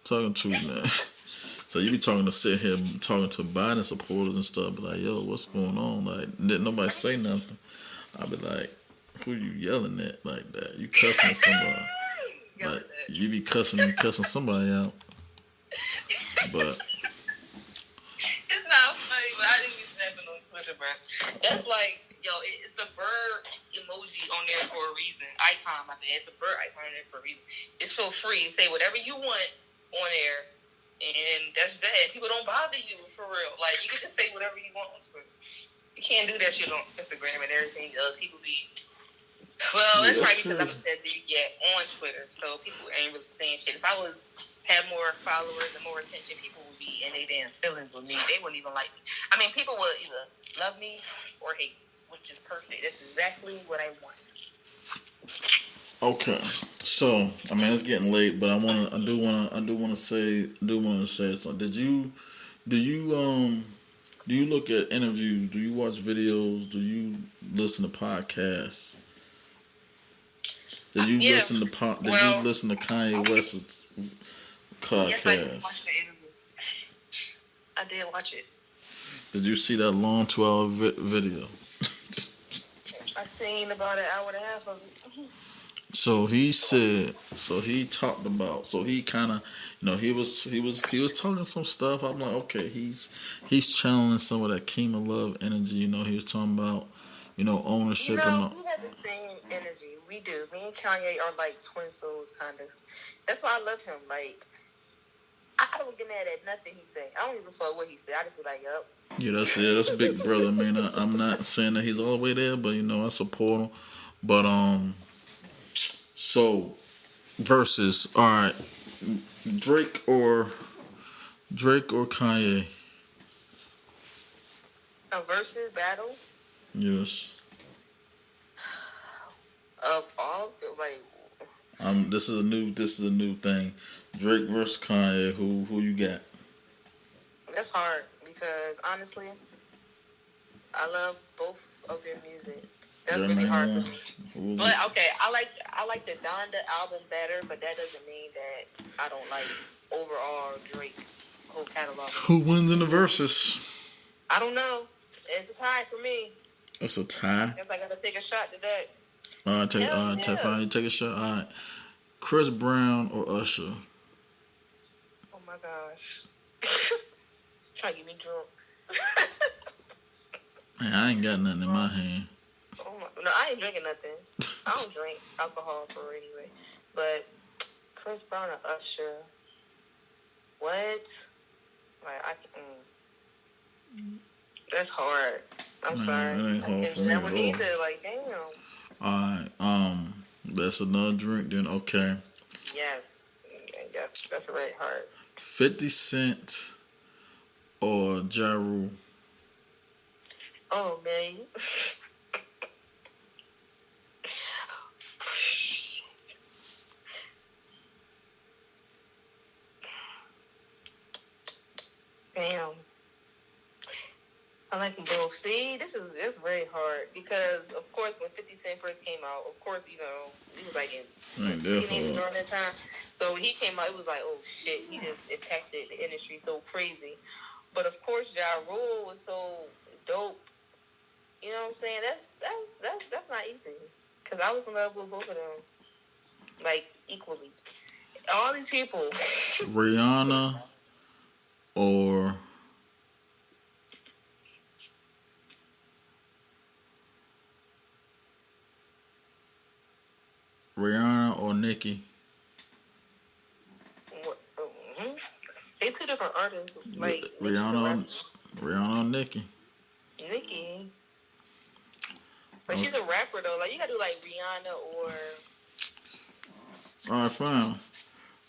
A: talking to, man? So you be talking to Biden supporters and stuff. Be like, yo, what's going on? Like, didn't nobody say nothing? I be like, who you yelling at like that? You cussing somebody? Like you be cussing somebody out. But
B: it's not funny, but I didn't be snapping on Twitter, bro. That's like, it's the bird emoji on there for a reason. Icon, my bad. It's the bird icon on there for a reason. It's for free. Say whatever you want on there, and that's that. People don't bother you for real. Like you can just say whatever you want on Twitter. You can't do that shit on Instagram and everything else. People be that's probably because I'm that big on Twitter, so people ain't really saying shit. If I had more followers and more attention, people would be in their damn feelings with me. They wouldn't even like me. I mean, people would either love me or hate me, which is perfect. That's exactly what I want.
A: Okay, so I mean it's getting late, but I do want to say something. Do you look at interviews? Do you watch videos? Do you listen to podcasts? Did you listen to Kanye West's podcast?
B: Yes, I did watch the interview. I did watch it.
A: Did you see that long 2-hour video?
B: I seen about an hour and a half of it.
A: So he talked about. So he kind of, he was talking some stuff. I'm like, okay, he's channeling some of that Kimah Love energy. He was talking about, ownership.
B: He had have the same energy. We do. Me and Kanye are like twin souls, kind of. That's why I love him. Like, I don't get mad at nothing he say. I don't even fuck what he say. I just be like, yup.
A: That's Big Brother. I mean, I'm not saying that he's all the way there, but I support him. But so versus, all right, Drake or Kanye.
B: A versus battle
A: Yes.
B: of all, like,
A: This is a new thing. Drake versus Kanye. Who you got?
B: that's hard because honestly, I love both of their music. That's really hard for me. But okay, I like the Donda album better, but that doesn't mean that I don't like overall Drake whole catalog.
A: Who wins in the versus?
B: I don't know. It's a tie for me.
A: It's a tie.
B: I guess I gotta take a shot to that.
A: All right, take a shot. All right, Chris Brown or Usher?
B: Oh my gosh. Trying to get me drunk.
A: Man, I ain't got nothing in my hand.
B: Oh my, no, I ain't drinking nothing. I don't drink alcohol for real anyway. But Chris Brown or Usher? What? Like I can. That's hard. I'm sorry.
A: It ain't hard for me at all.
B: Either. Like damn.
A: All right, that's another drink then. Okay.
B: Yes, that's really hard.
A: 50 Cent or Ja Rule?
B: Oh man. Damn. I like them both. See, it's very hard because of course when 50 Cent first came out, of course he was like in teenage during that time. So when he came out, it was like, oh shit, he just impacted the industry so crazy. But of course, Ja Rule was so dope. You know what I'm saying? That's not easy because I was in love with both of them like equally. All these people.
A: Rihanna or Nicki?
B: Mm-hmm. They two different artists. Like
A: Rihanna or Nicki?
B: Nicki. But she's a rapper though. Like you gotta do like Rihanna or.
A: All right, fine.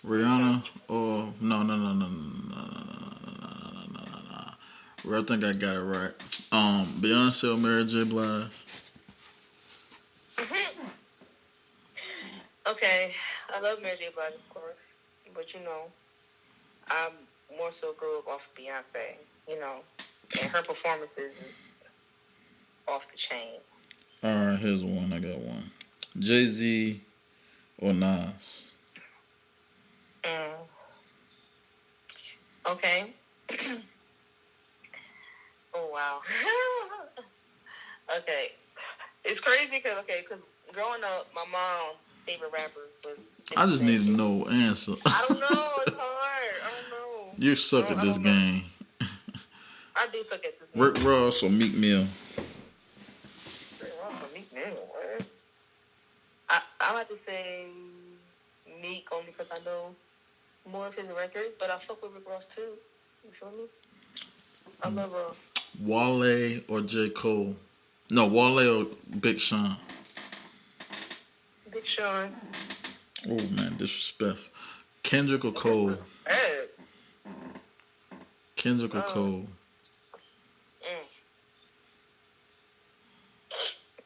A: Rihanna or no. I think I got it right. Beyonce or Mary J. Blige?
B: Okay, I love Mary J. Blige, of course, but I more so grew up off of Beyonce, and her performances is off the chain.
A: All right, here's one. I got one. Jay-Z or Nas?
B: Okay. Oh wow. Okay, it's crazy because growing up, my mom's favorite rappers was.
A: I just need to know answer.
B: I don't know. It's hard. I don't know.
A: You suck at this game.
B: I do suck at this game.
A: Rick Ross or Meek Mill?
B: Rick Ross or Meek Mill? What? I like to say Meek only because I know more of his records, but I fuck with Rick Ross too. You feel me? I love Ross.
A: Wale or J. Cole? No, Wale or Big Sean?
B: Big Sean.
A: Oh man, disrespect. Kendrick or Cole? Kendrick or Cole?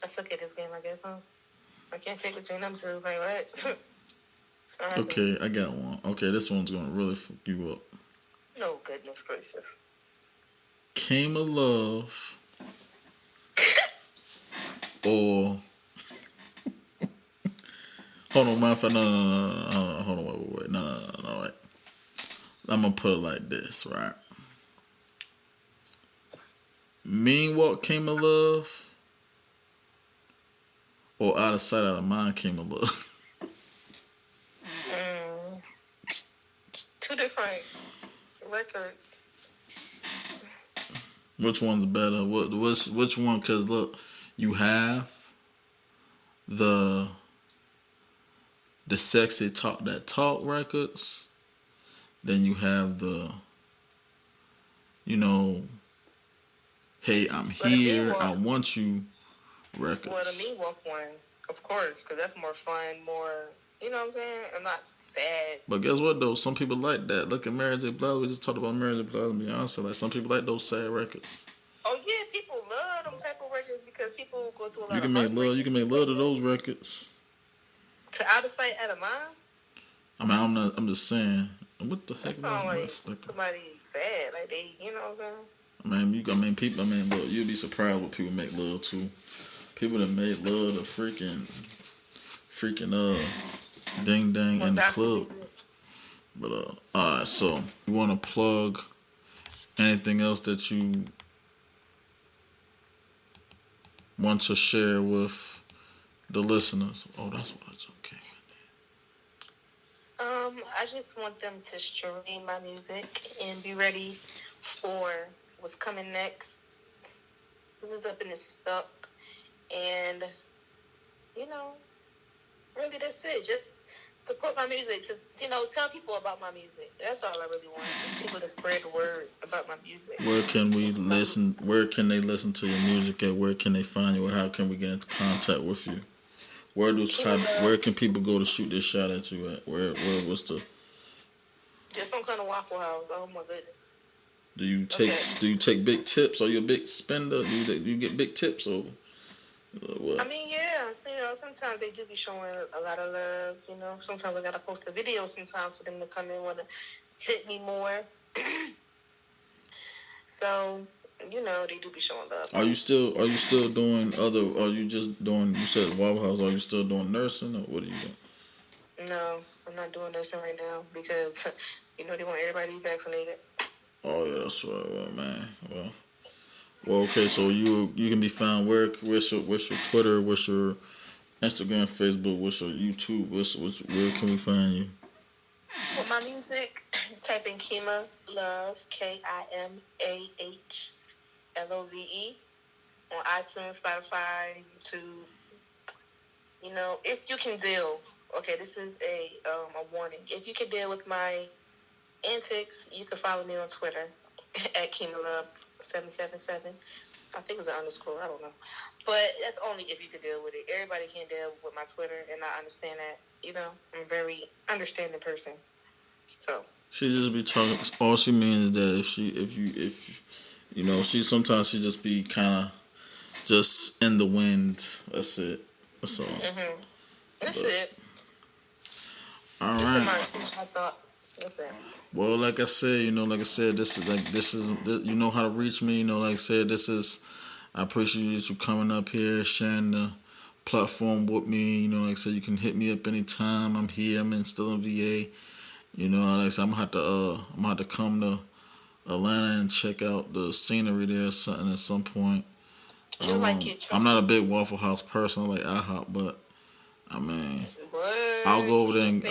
B: I suck at this game, I guess, huh? I can't pick between them two. Like what?
A: Okay, I got one. Okay, this one's gonna really fuck you up.
B: No, goodness gracious.
A: Kimah Love or hold on, my friend. No, hold on, wait. No, wait. I'm gonna put it like this, right? Meanwhile, Kimah Love or Out of Sight, Out of Mind, Kimah Love?
B: Two different records.
A: Which one's better? Which one? Cause look, you have the sexy talk records. Then you have the, you know, hey, I'm
B: But the Me
A: here, I
B: Walk,
A: want you
B: well, the
A: records.
B: Me Walk one, of course, because that's more fun, more, you know what I'm saying? I'm not sad.
A: But guess what though? Some people like that. Look at Mary J. Blige. We just talked about Mary J. Blige and Beyonce. Like some people like those sad records.
B: Oh yeah, people love them type of records because people go through a
A: You
B: lot of
A: can make love.
B: heartbreak
A: You
B: and
A: can
B: stuff
A: make love
B: like
A: to
B: that.
A: those records.
B: To Out of Sight, Out of Mind,
A: I mean, I'm not. I'm just saying. What the heck
B: that
A: is
B: sounds
A: my
B: like
A: flicker?
B: somebody sad, like they, you know what I'm saying?
A: I mean, you. I mean, people. I mean, look, you'd be surprised what people make love to. People that made love to freaking ding dang
B: More
A: in the
B: gospel
A: club.
B: music.
A: But alright. So you want to plug anything else that you want to share with the listeners? Oh, that's what it's okay.
B: I just want them to stream my music and be ready for what's coming next. This is up in the stuck, and you know, really that's it. Just support my music. To tell people about my music. That's all I really want. Just people to spread the word about my music.
A: Where can we listen? Where can they listen to your music at? Where can they find you? Or how can we get into contact with you? Where can people go to shoot this shot at you at? Where what's the?
B: Just some kind of Waffle House. Oh my goodness.
A: Do you take big tips? Are you a big spender? Do you get big tips or what?
B: I mean, yeah, sometimes they do be showing a lot of love. Sometimes I gotta post a video sometimes for them to come in want to tip me more. So, they do be showing love.
A: Are you still doing other? Are you just doing? You said Waffle House. Are you still doing nursing or what are you doing?
B: No, I'm not doing nursing right now because they want everybody to be vaccinated.
A: Oh yeah, that's right. Well, man. Well, okay. So you can be found where's your Twitter? What's your Instagram, Facebook? What's your YouTube? Where can we find you?
B: For my music, type in Kimah Love, KIMAHLOVE on iTunes, Spotify, YouTube. If you can deal, okay, this is a warning. If you can deal with my antics, you can follow me on Twitter at Kimah Love 777. I think it's an underscore. I don't know. But that's only if you can deal with it. Everybody can deal with my Twitter, and I understand that. I'm a very understanding person. So
A: she just be talking. All she means is that if she sometimes she just be kind of just in the wind. That's it. That's all.
B: Mm-hmm. That's it.
A: All
B: Just
A: right.
B: my thoughts. That's it.
A: Well, like I said, this is you know how to reach me. Like I said, I appreciate you coming up here, sharing the platform with me. Like I said, you can hit me up anytime. I'm here. I'm still in VA. Like I said, I'm gonna have to come to Atlanta and check out the scenery there or something at some point. I'm not a big Waffle House person. I like IHOP, but I mean, I'll go over there and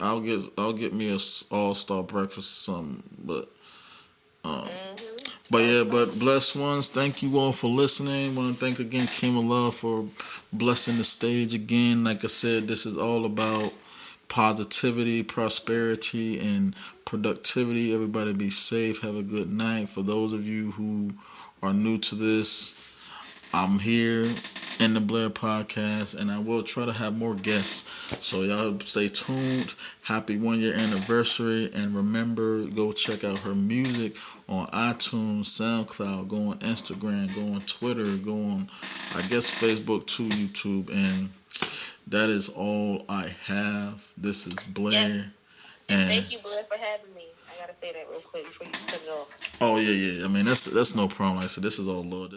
A: I'll get me a all-star breakfast or something. But blessed ones, thank you all for listening. Want to thank again Kimah Love for blessing the stage again. Like I said, this is all about positivity, prosperity, and productivity. Everybody be safe. Have a good night. For those of you who are new to this, I'm here in the Blair Podcast, and I will try to have more guests. So y'all stay tuned. Happy 1 year anniversary, and remember, go check out her music on iTunes, SoundCloud, go on Instagram, go on Twitter, go on, I guess, Facebook too, YouTube, and that is all I have. This is Blair.
B: Yes. And thank you, Blair, for having me. I gotta say that real quick before you cut it off.
A: Oh yeah. I mean that's no problem. Like I said, this is all love.